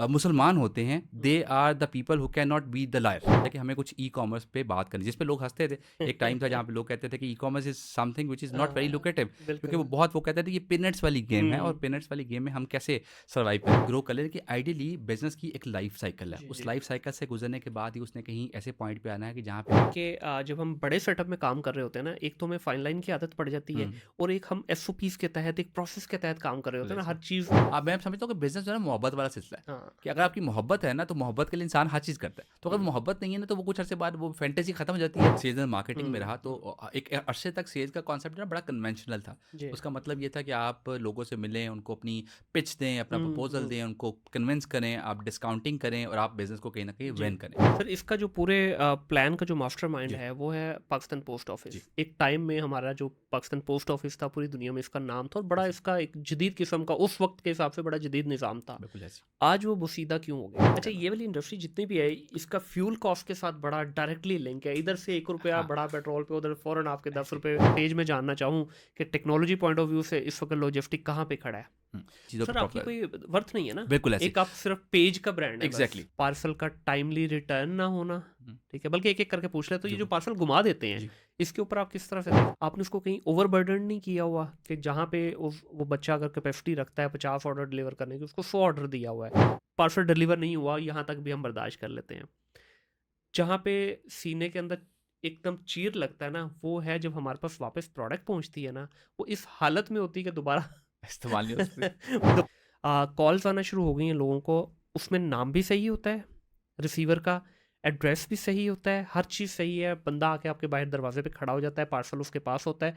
मुसलमान होते हैं, they are the people who can not be the liar. कि हमें कुछ ई-कॉमर्स पे बात करनी, जिस पे लोग हँसते थे। एक टाइम था जहाँ पे लोग कहते थे कि e-commerce is something which is not very हाँ, लुक्रेटिव, क्योंकि बिल्कुल। वो कहते थे ये पिनट्स वाली गेम है और हुँ। पिनट्स वाली गेम में हम कैसे सर्वाइव करें, ग्रो कर लें। कि आइडियली बिज़नेस की एक लाइफ साइकिल है। जी, उस जी। लाइफ साइकिल से गुज़रने के बाद ही उसने कहीं ऐसे पॉइंट पे आना है कि जहाँ पे कि जब हम बड़े सेटअप में काम कर रहे होते हैं ना, एक तो हमें फाइन लाइन की आदत पड़ जाती है हुँ। और एक हम एसओपीज़ के तहत, एक प्रोसेस के तहत काम कर रहे होते हैं ना, ऐसे हर चीज़। मैं समझता हूँ कि बिज़नेस जो है ना मोहब्बत वाला सिलसिला है। हाँ। कि अगर आपकी मोहब्बत है ना, तो मोहब्बत के लिए इंसान हर चीज़ करता है। तो अगर हुँ, मोहब्बत नहीं है ना, तो वो कुछ अरसे बाद वो फैंटेसी खत्म हो जाती है। सेल्स एंड मार्केटिंग में रहा हुँ, तो हुँ। एक अरसे तक सेल्स का कॉन्सेप्ट ना बड़ा कन्वेंशनल था। जी। उसका मतलब ये था कि आप लोगों से मिलें, उनको अपनी पिच दें, अपना हुँ, प्रपोज़ल हुँ। दें, उनको कन्विंस करें, आप डिस्काउंटिंग करें और आप बिज़नेस को कहीं न कहीं जी। विन करें। सर, इसका जो पूरे प्लान का जो मास्टरमाइंड जी, है वो है पाकिस्तान पोस्ट जी, ऑफिस। एक टाइम में हमारा जो पाकिस्तान पोस्ट ऑफिस था पूरी दुनिया में इसका नाम था और बड़ा ऐसे इसका एक जदीद किस्म का उस वक्त के हिसाब से बड़ा जदीद निज़ाम था। बिल्कुल ऐसे आज वो बोसीदा क्यों हो गया? अच्छा, चलो। ये वाली इंडस्ट्री जितनी भी है इसका फ्यूल कॉस्ट के साथ बड़ा डायरेक्टली लिंक है। इधर से ₹1 हाँ, बढ़ा पेट्रोल पे, उधर फ़ौरन आपके ऐसे ₹10 तेज। मैं जानना चाहूँ कि टेक्नोलॉजी पॉइंट ऑफ व्यू से इस वक्त लॉजिस्टिक कहाँ पे खड़ा है? चीज़ों पे सर, आपकी प्रॉपर कोई वर्थ नहीं है ना। बिल्कुल ऐसे एक आप सिर्फ पेज का ब्रांड है बस। एग्ज़ैक्टली। पार्सल का टाइमली रिटर्न ना होना, हुँ, ठीक है? बल्कि एक-एक करके पूछ ले, तो ये जो जो पार्सल गुमा देते हैं, जी। इसके ऊपर आप किस तरह से आपने उसको कहीं ओवरबर्डन नहीं किया हुआ कि जहाँ पे वो बच्चा अगर कैपेसिटी रखता है 50 ऑर्डर डिलीवर करने की, उसको 100 ऑर्डर दिया हुआ है। पार्सल डिलीवर नहीं हुआ, यहाँ तक भी हम बर्दाश्त कर लेते हैं। जहाँ पे सीने के अंदर एकदम चीर लगता है ना, वो है जब हमारे पास वापस प्रोडक्ट पहुँचती है ना, वो इस हालत में होती है कि दोबारा इस्तेमाल नहीं हो सकते। कॉल्स आना शुरू हो गई हैं लोगों को। उसमें नाम भी सही होता है रिसीवर का, एड्रेस भी सही होता है, हर चीज़ सही है। बंदा आके आपके बाहर दरवाजे पे खड़ा हो जाता है, पार्सल उसके पास होता है,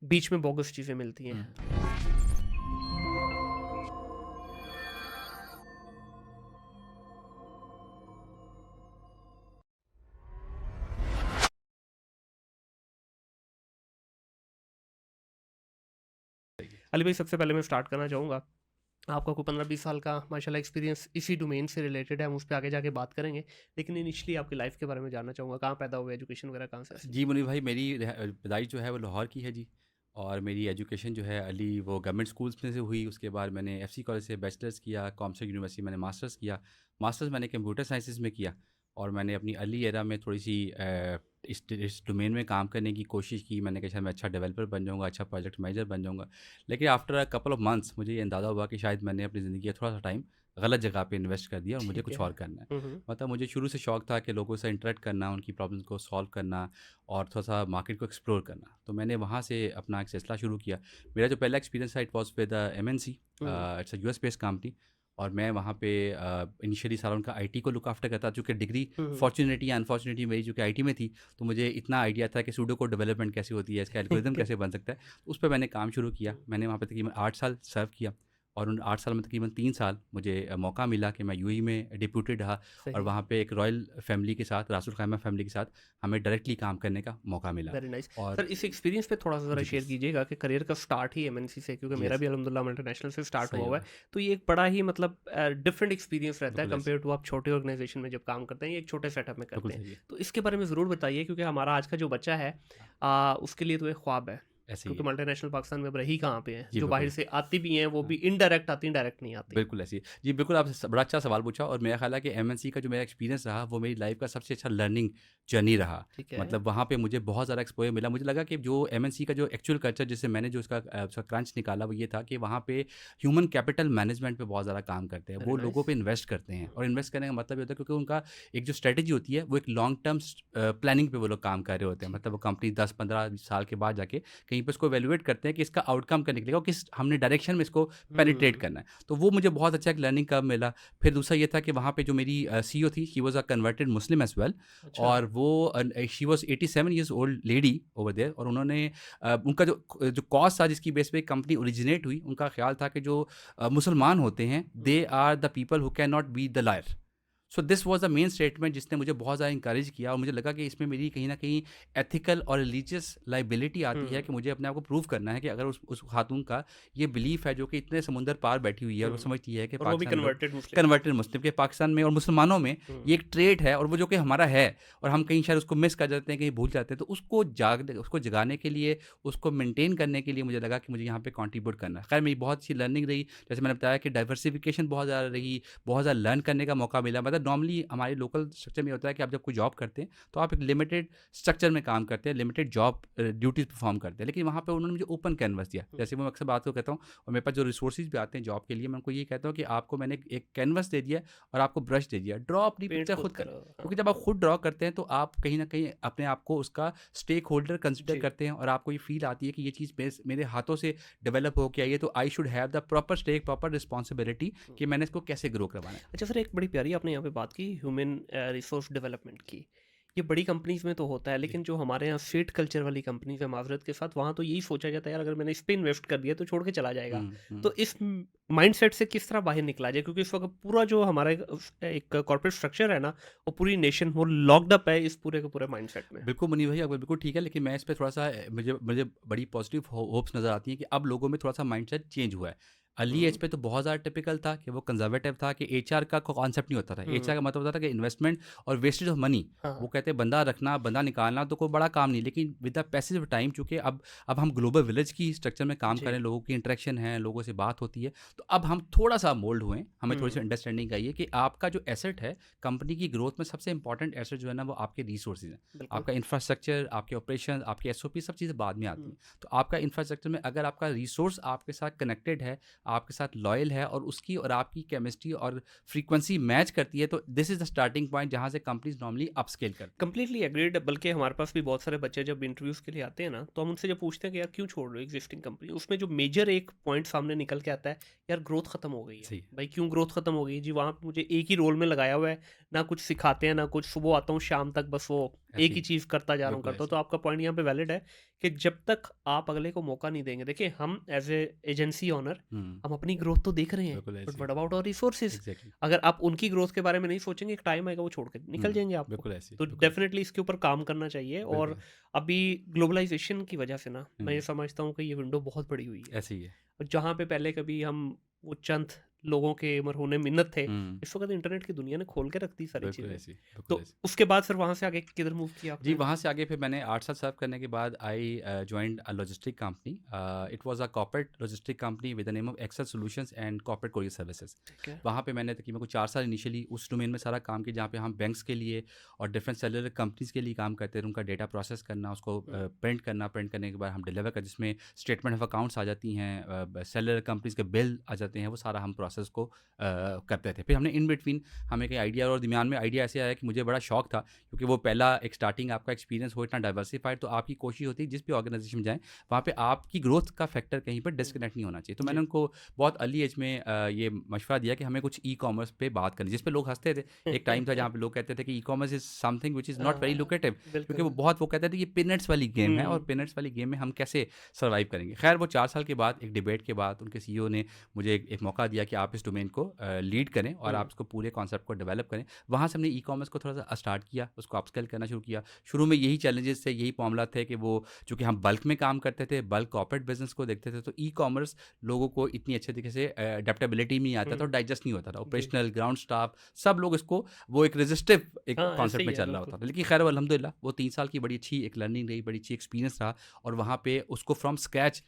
बीच में बोगस चीज़ें मिलती हैं। हुँ। अली भाई, सबसे पहले मैं स्टार्ट करना चाहूँगा, आपका कोई 15-20 साल का माशाल्लाह एक्सपीरियंस इसी डोमेन से रिलेटेड है, हम उस पे आगे जाके बात करेंगे। लेकिन इनिशियली आपकी लाइफ़ के बारे में जानना चाहूँगा, कहाँ पैदा हुए, एजुकेशन वगैरह कहाँ से हासिल जी, की? मुनीर भाई मेरी पैदाइश जो है वो लाहौर की है जी। और मेरी एजुकेशन जो है अली वो गवर्नमेंट स्कूल्स में से हुई। उसके बाद मैंने एफसी कॉलेज से बैचलर्स किया, कॉमर्स यूनिवर्सिटी मैंने मास्टर्स किया। मास्टर्स मैंने कंप्यूटर साइंसेस में किया और मैंने अपनी अर्ली एरा में थोड़ी-सी इस डोमेन में काम करने की कोशिश की। मैंने कहा शायद मैं अच्छा डेवलपर बन जाऊँगा, अच्छा प्रोजेक्ट मैनेजर बन जाऊँगा। लेकिन after a couple of months मुझे ये अंदाज़ा हुआ कि शायद मैंने अपनी ज़िंदगी का थोड़ा-सा टाइम गलत जगह पे इन्वेस्ट कर दिया और मुझे ठीक कुछ है। और करना है। हुँ, हुँ। मतलब मुझे शुरू से शौक था कि लोगों से इंटरेक्ट करना, उनकी प्रॉब्लम्स को सॉल्व करना और थोड़ा-सा मार्केट को एक्सप्लोर करना। तो मैंने वहाँ से अपना एक सिलसिला शुरू किया। मेरा जो पहला एक्सपीरियंस था it was with MNC. Hmm. It's a US based company. और मैं वहाँ पे इनिशियली सारा उनका आईटी को लुक आफ्टर करता था। चूँकि डिग्री हुँ, हुँ। फॉर्च्यूनेटली या अनफॉर्च्यूनेटली मेरी चूँकि आईटी में थी, तो मुझे इतना आइडिया था कि सूडो कोड डेवलपमेंट कैसे होती है, इसका एल्गोरिदम कैसे बन सकता है। उस पे मैंने काम शुरू किया। हुँ। मैंने वहाँ पे तकरीबन 8 साल सर्व किया और उन 8 साल में तकरीबन 3 साल मुझे मौका मिला कि मैं यूएई में डिप्यूटेड रहा और सही। वहाँ पे एक रॉयल फैमिली के साथ, रासुल खैमा फैमिली के साथ हमें डायरेक्टली काम करने का मौका मिला। Very nice. सर, और इस एक्सपीरियंस पे थोड़ा-सा ज़रा जी शेयर प्लीज़। कीजिएगा कि करियर का स्टार्ट ही एमएनसी से, क्योंकि जी मेरा यस, भी अल्हम्दुलिल्लाह मल्टीनेशनल से स्टार्ट सही हुआ हुआ है। होगा। तो ये एक बड़ा ही मतलब डिफरेंट एक्सपीरियंस रहता है बिल्कुल ऐसे, कंपेयर टू आप छोटे ऑर्गेनाइजेशन में जब काम करते हैं या एक छोटे सेटअप में बिल्कुल करते हैं। सही है। तो इसके बारे में ज़रूर बताइए, क्योंकि हमारा आज का जो बच्चा है हाँ, उसके लिए तो एक ख्वाब है। ऐसे ही क्योंकि है। मल्टीनेशनल पाकिस्तान में अब रही कहाँ पे हैं, जी जो बाहर बिल्कुल। से आती भी हैं वो हाँ। भी इनडायरेक्ट आती हैं, डायरेक्ट नहीं आती। बिल्कुल ऐसी है। जी, बिल्कुल आपने बड़ा अच्छा सवाल पूछा और मेरा ख़्याल है कि एमएनसी का जो मेरा एक्सपीरियंस रहा, वो मेरी लाइफ़ का सबसे अच्छा लर्निंग जर्नी रहा। ठीक है। मतलब वहाँ पे मुझे बहुत ज़्यादा एक्सपोज़र मिला। मुझे लगा कि जो एमएनसी का जो एक्चुअल कल्चर जिससे मैंने जो उसका क्रंच निकाला, वो ये था कि वहाँ पे ह्यूमन कैपिटल मैनेजमेंट पे बहुत ज़्यादा काम करते हैं। वेरी वो लोगों नाइस। पे इन्वेस्ट करते हैं और इन्वेस्ट करने का मतलब ये होता है क्योंकि उनका एक जो स्ट्रैटेजी होती है, वो एक लॉन्ग टर्म प्लानिंग पे वो लोग काम कर रहे होते हैं। ठीक मतलब है। वो कंपनी 10-15 साल के बाद जाके कहीं पे उसको इवैल्यूएट करते हैं कि इसका आउटकम क्या निकलेगा और किस हमने डायरेक्शन में इसको पेनिट्रेट हुँ। करना है। तो वो मुझे बहुत अच्छा एक लर्निंग कर्व मिला। फिर दूसरा ये था कि वहाँ पे जो मेरी सीईओ थी, she was a converted Muslim as well. अच्छा। और वो she was 87 years old lady over there. और उन्होंने उनका जो कॉज़ था जिसकी बेस पे कंपनी ओरिजिनेट हुई, उनका ख़्याल था कि जो मुसलमान होते हैं, they hmm. Are the people who can not be the liar. So this was the main statement जिसने मुझे बहुत ज़्यादा इंकरेज किया, और मुझे लगा कि इसमें मेरी कहीं न कहीं एथिकल और रिलीजियस लायबिलिटी आती है हुँ, कि मुझे अपने आप को प्रूव करना है कि अगर उस खातून का ये बिलीफ है जो कि इतने समुंदर पार बैठी हुई है, और वो हुँ। समझती है कि और वो भी पाकिस्तान में लोग कन्वर्टेड मुस्लिम। कन्वर्टेड मुस्लिम, के पाकिस्तान में और मुसलमानों में हुँ, ये एक ट्रेट है, और वो जो कि हमारा है, और हम कहीं शायद उसको मिस कर जाते हैं, कहीं भूल जाते हैं, तो उसको जगाने के लिए, उसको मेंटेन करने के लिए मुझे लगा कि मुझे यहाँ पे कंट्रीब्यूट करना है। खैर मेरी बहुत अच्छी लर्निंग रही, जैसे मैंने बताया कि डाइवर्सिफिकेशन बहुत ज़्यादा रही, बहुत ज़्यादा लर्न करने का मौका मिला। मतलब नॉर्मली हमारे लोकल स्ट्रक्चर में होता है कि आप जब कोई जॉब करते हैं तो आप एक लिमिटेड स्ट्रक्चर में काम करते हैं, लिमिटेड जॉब ड्यूटीज परफॉर्म करते हैं, लेकिन वहाँ पे उन्होंने मुझे ओपन कैनवस दिया। हुँ। जैसे मैं अक्सर बात को कहता हूँ, और मेरे पास जो रिसोर्सेज भी आते हैं जॉब के लिए, मैं उनको ये कहता हूँ कि आपको मैंने एक कैनवस दे दिया और आपको ब्रश दे दिया, ड्रॉ अपनी पेंट पिक्चर खुद खुद करें, करो। हाँ, क्योंकि जब आप खुद ड्रॉ करते हैं तो आप कहीं ना कहीं अपने आप को उसका स्टेक होल्डर कंसिडर जी। करते हैं, और आपको ये फील आती है कि ये चीज़ मेरे हाथों से डेवलप होकर आई है, तो I should have the proper stake, proper responsibility hmm. कि मैंने इसको कैसे ग्रो करवाना है। अच्छा सर, एक बड़ी प्यारी आपने यहाँ पे बात की ह्यूमन रिसोर्स डेवलपमेंट की। ये बड़ी कंपनीज़ में तो होता है, जी। लेकिन जो हमारे यहाँ फेट कल्चर वाली कंपनीज़ है, माज़रत के साथ, वहाँ तो यही सोचा जाता है यार अगर मैंने इस पे इन्वेस्ट कर दिया तो छोड़ के चला जाएगा। तो इस माइंडसेट से किस तरह बाहर निकला जाए? क्योंकि इस वक़्त पूरा जो हमारा एक कॉर्पोरेट स्ट्रक्चर है ना, वो पूरी नेशन वो लॉक्ड अप है इस पूरे के पूरे माइंडसेट में। बिल्कुल मुनीब भाई, आपका बिल्कुल ठीक है, लेकिन मैं इस पे थोड़ा-सा मुझे मुझे बड़ी पॉजिटिव होप्स नज़र आती हैं कि अब लोगों में थोड़ा-सा माइंडसेट चेंज हुआ है। अर्ली एज हुँ, पे तो बहुत ज़्यादा टिपिकल था कि वो कंज़र्वेटिव था, कि एचआर का कॉन्सेप्ट नहीं होता था। हुँ। एचआर का मतलब होता था कि इन्वेस्टमेंट और वेस्टेज ऑफ मनी। हाँ, वो हाँ। कहते हैं बंदा रखना, बंदा निकालना तो कोई बड़ा काम नहीं, लेकिन with the passage of time, चूँकि अब हम ग्लोबल विलेज की स्ट्रक्चर में काम जी। करें, लोगों की इंटरेक्शन है, लोगों से बात होती है, तो अब हम थोड़ा-सा मोल्ड हुए हैं। हमें हुँ, थोड़ी-सी अंडरस्टैंडिंग आई है कि आपका जो एसेट है, कंपनी की ग्रोथ में सबसे इंपॉर्टेंट एसेट जो है ना, वो आपके रिसोर्सेज़ हैं। बिल्कुल। आपका इंफ्रास्ट्रक्चर, आपके ऑपरेशन, आपके एसओपी, सब चीज़ें बाद में आती हुँ, हैं। तो आपका इंफ्रास्ट्रक्चर में अगर आपका रिसोर्स आपके साथ कनेक्टेड है, आपके साथ लॉयल है, और उसकी और आपकी केमिस्ट्री और फ्रीक्वेंसी मैच करती है, तो this is the starting point जहाँ से कंपनीज़ नॉर्मली अपस्केल करती हैं। Completely agreed. बल्कि हमारे पास भी बहुत सारे बच्चे जब इंटरव्यूज़ के लिए आते हैं ना, तो हम उनसे जब पूछते हैं कि यार क्यों छोड़ रहे हो एग्जिस्टिंग कंपनी, उसमें जो मेजर एक पॉइंट सामने निकल के आता है, यार ग्रोथ खत्म हो गई है। सही है, भाई क्यों ग्रोथ खत्म हो गई है? जी वहाँ पे मुझे एक ही रोल में लगाया हुआ है, ना कुछ सिखाते हैं, ना कुछ, सुबह आता हूँ शाम तक बस वो एक ऐसे ही ही, चीज़ करता जा रहा हूँ बिल्कुल करता हूँ। ऐसे तो ही। आपका पॉइंट यहाँ पे वैलिड है कि जब तक आप अगले को मौका नहीं देंगे, देखिए हम एज़ ए एजेंसी ओनर हुँ, हम अपनी ग्रोथ तो देख रहे हैं, बिल्कुल बट ऐसे ही। What about our resources? Exactly, अगर आप उनकी ग्रोथ के बारे में नहीं सोचेंगे, एक टाइम आएगा वो छोड़ के निकल हुँ, जाएँगे आपको। बिल्कुल ऐसे ही, तो बिल्कुल ऐसे डेफ़िनेटली इसके ऊपर काम करना चाहिए। ही, बिल्कुल और ऐसे अभी ग्लोबलाइज़ेशन की वजह से ना, ही। मैं ये हुँ, समझता हूँ कि ये विंडो बहुत बड़ी हुई है। ऐसे ही है। और जहाँ पे पहले कभी हम वो चंद लोगों के मरहूने मिन्नत थे, हुँ, इस वक़्त इंटरनेट की दुनिया ने खोल के रख दी सारी बिल्कुल चीज़ें। ऐसे ही, बिल्कुल तो ऐसे ही। उसके बाद फिर वहाँ से आगे किधर मूव किया जी, आपने? वहाँ से आगे फिर मैंने 8 साल सर्व करने के बाद I joined a logistic company. It was a corporate logistic company with the name of Excel solutions and corporate courier services. ठीक है। वहाँ पे मैंने तकरीबन कुछ 4 साल इनिशियली उस डोमेन में सारा काम किया, जहाँ पे हम बैंक्स के लिए और डिफरेंट सेलुलर कंपनीज़ के लिए काम करते थे। उनका डेटा प्रोसेस करना, उसको हुँ, प्रिंट करना, प्रिंट करने के बाद हम डिलीवर कर, जिसमें स्टेटमेंट ऑफ अकाउंट्स आ जाती हैं, सेलुलर कंपनीज़ के बिल आ जाते हैं, वो सारा हम प्रोसेस को करते थे। फिर हमने इन बिटवीन हमें एक आइडिया, और दरमियान में आइडिया ऐसे आया कि मुझे बड़ा शौक था, क्योंकि वो पहला एक स्टार्टिंग आपका एक्सपीरियंस हो इतना डाइवर्सिफाइड, तो आपकी कोशिश होती है जिस भी ऑर्गेनाइजेशन में जाएँ, वहाँ पे आपकी ग्रोथ का फैक्टर कहीं पर हुँ। डिस्कनेक्ट नहीं होना चाहिए। तो मैंने जी। उनको बहुत अर्ली एज में ये मशवरा दिया कि हमें कुछ ई-कॉमर्स पे बात करनी, जिस पे लोग हँसते थे। एक टाइम था जहाँ पे लोग कहते थे कि e-commerce is something which is not very हाँ, लुक्रेटिव, क्योंकि वो बिल्कुल। बहुत, वो कहते थे ये पिनट्स वाली गेम है, और हुँ, पिनट्स वाली गेम में हम कैसे सर्वाइव करेंगे। खैर वो 4 साल के बाद एक डिबेट के बाद उनके सीईओ ने मुझे एक मौका दिया कि आप इस डोमेन को लीड करें, और हुँ, आप इसको पूरे कॉन्सेप्ट को डेवलप करें। वहाँ से हमने ई-कॉमर्स को थोड़ा-सा स्टार्ट किया, उसको अपस्केल करना शुरू किया। शुरू में यही चैलेंजेस थे, यही मामला थे कि वो, चूँकि हम बल्क में काम करते थे, बल्क कॉर्पोरेट बिज़नेस को देखते थे, तो ई-कॉमर्स लोगों को इतनी अच्छे तरीके से एडेप्टेबिलिटी में नहीं आता था, और हुँ। डाइजेस्ट नहीं होता था। जी। ऑपरेशनल, ग्राउंड स्टाफ, सब लोग इसको, वो एक रेजिस्टिव एक हाँ, ऐसे कॉन्सेप्ट ही में है चल रहा बिल्कुल। होता था। लेकिन खैर अल्हम्दुलिल्लाह वो 3 साल की बड़ी अच्छी एक लर्निंग रही, बड़ी अच्छी एक्सपीरियंस रहा, और वहाँ पे उसको फ्रॉम स्क्रैच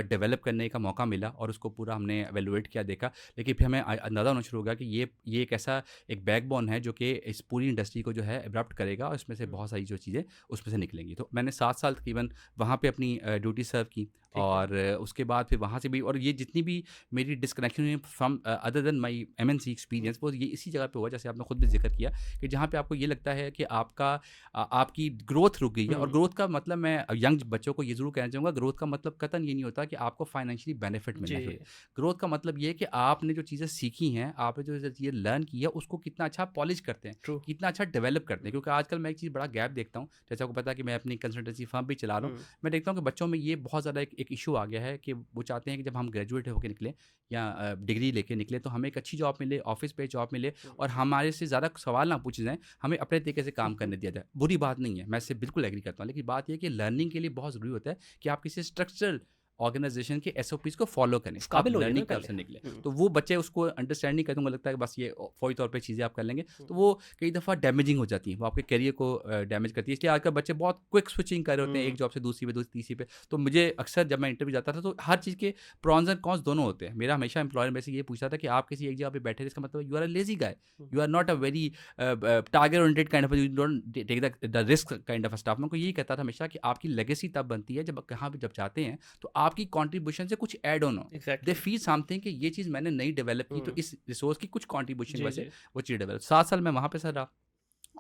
डेवलप करने का मौका मिला, और उसको पूरा हमने एवेलुएट किया, देखा। लेकिन फिर हमें अंदाज़ा होना शुरू हो गया कि ये एक ऐसा एक बैकबोन है जो कि इस पूरी इंडस्ट्री को जो है एडॉप्ट करेगा, और इसमें से हुँ, बहुत सारी जो चीज़ें उसमें से निकलेंगी। तो मैंने 7 साल तकरीबन वहाँ पे अपनी ड्यूटी सर्व की, ठीक है। और उसके बाद फिर वहाँ से भी, और ये जितनी भी मेरी डिस्कनेक्शन हुई from other than my MNC hmm, experience, वो ये इसी जगह पे हुआ, जैसे आपने खुद भी ज़िक्र किया, कि जहाँ पे आपको ये लगता है कि आपकी ग्रोथ रुक गई है। और हुँ। ग्रोथ का मतलब, मैं यंग बच्चों को ये ज़रूर कहना चाहूँगा, ग्रोथ का मतलब कतई ये नहीं होता कि आपको फाइनेंशियली बेनिफिट मिलना जी, है। ग्रोथ का मतलब ये है कि आपने जो चीज़ें सीखी हैं, आपने जो चीज़ें लर्न की है, उसको कितना अच्छा पॉलिश करते हैं, ट्रू। कितना अच्छा डेवलप करते हैं। क्योंकि आजकल मैं एक चीज़ बड़ा गैप देखता हूँ, जैसे आपको पता है कि मैं अपनी कंसल्टेंसी फर्म भी चला रहा हूँ। हुँ, मैं देखता हूँ कि बच्चों में ये बहुत ज़्यादा एक एक इशू आ गया है कि वो चाहते हैं कि जब हम ग्रेजुएट होकर निकले या डिग्री लेके निकले तो हमें एक अच्छी जॉब मिले, ऑफिस पे जॉब मिले और हमारे से ज़्यादा सवाल ना पूछे जाएँ, हमें अपने तरीके से काम करने दिया जाए। बुरी बात नहीं है, मैं इससे बिल्कुल एग्री करता हूँ, लेकिन बात ये है कि लर्निंग के लिए बहुत ज़रूरी होता है कि आप किसी स्ट्रक्चरल ऑर्गेनाइजेशन के एसओपीज़ को फॉलो करें, उस आप काबिल होइए ना लर्निंग कर्व पहले। से निकलें। हुँ, तो वो बच्चे उसको अंडरस्टैंड नहीं करते, उनको लगता है कि बस ये फ़ौरी तौर पे चीज़ें आप कर लेंगे, हुँ, तो वो कई दफ़ा डैमेजिंग हो जाती हैं, वो आपके करियर को डैमेज करती है। इसलिए आजकल बच्चे बहुत क्विक स्विचिंग कर रहे होते हैं, एक हुँ, जॉब से दूसरी पे, दूसरी तीसरी पे। तो मुझे अक्सर जब मैं इंटरव्यू जाता था तो हर चीज़ के प्रॉन्स एंड कॉन्स दोनों होते हैं। मेरा हमेशा एम्प्लॉयर मेरे से ये पूछता था कि आप किसी एक जगह पे बैठे हैं, इसका मतलब you are a lazy guy, hmm, you are not a very target oriented kind of, you don't take the risk kind of stuff. मैं उनको यही कहता था हमेशा कि आपकी लेगेसी तब बनती है जब आप कहाँ पे जब जाते हैं तो आपकी कंट्रीब्यूशन से कुछ ऐड ऑन हो। दे एग्ज़ैक्टली। फील समथिंग कि ये चीज़ मैंने नई डेवलप की, तो हुँ, इस रिसोर्स की कुछ कंट्रीब्यूशन की जी, वजह से जी। वो चीज़ डेवलप। 7 साल मैं वहाँ पे सर रहा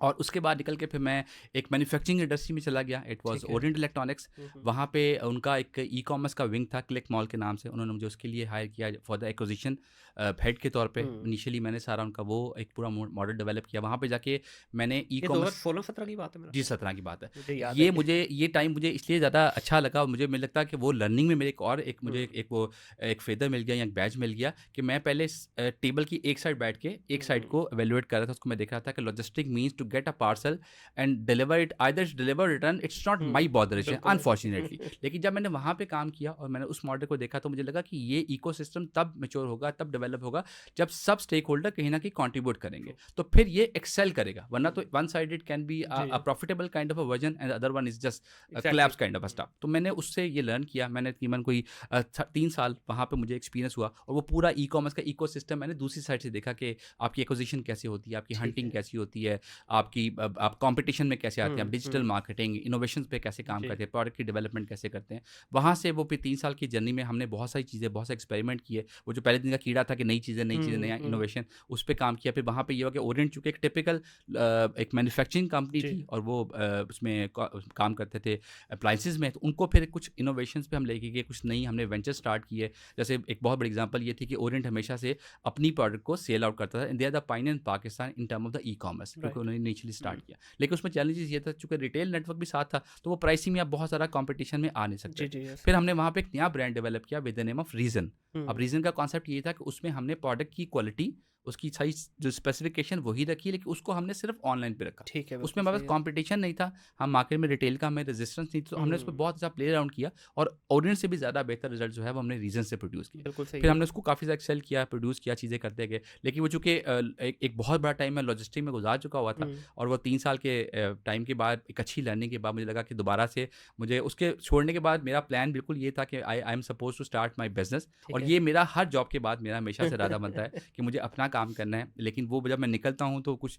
और उसके बाद निकल के फिर मैं एक मैन्युफैक्चरिंग इंडस्ट्री में चला गया। इट वाज़ ठीक है। Orient electronics. हुँ, हुँ, वहाँ पे उनका एक ई-कॉमर्स का विंग था क्लिक मॉल के नाम से। उन्होंने मुझे उसके लिए हायर किया फॉर द एक्विजिशन हेड के तौर पे। हुँ। इनिशियली मैंने सारा उनका वो एक पूरा मॉडल डेवलप किया। वहाँ पे जाके मैंने ये ई-कॉमर्स 2016-17 की बात है मेरा जी, ख़्याल। 17 की बात है। मुझे याद है। ये मुझे ये टाइम मुझे इसलिए ज़्यादा अच्छा लगा और मुझे लगता है कि वो लर्निंग में मेरे एक और एक मुझे हुँ, एक वो एक फ़ेदर मिल गया या एक बैज मिल गया कि मैं पहले टेबल की एक साइड बैठ के एक साइड हुँ, को इवैल्यूएट कर रहा था। उसको मैं देख रहा था कि logistic means to get a parcel and deliver it, either it's deliver return, it's not my hmm, botheration बिल्कुल अनफॉर्च्यूनेटली। ऐसे। लेकिन जब मैंने वहाँ पे काम किया और मैंने उस मॉडल को देखा तो मुझे लगा कि ये इकोसिस्टम तब मैच्योर होगा, तब डेवलप होगा जब सब स्टेक होल्डर कहीं न कहीं कंट्रीब्यूट करेंगे। ट्रू, तो फिर ये एक्सेल करेगा, वरना तो hmm, one sided can be जी, a profitable kind of a version and other one is just exactly. Collapse kind of a hmm, stuff. तो मैंने उससे ये लर्न किया। मैंने तकरीबन कोई 3 साल वहाँ पे मुझे एक्सपीरियंस हुआ और वो पूरा ई-कॉमर्स का इकोसिस्टम मैंने दूसरी साइड से देखा कि आपकी एक्विजिशन कैसे होती है, आपकी ठीक हंटिंग है। कैसी होती है, आपकी आप कॉम्पिटिशन में कैसे आते हैं, आप हुँ, डिजिटल हुँ, मार्केटिंग, इनोवेशंस पे कैसे काम जी, करते हैं, प्रोडक्ट की डेवलपमेंट कैसे करते हैं। वहाँ से वो फिर 3 साल की जर्नी में हमने बहुत सारी चीज़ें, बहुत से एक्सपेरिमेंट किए। वो जो पहले दिन का कीड़ा था कि नई चीज़ें, हुँ, नया हुँ, इनोवेशन, उस पे काम किया। फिर वहाँ पे ये हुआ कि ओरिएंट चूँकि एक टिपिकल एक मैन्युफैक्चरिंग कंपनी जी, थी और वो उसमें काम करते थे अप्लायंसेस में, तो उनको फिर कुछ इनोवेशंस पे हम लेके गए, कुछ नई हमने वेंचर स्टार्ट किए। जैसे एक बहुत बड़ी एग्जांपल ये थी कि ओरिएंट हमेशा से अपनी प्रोडक्ट को सेल आउट करता था and they are the pioneer in Pakistan in term of the e-commerce, क्योंकि राइट। उन्होंने इनिशियली हुँ, स्टार्ट किया। लेकिन उसमें चैलेंजेस ये था, चूँकि रिटेल नेटवर्क भी साथ था, तो वो प्राइसिंग में आप बहुत ज़्यादा कॉम्पिटिशन में आ नहीं सकते जी, थे। जी, यस। फिर हमने वहाँ पे एक नया ब्रांड डेवलप किया with the name of reason. अब हुँ, रीज़न का कॉन्सेप्ट ये था कि उसमें हमने प्रोडक्ट की क्वालिटी, उसकी सारी जो स्पेसिफिकेशन वही रखी, लेकिन उसको हमने सिर्फ ऑनलाइन पे रखा। ठीक है, बिल्कुल उसमें हमारे पास सही है। कॉम्पिटिशन नहीं था, हम मार्केट में रिटेल का हमें रेजिस्टेंस नहीं थी, तो हमने उसमें हुँ, बहुत अच्छा प्ले अराउंड किया और ऑडियंस से भी ज़्यादा बेहतर रिजल्ट जो है वो हमने रीज़न से प्रोड्यूस किए। बिल्कुल सही फिर है। हमने उसको काफ़ी ज़्यादा एक्सेल किया, प्रोड्यूस किया, चीज़ें करते गए। लेकिन वो चूँकि एक बहुत बड़ा टाइम मैं लॉजिस्टिक में गुज़ार चुका हुआ था हुँ, और वो 3 साल के टाइम के बाद, एक अच्छी लर्निंग के बाद मुझे लगा कि दोबारा से मुझे उसके छोड़ने के बाद मेरा प्लान बिल्कुल ये था कि I am supposed to start my business. ठीक और है। ये मेरा हर जॉब के बाद मेरा हमेशा से इरादा बनता है कि मुझे अपना काम करना है। लेकिन वो जब मैं निकलता हूँ तो कुछ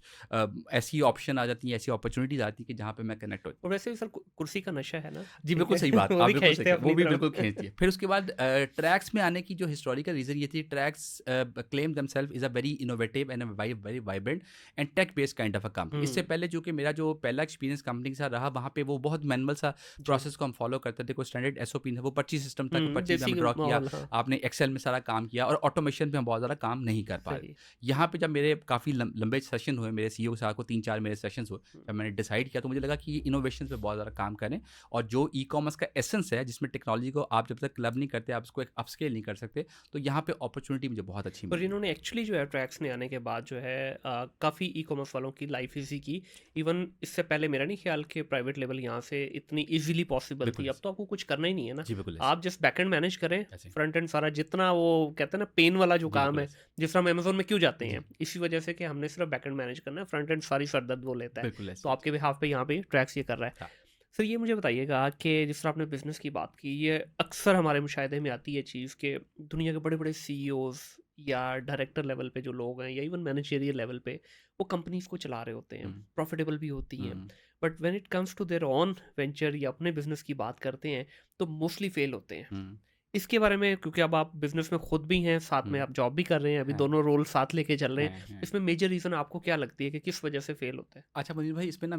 ऐसी ऑप्शन आ जाती हैं, ऐसी अपॉर्च्युनिटीज़ आती हैं कि जहाँ पे मैं कनेक्ट हो। और वैसे भी सर कुर्सी का नशा है ना? जी, ठीक बिल्कुल है। सही बात। वो आप भी बिल्कुल सही खींचते कह हैं रहे हैं। वो अपनी भी बिल्कुल तरफ। खींचती है। फिर उसके बाद ट्रैक्स में आने की जो हिस्टोरिकल रीज़न ये थी, Trax claim themselves is a very innovative and very vibrant and tech based kind of a company. इससे हुँ, पहले चूँकि मेरा जो पहला एक्सपीरियंस कंपनी के साथ रहा, वहाँ पे वो बहुत मैनुअल सा जी। प्रोसेस को हम फॉलो करते थे। कोई स्टैंडर्ड एसओपी नहीं था, वो पर्ची सिस्टम था कि हुँ, पर्ची पे देसी हम ड्रॉ किया, माहौल हाँ, आपने एक्सेल में सारा काम किया और ऑटोमेशन पे हम बहुत ज़्यादा काम नहीं कर पाए। सही। यहाँ पे जब मेरे काफ़ी लंबे सेशन हुए, मेरे सीईओ के साथ को 3-4 मेरे सेशंस हुए, हुँ, जब मैंने डिसाइड किया तो मुझे लगा कि इनोवेशन पे बहुत ज़्यादा काम करें और जो ई-कॉमर्स का एसेंस है, जिसमें टेक्नोलॉजी को आप जब तक क्लब नहीं करते, आप उसको एक अपस्केल नहीं कर सकते, तो यहाँ पे अपॉर्च्युनिटी मुझे बहुत अच्छी और मिली है। इन्होंने एक्चुअली जो है ट्रैक्स ने आने के बाद जो है काफ़ी ई-कॉमर्स वालों की लाइफ ईज़ी की। इवन इससे पहले मेरा नहीं ख्याल कि प्राइवेट लेवल यहाँ से इतनी ईज़िली पॉसिबल थी। बिल्कुल अब ऐसे। तो आपको कुछ करना ही नहीं है ना। जी, बिल्कुल ऐसे। आप जस्ट बैकएंड मैनेज करें, ऐसे। फ्रंट एंड सारा जितना वो कहते हैं ना पेन वाला जो जी, काम बिल्कुल है, ऐसे। जिस तरह हम अमेज़न में क्यों जाते जी, हैं, इसी वजह से कि हमने सिर्फ बैकएंड मैनेज करना है, फ्रंट एंड सारी सरदर्द वो लेता है। बिल्कुल तो ऐसे ही। आपके बिहाफ़ पे यहाँ पे ट्रैक्स ये कर रहा है। हाँ। सर ये मुझे बताइएगा कि जिस तरह आपने बिज़नेस की बात की, ये अक्सर हमारे मुशाहिदे में आती है चीज़ कि दुनिया के बड़े-बड़े सीईओज़ या डायरेक्टर लेवल पे जो लोग हैं या इवन मैनेजरियल लेवल पे, वो कंपनीज़ को चला रहे होते हैं, हुँ, प्रॉफ़िटेबल भी होती हैं। Hmm, but when it comes to their own venture या अपने बिज़नेस की बात करते हैं, तो मोस्टली फ़ेल होते हैं। हुँ। इसके बारे में, क्योंकि अब आप बिज़नेस में खुद भी हैं, साथ में हुँ, आप जॉब भी कर रहे हैं, अभी हाँ, दोनों रोल साथ लेके चल रहे हैं। हैं। इसमें मेजर रीज़न आपको क्या लगती है कि किस वजह से फेल होता है? अच्छा मुनीर भाई, इसमें ना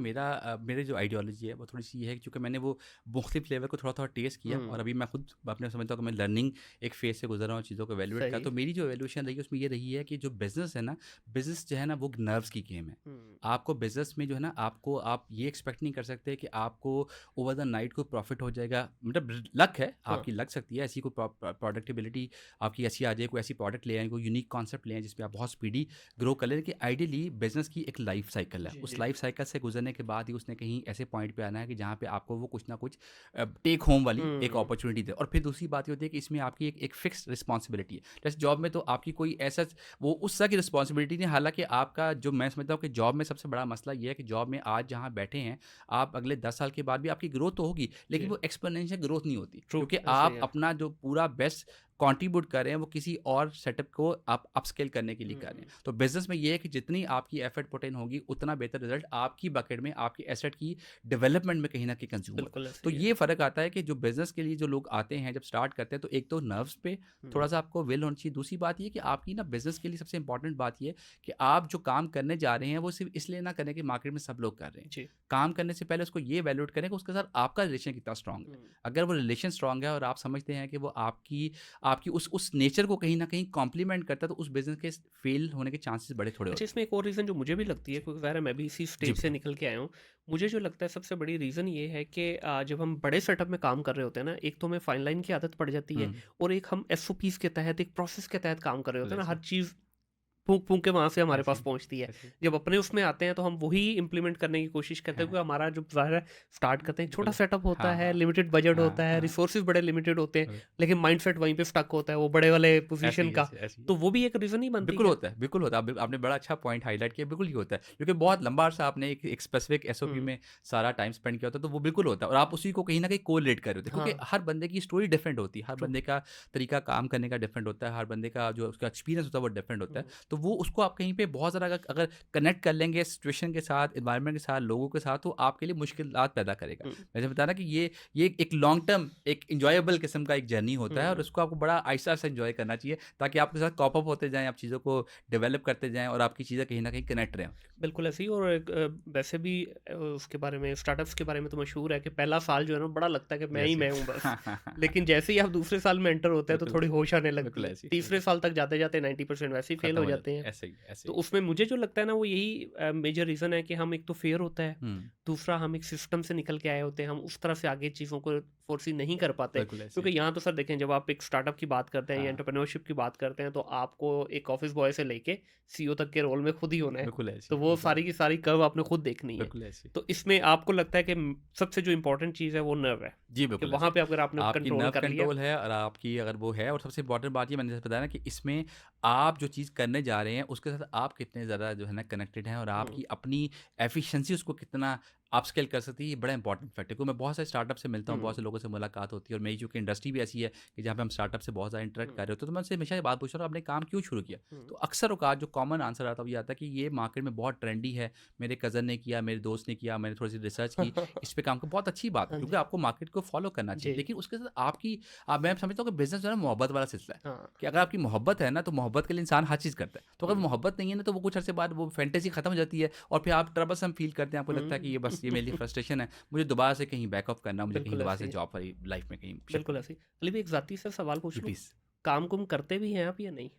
मेरे जो आइडियोलॉजी है वो थोड़ी-सी ये है कि चूँकि मैंने वो मुख़्तलिफ़ फ्लेवर को थोड़ा-थोड़ा टेस्ट किया और हुँ, अभी मैं खुद अपने समझता हूँ कि मैं लर्निंग एक फ़ेज़ से गुज़र रहा हूँ चीज़ों को इवैल्यूएट का। सही। तो मेरी जो इवैल्यूएशन रही है उसमें ये रही है कि जो बिज़नेस है ना, बिज़नेस जो है ना वो नर्व्स की गेम है। हुँ, आपको बिज़नेस में जो है ना आप ये एक्सपेक्ट नहीं कर सकते कि आपको ओवर द नाइट कोई प्रॉफ़िट हो जाएगा। मतलब लक है, हाँ, आपकी लग सकती है ऐसी कोई प्रोडक्टिबिलिटी आपकी ऐसी आ जाए, कोई ऐसी प्रोडक्ट ले आएँ, कोई यूनिक कॉन्सेप्ट ले आएँ जिसमें आप बहुत स्पीडी ग्रो कर लें। कि आइडियली बिज़नेस की एक लाइफ साइकिल है। जी, उस जी। लाइफ साइकिल से गुज़रने के बाद ही उसने कहीं ऐसे पॉइंट पे आना है कि जहाँ पे आपको वो कुछ ना कुछ टेक होम वाली एक हुँ, अपॉर्च्युनिटी दे। और फिर दूसरी बात ये होती है कि इसमें आपकी एक एक फिक्स्ड रिस्पॉन्सिबिलिटी है। जैसे जॉब में तो आपकी कोई ऐसा वो उस तरह की रिस्पॉन्सिबिलिटी नहीं है। हालाँकि आपका जो मैं समझता हूँ कि जॉब में सबसे बड़ा मसला ये है कि जॉब में आज जहाँ बैठे हैं, आप अगले 10 साल के बाद भी आपकी ग्रोथ तो होगी, लेकिन जी, वो एक्स्पोनेंशियल ग्रोथ नहीं होती। ट्रू, क्योंकि ऐसा ही आप है। अपना जो पूरा बेस्ट कंट्रीब्यूट कर रहे हैं, वो किसी और सेटअप को आप अपस्केल करने के लिए कर रहे हैं। हुँ, तो बिज़नेस में ये है कि जितनी आपकी एफर्ट पुट इन होगी, उतना बेहतर रिज़ल्ट आपकी बकेट में, आपकी एसेट की डेवलपमेंट में कहीं न कहीं कंज़्यूम होगा। बिल्कुल ऐसा तो ही है। ये फ़र्क आता है कि जो बिज़नेस के लिए जो लोग आते हैं, जब स्टार्ट करते हैं, तो एक तो नर्व्स पे हुँ, थोड़ा-सा आपको विल होनी चाहिए। दूसरी बात ये कि आपकी ना बिज़नेस के लिए सबसे इम्पोर्टेंट बात ये है कि आप जो काम करने जा रहे हैं, वो सिर्फ़ इसलिए ना करें कि मार्केट में सब लोग कर रहे हैं। जी, काम करने से पहले उसको ये वैल्यूएट करें कि उसके साथ आपका रिलेशन कितना स्ट्रॉन्ग है। हुँ। अगर वो रिलेशन स्ट्रॉन्ग है और आप समझते हैं कि वो आपकी आपकी उस नेचर को कहीं न कहीं कॉम्प्लीमेंट करता है, तो उस बिज़नेस के फेल होने के चांसेस बड़े थोड़े अच्छा, होते हैं। इसमें एक और रीज़न जो मुझे भी लगती है, जी। क्योंकि ज़ाहिर है मैं भी इसी जी, स्टेज से बिल्कुल। निकल के आया हूँ। मुझे जो लगता है सबसे बड़ी रीज़न ये है कि जब हम बड़े सेटअप में काम कर रहे होते हैं ना, एक तो हमें फाइन लाइन की आदत पड़ जाती है हुँ, और एक हम एसओपीज़ के तहत, एक प्रोसेस के तहत काम कर रहे बिल्कुल होते हैं ना, ऐसे हर ही, चीज़ फूँक-फूँक के वहाँ से हमारे ऐसे पास ही, पहुँचती है। ऐसे ही। जब अपने उसमें आते हैं तो हम वही इम्प्लीमेंट करने की कोशिश करते हैं, हाँ, क्योंकि हमारा जो ज़ाहिर है स्टार्ट करते हैं, एक छोटा बिल्कुल। सेटअप होता हाँ, है, हाँ। लिमिटेड बजट हाँ, होता है, हाँ। रिसोर्सेज़ बड़े लिमिटेड होते हैं, बिल्कुल, लेकिन माइंडसेट वहीं पे स्टक होता है, वो बड़े वाले ऐसे पोज़ीशन ही, का। ऐसे ही। तो वो भी एक रीज़न नहीं बनती बिल्कुल क्या? होता है, बिल्कुल होता है। आपने बड़ा अच्छा पॉइंट हाइलाइट किया, बिल्कुल ये होता है। क्योंकि बहुत लंबा अरसा आपने एक स्पेसिफिक एसओपी हुँ, में सारा टाइम स्पेंड किया होता है, तो वो बिल्कुल होता है और आप उसी को कहीं न कहीं कोरिलेट कर रहे होते हैं। हाँ, क्योंकि हर बंदे की स्टोरी डिफरेंट होती है, हर ट्रू। बंदे का तरीका काम करने का डिफरेंट होता है, हर बंदे का जो उसका एक्सपीरियंस होता है, वो डिफरेंट होता है। हुँ, तो वो उसको आप कहीं पे बहुत ज़्यादा अगर अगर कनेक्ट कर लेंगे सिचुएशन के साथ, एनवायरनमेंट के साथ, लोगों के साथ, तो आपके लिए मुश्किलात पैदा करेगा। हुँ, मैंने बताया ना कि ये एक लॉन्ग टर्म, एक एन्जॉयबल किस्म का एक जर्नी होता है और हुँ। उसको आपको बड़ा आहिस्ता-आहिस्ता एन्जॉय करना चाहिए, ताकि आपके साथ कॉप अप होते जाएँ, आप चीज़ों को डेवलप करते जाएँ और आपकी चीज़ें कहीं न कहीं कनेक्ट रहें। बिल्कुल ऐसे ही। और एक वैसे भी उसके बारे में, स्टार्टअप्स के बारे में तो मशहूर है कि पहला साल जो है ना, बड़ा लगता है कि मैं ही यस, मैं यस। हूँ बस। लेकिन जैसे ही आप दूसरे साल में एंटर होते हैं तो बिल्कुल, थोड़ी होश आने लगती बिल्कुल है। ऐसे ही, तीसरे बिल्कुल। साल तक जाते-जाते 90% वैसे ही फेल खत्म हो हो जाते जाती हैं। है, ऐसे ही, ऐसे तो ही। उसमें मुझे जो लगता है ना, वो यही मेजर रीज़न है कि हम, एक तो फ़ियर होता है, हुँ, दूसरा हम एक सिस्टम से निकल के आए होते हैं, हम उस तरह से आगे चीज़ों को फ़ोर्सी नहीं कर पाते। बिल्कुल ऐसे क्योंकि ही। यहाँ तो सर देखें, जब आप एक स्टार्टअप की बात करते हैं या हाँ, एंटरप्रेन्योरशिप की बात करते हैं, तो आपको एक ऑफ़िस बॉय से लेके सीईओ तक के रोल में खुद ही होना है। बिल्कुल ऐसे तो ही, वो बिल्कुल सारी ऐसे की सारी कर्व आपने खुद देखनी ही, है। बिल्कुल ऐसे ही। तो इसमें आपको लगता है कि सबसे जो इम्पोर्टेंट चीज़ है वो नर्व है, जी, कि बिल्कुल वहाँ ऐसे ही। पे अगर आपने आपकी कंट्रोल नर्व कर लिया। कंट्रोल है और आपकी अगर वो है और सबसे इम्पोर्टेंट बात ये मैंने जैसे बताया ना कि इसमें आप जो चीज़ करने जा रहे हैं, उसके साथ आप कितने ज़्यादा जो है ना कनेक्टेड हैं और हुँ, आपकी अपनी एफिशिएंसी उसको कितना अपस्केल कर सकती है, ये बड़ा इंपॉर्टेंट फैक्टर है। क्योंकि मैं बहुत सारे स्टार्टअप से मिलता हूँ, बहुत हुँ, से लोगों से मुलाकात होती है और मेरी चूँकि इंडस्ट्री भी ऐसी है कि जहाँ पे हम स्टार्टअप से बहुत ज़्यादा इंटरेक्ट हुँ, कर रहे होते हैं, तो मैं उनसे हमेशा ये बात पूछता हूँ, आपने काम क्यों शुरू किया? हुँ, तो अक्सर औकात जो कॉमन आंसर आता है, वो ये आता है कि ये मार्केट में बहुत ट्रेंडी है, मेरे कज़न ने किया, मेरे दोस्त ने किया, मैंने थोड़ी-सी रिसर्च की, इस पे काम किया। बहुत अच्छी बात है, हाँ क्योंकि जी, आपको मार्केट को फॉलो करना चाहिए। जी, लेकिन उसके साथ आपकी मैं समझता हूँ कि बिज़नेस जो है ना मोहब्बत वाला सिलसिला है, हाँ, कि अगर आपकी मोहब्बत है ना, तो मोहब्बत के लिए इंसान हर चीज़ करता है। तो अगर हुँ, मोहब्बत नहीं है ना, तो वो कुछ अरसे बाद वो फैंटेसी खत्म हो जाती है और फिर आप ट्रबलसम फ़ील करते हैं, आपको लगता है कि हुँ, ये बस ये मेरे लिए फ्रस्ट्रेशन है, मुझे दोबारा से कहीं बैक ऑफ करना, मुझे कहीं बिल्कुल दोबारा ऐसे से ही, जॉब वाली लाइफ़ में कहीं शिफ्ट बिल्कुल करना ऐसे ही। अली भाई, एक ज़ाती सा सवाल है। जी, पूछ लूँ? प्लीज़। काम-कुम करते भी हैं आप या नहीं?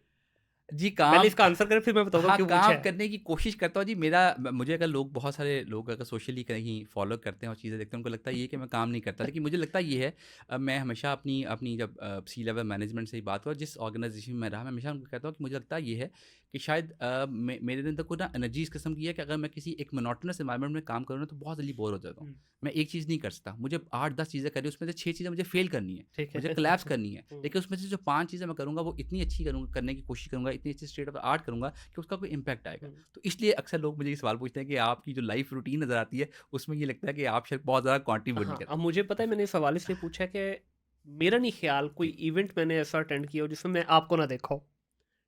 जी, पहले काम इसका आंसर करें, फिर मैं बताऊँगा हाँ, क्यों पूछा काम है। करने की कोशिश करता हूँ जी। मेरा मुझे अगर लोग बहुत सारे लोग अगर सोशली कहीं फ़ॉलो करते हैं और चीज़ें देखते हैं, उनको लगता है ये कि मैं काम नहीं करता। लेकिन मुझे लगता ये है मैं हमेशा अपनी अपनी जब सी लेवल मैनेजमेंट से ही बात हुआ, जिस ऑर्गनाइज़ेशन में रहा, मैं हमेशा उनको कहता हूँ कि मुझे लगता ये है कि शायद मेरे अंदर कोई ना एनर्जी इस किस्म की है कि अगर मैं किसी एक मोनोटोनस एनवायरनमेंट में काम करूँ ना, तो बहुत जल्दी बोर हो जाता हूँ। हुँ, मैं एक चीज़ नहीं कर सकता। मुझे 8-10 चीज़ें करनी है, उसमें से 6 चीज़ें मुझे फ़ेल करनी है, ठीक है। मुझे कोलैप्स करनी है। हुँ, लेकिन उसमें से जो 5 चीज़ें मैं करूँगा, वो इतनी अच्छी करूँगा, करने की कोशिश करूँगा, इतनी अच्छी स्टेट ऑफ आर्ट करूँगा कि उसका कोई इम्पैक्ट आएगा। हुँ, तो इसलिए अक्सर लोग मुझे ये सवाल पूछते हैं कि आपकी जो लाइफ़ रूटीन नज़र आती है, उसमें ये लगता है कि आप शायद बहुत ज़्यादा कंट्रीब्यूट नहीं हाँ, अब करते। मुझे पता है, मैंने सवाल इसलिए पूछा है कि मेरा नहीं ख़्याल कोई जी, इवेंट मैंने ऐसा अटेंड किया हो जिसमें मैं आपको ना देखा हो,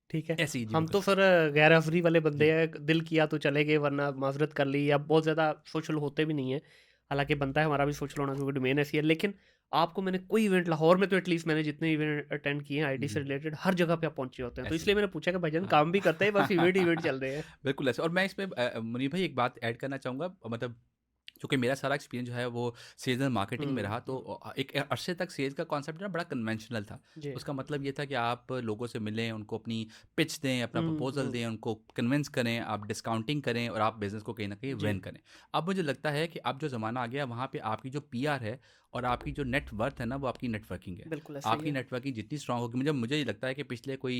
ठीक है? ऐसे ही जी, हम बिल्कुल। तो सर गैर हाज़िरी वाले बंदे जी, हैं, दिल किया तो चले गए, वरना माज़रत कर ली, या बहुत ज़्यादा सोशल होते भी नहीं हैं। हालाँकि बनता है हमारा भी सोशल होना, क्योंकि डोमेन ऐसी है। लेकिन आपको मैंने कोई इवेंट लाहौर में तो एटलीस्ट मैंने जितने इवेंट अटेंड किए हैं आईटी से जी, रिलेटेड, हर जगह पे आप पहुँचे होते हैं। तो ऐसे इसलिए मैंने पूछा कि भाईजान हाँ। काम भी करते हैं, बस इवेंट ही इवेंट चल रहे हैं। बिल्कुल ऐसे और मैं इसमें मुनीर भाई एक बात ऐड करना चाहूँगा मतलब चूँकि मेरा सारा एक्सपीरियंस जो है वो सेल्स एंड मार्केटिंग में हुँ, रहा तो हुँ। एक अरसे तक सेल्स का कॉन्सेप्ट ना बड़ा कन्वेंशनल था। जी। उसका मतलब ये था कि आप लोगों से मिलें, उनको अपनी पिच दें, अपना हुँ, प्रपोज़ल हुँ। दें, उनको कन्विंस करें, आप डिस्काउंटिंग करें और आप बिज़नेस को कहीं न कहीं जी, विन करें। अब मुझे लगता है कि अब जो ज़माना आ गया वहाँ पे आपकी जो पीआर है और आपकी जो नेट वर्थ है ना वो आपकी नेटवर्किंग है। बिल्कुल ऐसा ही आपकी है। नेटवर्किंग जितनी स्ट्रॉन्ग होगी मुझे ये लगता है कि पिछले कोई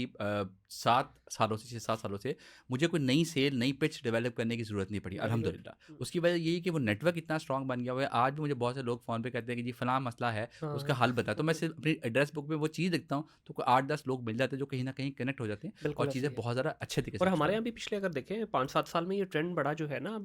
7 सालों से 6-7 सालों से मुझे कोई नई सेल, नई पिच डेवलप करने की ज़रूरत नहीं पड़ी, वेरी गुड। अल्हम्दुलिल्लाह। हुँ। उसकी वजह यही है कि वो नेटवर्क इतना स्ट्रॉन्ग बन गया हुआ है। आज भी मुझे बहुत से लोग फ़ोन पे कहते हैं कि जी फलाँ मसला है, उसका हाँ, हल बता। तो मैं सिर्फ़ अपनी एड्रेस बुक में वो चीज़ लिखता हूँ, तो कोई 8-10 लोग मिल जाते हैं जो कहीं न कहीं कनेक्ट हो जाते हैं और बिल्कुल ऐसा चीज़ें ही है। बहुत ज़्यादा अच्छे तरीके से और चलती हमारे हैं। यहाँ भी पिछले अगर देखें 5-7 साल में ये ट्रेंड बड़ा जो है ना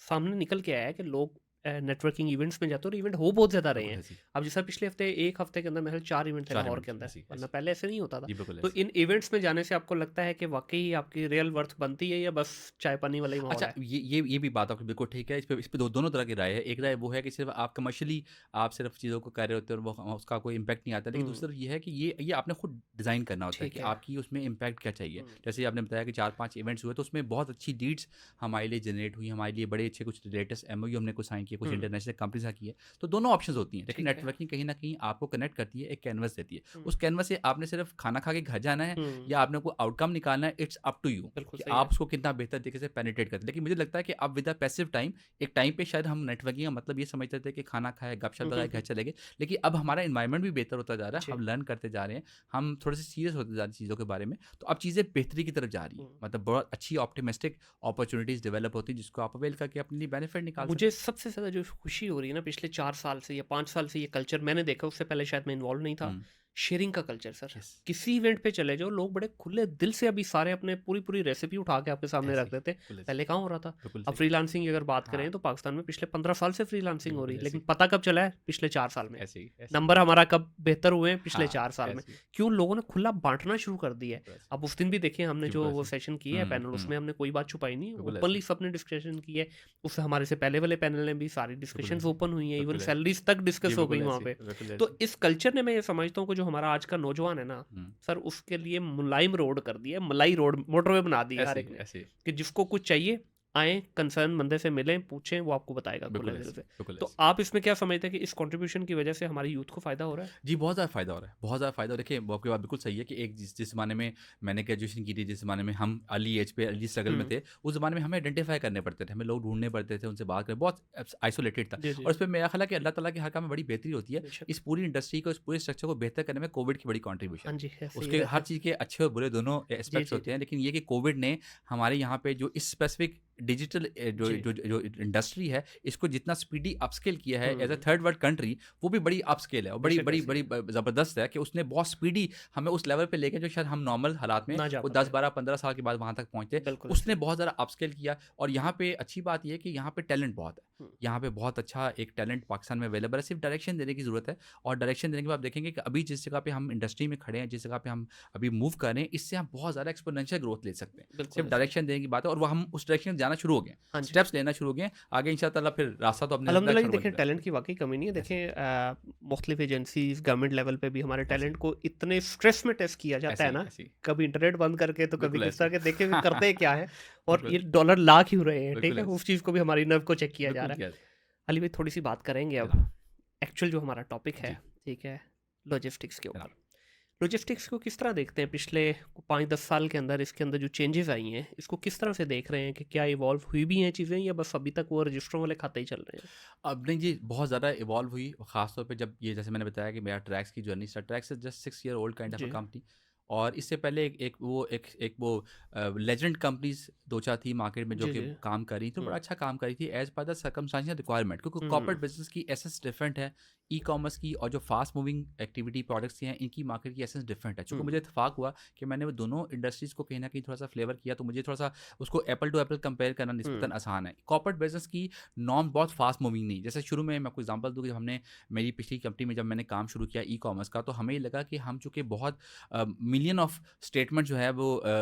सामने निकल के आया है कि लोग नेटवर्किंग इवेंट्स में जाते हैं और इवेंट हो बहुत ज़्यादा रहे बिल्कुल हैं। ऐसी, अब जैसा पिछले हफ्ते 1 हफ्ते के अंदर मेरे ख़्याल 4 इवेंट थे 4 लाहौर के इवेंट्स अंदर, ऐसी, वरना ऐसी। पहले ऐसे नहीं होता था। जी, बिल्कुल तो ऐसी। इन इवेंट्स में जाने से आपको लगता है कि वाक़ई आपकी रियल वर्थ बनती है या बस चाय-पानी वाला ही माहौल अच्छा, है? ये भी बात आपकी बिल्कुल ठीक है। इस पे दोनों तरह की राय है। एक राय वो है कि सिर्फ़ आप कमर्शियली आप सिर्फ़ चीज़ों को कर रहे होते हो और वो उसका कोई इम्पैक्ट नहीं आता। लेकिन हुँ, दूसरी तरफ ये है कि ये आपने खुद डिज़ाइन करना होता है कि ठीक है। आपकी उसमें इम्पैक्ट क्या चाहिए। हुँ, जैसे आपने बताया कि 4-5 इवेंट्स हुए तो उसमें बहुत अच्छी लीड्स हमारे लिए जनरेट हुई। हमारे लिए बड़े अच्छे कुछ लेटेस्ट एमओयू हमने कुछ साइन किए, कुछ हुँ, इंटरनेशनल कंपनी से किए। तो दोनों ऑप्शंस होती हैं। लेकिन ठीक है। नेटवर्किंग कहीं न कहीं आपको कनेक्ट करती है, एक कैनवस देती है। हुँ, उस कैनवस से आपने सिर्फ़ खाना खा के घर जाना है हुँ, या आपने कोई आउटकम निकालना है, इट्स अप टू यू बिल्कुल कि सही है। आप उसको कितना बेहतर तरीके से पेनिट्रेट करते हैं। लेकिन मुझे लगता है कि अब विद अ पैसिव टाइम एक टाइम पे शायद हम नेटवर्किंग का मतलब ये समझते थे कि खाना खाए, गपशप हुँ, हुँ, लगाए, घर हुँ। चले गए। लेकिन अब हमारा एनवायरनमेंट भी बेहतर होता जा रहा है, जी। हम लर्न करते जा रहे हैं, हम थोड़े से सीरियस होते जा रहे हैं चीज़ों के बारे में। तो अब चीज़ें बेहतरी की तरफ जा रही हैं। हुँ। मतलब बहुत अच्छी ऑप्टिमिस्टिक अपॉर्च्युनिटीज़ डेवलप होती हैं जिसको आप अवेल करके अपने लिए बेनिफिट निकाल मुझे सकते सबसे ज़्यादा जो खुशी हो रही है ना पिछले 4 साल से या 5 साल से ये कल्चर मैंने देखा, उससे पहले शायद मैं इन्वॉल्व नहीं हैं। था। शेयरिंग का कल्चर सर। यस, किसी इवेंट पे चले जाओ, लोग बड़े खुले दिल से अभी सारे अपने पूरी-पूरी रेसिपी उठा के आपके सामने ऐसे रख ही, देते हैं। बिल्कुल ऐसे, पहले कहाँ हो रहा था? बिल्कुल अब सही। फ्रीलांसिंग की अगर बात हाँ, करें तो पाकिस्तान में पिछले 15 साल से जी, फ्रीलांसिंग हो रही बिल्कुल है। ऐसे लेकिन ही, पता कब चला है? पिछले 4 साल में। ऐसे ही, ऐसे ही। नंबर हमारा कब बेहतर हुए हैं? पिछले हाँ, 4 साल में। ऐसे ही, क्यों? लोगों ने खुला बाँटना शुरू कर दिया है। बिल्कुल ऐसे ही। अब उस दिन भी देखिए हमने जी, जो बिल्कुल वो ऐसे ही। सेशन किया है पैनल, हुँ, उसमें हमने कोई बात छुपाई नहीं है। बिल्कुल ऐसे ओपनली ही, सबने डिस्कशन की है। उससे हमारे से पहले वाले पैनल ने भी सारी बिल्कुल डिस्कशंस ऐसे ही, ओपन हुई हैं, इवन बिल्कुल ऐसे ही। सैलरीज़ तक जी, डिस्कस हो गई बिल्कुल वहाँ ऐसे पे। ही, बिल्कुल तो ऐसे ही। इस कल्चर ने मैं ये समझता हूँ कि जो हमारा आज का नौजवान है ना, हुँ, सर उसके लिए मुलायम रोड कर दिया है, मलाई रोड मोटरवे बना दी है हर ऐसे एक ही, ने, ऐसे ही। कि जिसको कुछ चाहिए, आएँ, कंसर्न बंदे से मिलें, पूछें, वो आपको बताएगा खुले बिल्कुल दिल ऐसे से। ही, बिल्कुल तो ऐसे ही। आप इसमें क्या समझते हैं कि इस कंट्रीब्यूशन की वजह से हमारी यूथ को फ़ायदा हो रहा है? जी, बहुत ज़्यादा फ़ायदा हो रहा है, बहुत ज़्यादा फ़ायदा देखिए वो आपकी बात बिल्कुल सही है कि एक जिस ज़माने में मैंने ग्रेजुएशन की थी, जिस ज़माने में हम अर्ली एज पे अर्ली स्ट्रगल में हुँ। थे, उस ज़माने में हमें आइडेंटिफ़ाई करने पड़ते थे, हमें लोग ढूँढने पड़ते थे, उनसे बात करें, बहुत आइसोलेटेड था जी, जी, और जी। इसमें मेरा ख़्याल है कि अल्लाह ताला के हर काम में बड़ी बेहतरी होती है। बेशक। इस पूरी इंडस्ट्री को, इस पूरे स्ट्रक्चर को बेहतर करने में कोविड की बड़ी कंट्रीब्यूशन हाँ है। जी, ऐसे ही उसके हर वैसे। चीज़ के अच्छे और बुरे दोनों जी, एस्पेक्ट्स जी, होते जी। हैं, लेकिन ये कि कोविड ने हमारे यहाँ पे जो इस स्पेसिफ़िक डिजिटल जो जी। जो जो इंडस्ट्री है, इसको जितना स्पीडी अपस्केल किया है as a hmm. Third world country, वो भी बड़ी अपस्केल है और बड़ी बेशक बड़ी ऐसे ही बड़ी है। ज़बरदस्त है कि उसने बहुत स्पीडी हमें उस लेवल पे लेके जो शायद हम नॉर्मल हालात में ना जा वो पाते 10, हैं। 12, 15 साल के बाद वहाँ तक पहुँचते। बिल्कुल ऐसे उसने ही। बहुत ज़्यादा अपस्केल किया और यहाँ पे अच्छी बात ये है कि यहाँ पे टैलेंट बहुत है। हुँ। यहाँ पे बहुत अच्छा एक टैलेंट पाकिस्तान में अवेलेबल है, सिर्फ डायरेक्शन देने की ज़रूरत है और डायरेक्शन देने के बाद आप देखेंगे कि अभी जिस जगह पे हम इंडस्ट्री में खड़े हैं, जिस जगह पे हम अभी मूव कर रहे हैं, इससे हम बहुत ज़्यादा एक्स्पोनेंशियल ग्रोथ ले सकते हैं। बिल्कुल सिर्फ ऐसे ही। डायरेक्शन देने की बात है और वो हम उस डायरेक्शन में जाना शुरू हो गए हैं, हाँ जी। स्टेप्स लेना शुरू हो गए हैं। आगे इंशाअल्लाह फिर रास्ता तो अपने आप अल्हम्दुलिल्लाह जी शुरू बन देखिए जाएगा। टैलेंट की वाक़ई कमी नहीं है। ऐसे ही, देखिए मुख़्तलिफ़ एजेंसीज़ गवर्नमेंट लेवल पे भी हमारे ऐसे टैलेंट ही, को इतने स्ट्रेस में टेस्ट किया जाता ऐसे है ही, ना, ऐसे ही। कभी इंटरनेट बंद करके तो कभी बिल्कुल किस ऐसे तरह के देखें कि करते ही। क्या है और बिल्कुल, ये डॉलर ला क्यों रहे हैं, ठीक बिल्कुल है? ऐसे। उस चीज़ को भी हमारी नर्व को चेक किया जा बिल्कुल रहा किया है। जाए। अली भाई थोड़ी-सी बात करेंगे अब, जनाब। एक्चुअल जो हमारा टॉपिक है, जी, ठीक है? लॉजिस्टिक्स के ऊपर। जनाब। लॉजिस्टिक्स को किस तरह देखते हैं पिछले 5-10 साल के अंदर इसके अंदर जो चेंजेज़ आई हैं, इसको किस तरह से देख रहे हैं कि क्या इवॉल्व हुई भी हैं चीज़ें या बस अभी तक वो रजिस्टरों वाले खाते ही चल रहे हैं? अब नहीं जी, बहुत ज़्यादा इवॉल्व हुई, ख़ास तौर पे जब ये जैसे मैंने बताया कि मेरा ट्रैक्स की journey start Trax is just 6 year old kind of a जी। कंपनी और इससे पहले एक वो लेजेंड कंपनीज़ 2-4 थी मार्केट में जो जी, कि जी। काम कर रही थी, हुँ। बड़ा अच्छा काम कर रही थी as per the circumstantial requirement क्योंकि हुँ। कॉर्पोरेट बिज़नेस की एसेंस डिफरेंट है, ई-कॉमर्स की और जो फास्ट मूविंग एक्टिविटी प्रोडक्ट्स हैं, इनकी मार्केट की एसेंस डिफरेंट है। चूँकि हुँ। मुझे इत्तेफ़ाक हुआ कि मैंने वो दोनों इंडस्ट्रीज़ को कहीं न कहीं थोड़ा-सा फ्लेवर किया, तो मुझे थोड़ा-सा उसको एपल टू एपल कंपेयर करना निस्बतन हुँ। आसान है। कॉर्पोरेट बिज़नेस की नॉर्म बहुत फास्ट मूविंग नहीं, जैसे शुरू में मैं आपको एग्ज़ाम्पल दूँ कि जब हमने मेरी पिछली कंपनी में जब मैंने काम शुरू किया ई-कॉमर्स का, तो हमें ये लगा कि हम चूँकि बहुत मिलियन ऑफ स्टेटमेंट जो है वो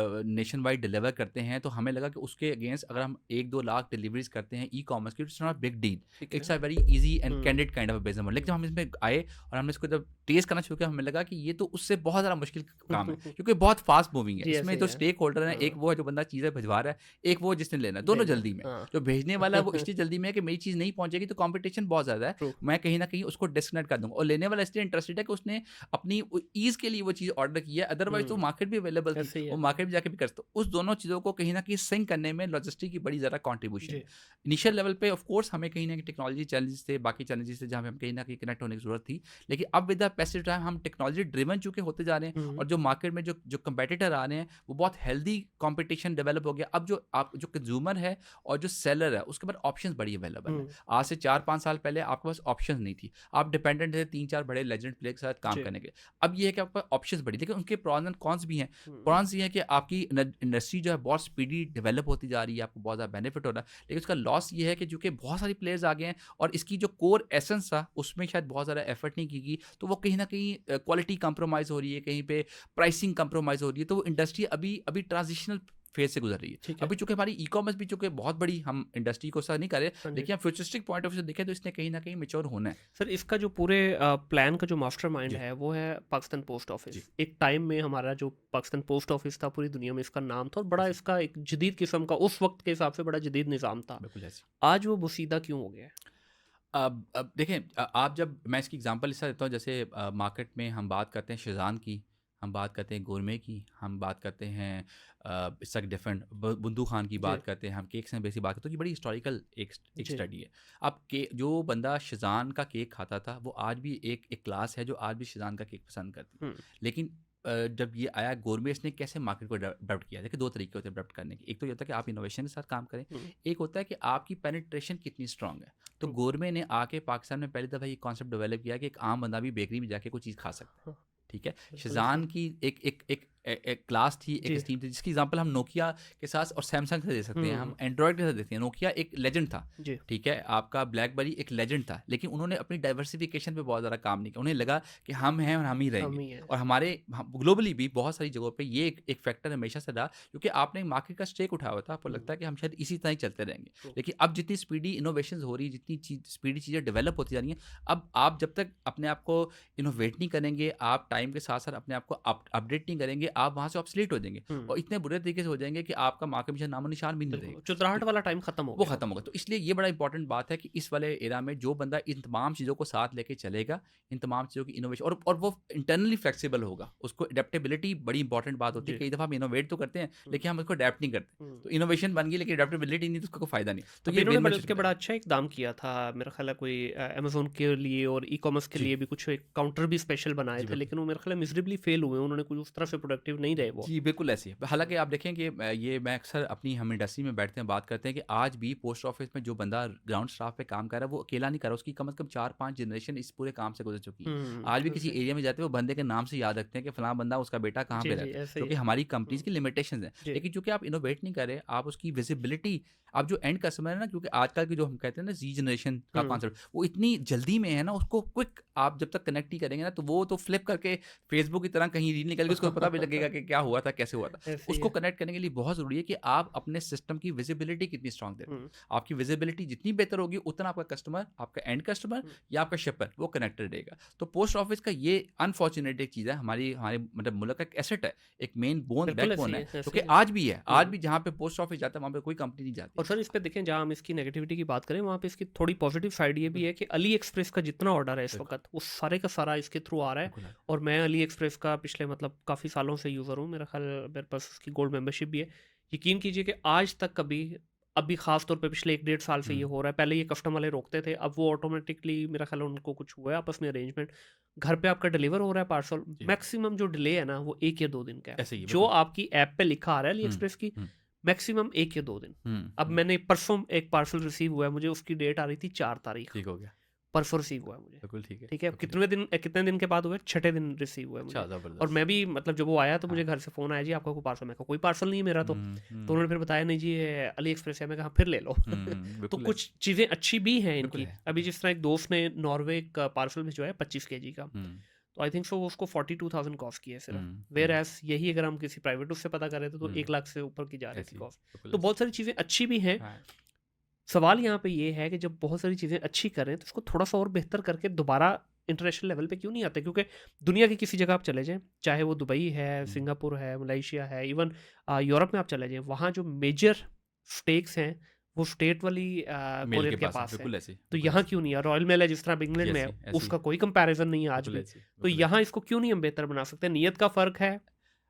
नेशन वाइड डिलीवर करते हैं, तो हमें लगा कि उसके अगेंस्ट अगर हम 1-2 लाख डिलीवरीज करते हैं ई-कॉमर्स की, इट्स नॉट बिग डील, ठीक इट्स है। A very easy and hmm, candid kind of business model. लेकिन जब हम इसमें आए और हमने इसको जब टेस्ट करना शुरू किया, हमें लगा कि ये तो उससे बहुत ज़्यादा मुश्किल काम है, क्योंकि बहुत फास्ट मूविंग है। जी, इसमें ऐसे ही जो है। स्टेक होल्डर है, एक हाँ, वो है जो बंदा चीज़ें भिजवा रहा है, एक वो जिसने लेना है, दोनों लेना है। जल्दी में है। हाँ। जो भेजने वाला है वो इसलिए जल्दी में है कि मेरी चीज़ नहीं पहुंचेगी तो कंपटीशन बहुत ज़्यादा है, ट्रू। मैं कहीं ना कहीं उसको डिस्कनेक्ट कर दूंगा। और लेने वाला इसलिए इंटरेस्टेड है कि उसने अपनी ईज़ के लिए वो चीज़ ऑर्डर की है, अदरवाइज तो हुँ, मार्केट भी अवेलेबल थी, ऐसे ही वो है। मार्केट में जाके भी कर सकते। उस दोनों चीज़ों को कहीं ना कहीं सिंक करने में लॉजिस्टिक की बड़ी ज़्यादा कॉन्ट्रीब्यूशन है। जी। इनिशियल लेवल पे ऑफ कोर्स हमें कहीं ना कहीं टेक्नोलॉजी चैलेंजेस थे, बाकी चैलेंजेस थे जहाँ पे हम कहीं ना कहीं कनेक्ट होने की जरूरत थी। लेकिन अब विद द पैसेज टाइम हम टेक्नोलॉजी ड्रिवन चूंकि होते जा रहे हैं, हुँ, और जो मार्केट में जो जो कंपेटिटर आ रहे हैं वो बहुत हेल्दी कंपटीशन डेवलप हो गया। अब जो आप जो कंज्यूमर है और जो सेलर है उसके पास ऑप्शंस बड़ी अवेलेबल है। हुँ, आज से 4-5 साल पहले आपके पास ऑप्शंस नहीं थी, आप डिपेंडेंट थे 3-4 बड़े लेजेंड प्लेयर के साथ काम जी। करने के। अब ये है कि आपके पास ऑप्शंस बढ़ी, लेकिन उनके प्रॉन्स एंड कॉन्स भी हैं। हुँ, प्रॉन्स ये है कि आपकी इंडस्ट्री जो है बहुत स्पीडी डेवलप होती जा रही है, आपको बहुत ज़्यादा बेनिफिट हो रहा है। लेकिन उसका लॉस ये है कि चूंकि बहुत सारी प्लेयर्स आ गए हैं और इसकी जो कोर एसेंस था उसमें शायद बहुत ज़्यादा एफर्ट नहीं की गई, तो वो कहीं ना कहीं क्वालिटी कंप्रोमाइज़ हो रही है, कहीं पे प्राइसिंग कंप्रोमाइज़ हो रही है, तो वो इंडस्ट्री अभी अभी ट्रांजिशनल फेज से गुजर रही है। ठीक है। अभी चूंकि हमारी ई कॉमर्स भी चूंकि बहुत बड़ी, हम इंडस्ट्री को सर नहीं कर रहे, हाँ जी। लेकिन हम फ्यूचरिस्टिक पॉइंट ऑफ व्यू से देखें तो इसने कहीं ना कहीं मेच्योर होना है। सर इसका जो पूरे प्लान का जो मास्टरमाइंड जी है वो है पाकिस्तान पोस्ट ऑफिस। जी एक टाइम में हमारा जो पाकिस्तान पोस्ट ऑफिस था पूरी दुनिया में इसका नाम था और बड़ा जी, इसका एक जदीद किस्म का उस वक्त के हिसाब से बड़ा जदीद निज़ाम था। बिल्कुल ऐसी। आज वो बोसीदा क्यों हो गया है? अब देखें, आप जब, मैं इसकी एग्जांपल इस तरह देता हूँ, जैसे मार्केट में हम बात करते हैं शेज़ान की, हम बात करते हैं गोरमे की, हम बात करते हैं इसका डिफरेंट बुंदू खान की जी, बात करते हैं, हम केक्स में बेसिक बात करते हैं, तो ये बड़ी हिस्टोरिकल एक जी। स्टडी है। अब के जो बंदा शेज़ान का केक खाता था वो आज भी एक एक क्लास है जो आज भी शेज़ान का केक पसंद करती है। हुँ, लेकिन जब ये आया गोरमे, इसने कैसे मार्केट को अडॉप्ट किया। देखिए 2 तरीके होते हैं अडॉप्ट करने के, एक तो ये होता है कि आप इनोवेशन के साथ काम करें, हुँ, एक होता है कि आपकी पेनिट्रेशन कितनी स्ट्रांग है। तो ट्रू। गोरमे ने आके पाकिस्तान में पहली दफ़ा ये कॉन्सेप्ट डेवलप किया कि एक आम बंदा भी बेकरी में जाके कोई चीज़ खा सकता है। हाँ, ठीक है? बिल्कुल ऐसे शेज़ान ही। की एक क्लास थी, एक जी। स्टीम थी, जिसकी एग्ज़ाम्पल हम नोकिया के साथ और सैमसंग से दे सकते हैं, हम हुँ, एंड्रॉयड के साथ देते हैं। नोकिया एक लेजेंड था, जी। ठीक है? आपका ब्लैकबेरी एक लेजेंड था, लेकिन उन्होंने अपनी डाइवर्सिफ़िकेशन पे बहुत ज़्यादा काम नहीं किया। उन्हें लगा कि हम हैं और हम ही हम रहेंगे, ही हैं। और हमारे हम ग्लोबली भी बहुत सारी जगहों पे ये एक फैक्टर हमेशा से रहा, क्योंकि आपने मार्केट का स्टेक उठाया हुआ था, आपको हुँ, लगता है कि हम शायद इसी तरह ही चलते रहेंगे। ट्रू। लेकिन अब जितनी स्पीडी इनोवेशंस हो रही है, जितनी स्पीडी चीज़ें डेवलप होती जा रही हैं, अब आप जब तक अपने आप को इनोवेट नहीं करेंगे, आप टाइम के साथ-साथ अपने आप को अपडेट नहीं करेंगे, आप वहाँ से ऑब्सोलीट हो जाएँगे, हुँ, और इतने बुरे तरीके से हो जाएँगे कि आपका मार्केट में शायद नामो-निशान भी नहीं बिल्कुल। रहेगा। तो चुतराहट वाला टाइम खत्म हो वो गया अब। खत्म होगा। तो इसलिए ये बड़ा इंपॉर्टेंट बात है कि इस वाले एरा में जो बंदा इन तमाम चीज़ों को साथ लेके चलेगा, इन तमाम चीज़ों की इनोवेशन, और वो इंटरनली फ्लेक्सिबल होगा। उसको एडेप्टेबिलिटी बड़ी इंपॉर्टेंट बात होती है। जी। कई दफ़ा हम इनोवेट तो करते हैं, हुँ, लेकिन हम उसको अडैप्ट नहीं करते। हुँ। तो इनोवेशन बन गई लेकिन एडेप्टेबिलिटी नहीं, तो उसका कोई फ़ायदा नहीं। तो अब ये इन्होंने विन-विन बड़े उसके बड़ा सिचुएशन है। अच्छा इक़दाम किया था, मेरा ख़्याल है कोई अमेज़न के लिए और ई-कॉमर्स के जी। लिए भी कुछ एक काउंटर भी स्पेशल बनाए जी, थे, बिल्कुल। लेकिन वो मेरे ख़्याल है मिज़रेबली फ़ेल हुए, उन्होंने कोई उस तरह से प्रोडक्टिव नहीं रहे वो। जी, बिल्कुल ऐसे ही है। हालाँकि आप देखें कि ये मैं अक्सर अपनी, हम इंडस्ट्री में बैठते हैं, बात करते हैं कि आज भी पोस्ट ऑफिस में जो बंदा ग्राउंड स्टाफ पे काम कर रहा है, वो अकेला नहीं कर रहा, उसकी कम से कम 4-5 जनरेशन इस पूरे काम से गुज़र चुकी हैं। आज भी किसी ऐसे एरिया में जाते हैं, वो बंदे के नाम से याद रखते हैं कि फलाँ बंदा, उसका बेटा कहाँ जी, पे जी, रहता है, ऐसे ही क्योंकि है। हमारी कंपनीज़ हुँ, की लिमिटेशंस हैं। जी। लेकिन चूँकि आप इनोवेट नहीं कर रहे, आप उसकी विज़िबिलिटी, आप जो एंड कस्टमर है ना, क्योंकि आजकल की जो हम कहते हैं ना ज़ी जनरेशन का हुँ, कॉन्सेप्ट, वो इतनी जल्दी में है ना, उसको क्विक आप जब तक कनेक्ट नहीं करेंगे ना, तो वो तो फ्लिप करके फेसबुक की तरह कहीं रील निकल गई, उसको पता भी लगेगा कि क्या हुआ था, कैसे हुआ था। ऐसे ही उसको है। कनेक्ट करने के लिए बहुत ज़रूरी है कि आप अपने सिस्टम की विजिबिलिटी कितनी स्ट्रांग देते हैं। हुँ, आपकी विजिबिलिटी जितनी बेहतर होगी, उतना आपका कस्टमर, आपका एंड कस्टमर हुँ। या आपका शिपर वो कनेक्टेड रहेगा। तो पोस्ट ऑफिस का ये अनफॉर्चुनेट एक चीज़ है, हमारी हमारे मतलब मुल्क का एक एसेट है, एक मेन बिल्कुल ऐसे बैकबोन ही है, है, ऐसे क्योंकि ही है। आज भी है। आज हुँ। भी जहाँ पे पोस्ट ऑफिस जाता है वहाँ पे कोई कंपनी नहीं जाती। और सर इस पे देखें जहाँ हम इसकी नेगेटिविटी की बात करें वहाँ पे इसकी थोड़ी पॉजिटिव साइड ये भी है कि अली एक्सप्रेस का जितना ऑर्डर है इस बिल्कुल, वक्त वो सारे का सारा इसके थ्रू आ रहा है। बिल्कुल है। और मैं अली एक्सप्रेस का पिछले मतलब काफ़ी सालों से यूज़र हूँ, मेरा ख्याल मेरे पास उसकी गोल्ड मेंबरशिप भी है। यकीन कीजिए कि आज तक कभी अभी ख़ास तौर पे पिछले 1 डेढ़ साल से ये हुँ, हो रहा है। पहले ये कस्टम वाले रोकते थे, अब वो ऑटोमेटिकली मेरा ख्याल है उनको कुछ हुआ है आपस में अरेंजमेंट। घर पे आपका डिलीवर हो रहा है पार्सल, जी, मैक्सिमम जो डिले है ना वो 1 या 2 दिन का है। ऐसे ही है, जो बिल्कुल। आपकी ऐप पे लिखा आ रहा है अली हुँ, एक्सप्रेस की, हुँ, मैक्सिमम 1 या 2 दिन। हुँ, अब हुँ, मैंने परसों एक पार्सल रिसीव हुआ है, मुझे उसकी डेट आ रही थी 4 तारीख, ठीक हो गया। परसों रिसीव हुआ है मुझे। बिल्कुल ठीक है, ठीक है, बिल्कुल ठीक है। कितने दिन के बाद हुआ है? छठे दिन रिसीव हुआ है अच्छा, मुझे। और ज़बरदस्त। मैं भी मतलब जब वो आया तो हाँ। मुझे घर से फ़ोन आया, जी आपका कोई पार्सल? मैं कहा कोई पार्सल नहीं है मेरा तो। हुँ, तो हुँ, उन्होंने फिर बताया नहीं जी ये अली एक्सप्रेस है, मैं कहा फिर ले लो। हुँ, तो बिल्कुल है, कुछ चीज़ें अच्छी भी हैं बिल्कुल इनकी। है, अभी बिल्कुल है। जिस तरह एक दोस्त ने नॉर्वे का पार्सल भिजवाया 25 केजी का। हुँ, तो आई थिंक सो वो उसको 42,000 कॉस्ट की है सिर्फ। हुँ, वेयर हुँ। एज यही अगर हम किसी प्राइवेट उससे पता करें तो हुँ, 1 लाख से ऊपर की जा रही थी ऐसी कॉस्ट। बिल्कुल तो ऐसी। बहुत सारी चीज़ें अच्छी भी हैं। हाँ, सवाल यहाँ पे ये है कि जब बहुत सारी चीज़ें अच्छी करें तो उसको थोड़ा-सा और बेहतर करके दोबारा इंटरनेशनल लेवल पे क्यों नहीं आते? क्योंकि दुनिया की किसी जगह आप चले जाएँ, चाहे वो दुबई है, हुँ। सिंगापुर है, मलेशिया है, इवन यूरोप में आप चले जाएँ, वहाँ जो मेजर स्टेक्स हैं, वो स्टेट वाली मेल कोरियर के के पास है, पास है। तो बिल्कुल यहाँ ऐसी, क्यों नहीं है? रॉयल मेल है जिस तरह अब इंग्लैंड में है, ऐसी, ऐसी, उसका कोई कंपैरिज़न नहीं है आज बिल्कुल भी। ऐसी, तो बिल्कुल ऐसी। यहाँ इसको क्यों नहीं हम बेहतर बना सकते? नीयत का फ़र्क है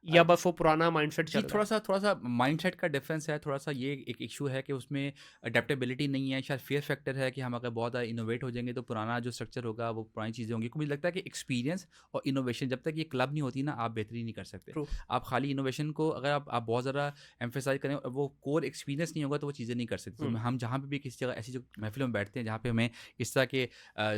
अ, या बस वो पुराना माइंडसेट जी, चल रहा है? थोड़ा-सा माइंडसेट का डिफरेंस है, थोड़ा-सा ये एक इश्यू है कि उसमें अडैप्टेबिलिटी नहीं है, शायद फ़ियर फैक्टर है कि हम अगर बहुत ज़्यादा इनोवेट हो जाएँगे तो पुराना जो स्ट्रक्चर होगा वो पुरानी चीज़ें होंगी। मुझे लगता है कि एक्सपीरियंस और इनोवेशन जब तक ये क्लब नहीं होती ना, आप बेहतरी नहीं कर सकते। ट्रू। आप खाली इनोवेशन को अगर आप बहुत ज़्यादा एम्फसाइज़ करें और वो कोर एक्सपीरियंस नहीं होगा तो वो चीज़ें नहीं कर सकते। तो हुँ, हम जहाँ पे भी किसी जगह ऐसी जो महफ़िलों में बैठते हैं जहाँ पे हमें इस तरह के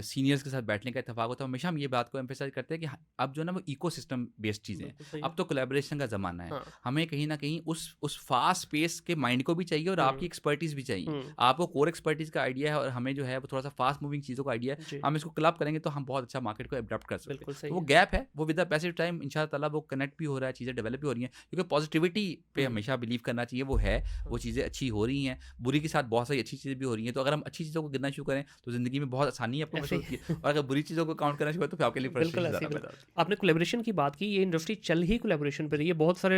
सीनियर्स के साथ बैठने का इत्तेफ़ाक होता है, हमेशा हम ये बात को एम्फसाइज़ करते हैं कि ह अब जो है ना वो इकोसिस्टम बेस्ड चीज़ें हैं। बिल्कुल सही है। अब तो कोलैबोरेशन का ज़माना है। हाँ। हमें कहीं न कहीं उस फ़ास्ट पेस के माइंड को भी चाहिए और आपकी हुँ, एक्सपर्टीज़ भी चाहिए। हुँ। आपको कोर एक्सपर्टीज़ का आइडिया है और हमें जो है वो थोड़ा-सा फ़ास्ट मूविंग चीज़ों का आइडिया है। जी, हम इसको क्लब करेंगे तो हम बहुत अच्छा मार्केट को एडॉप्ट कर सकते हैं। बिल्कुल तो सही वो है। गैप है, वो विद द पैसेज टाइम इंशाअल्लाह ताला वो कनेक्ट भी हो रहा है, चीज़ें डेवलप भी हो रही हैं। क्योंकि पॉज़िटिविटी पे हुँ, हमेशा बिलीव करना चाहिए, वो है, वो हुँ। चीज़ें अच्छी हो रही हैं। बुरी के साथ बहुत सारी अच्छी चीज़ें भी हो रही हैं। तो अगर हम अच्छी चीज़ों को गिनना शुरू करें तो ज़िंदगी में बहुत आसानी आपको ऐसे महसूस होती ही है और अगर बुरी चीज़ों को काउंट करना शुरू करें तो फिर आपके लिए बिल्कुल फ्रस्ट्रेशन ऐसे ही ज़्यादा पैदा बिल्कुल। होती है। आपने कोलैबोरेशन की बात की, ये इंडस्ट्री चल ही कोलैबोरेशन पे रही है। बहुत सारे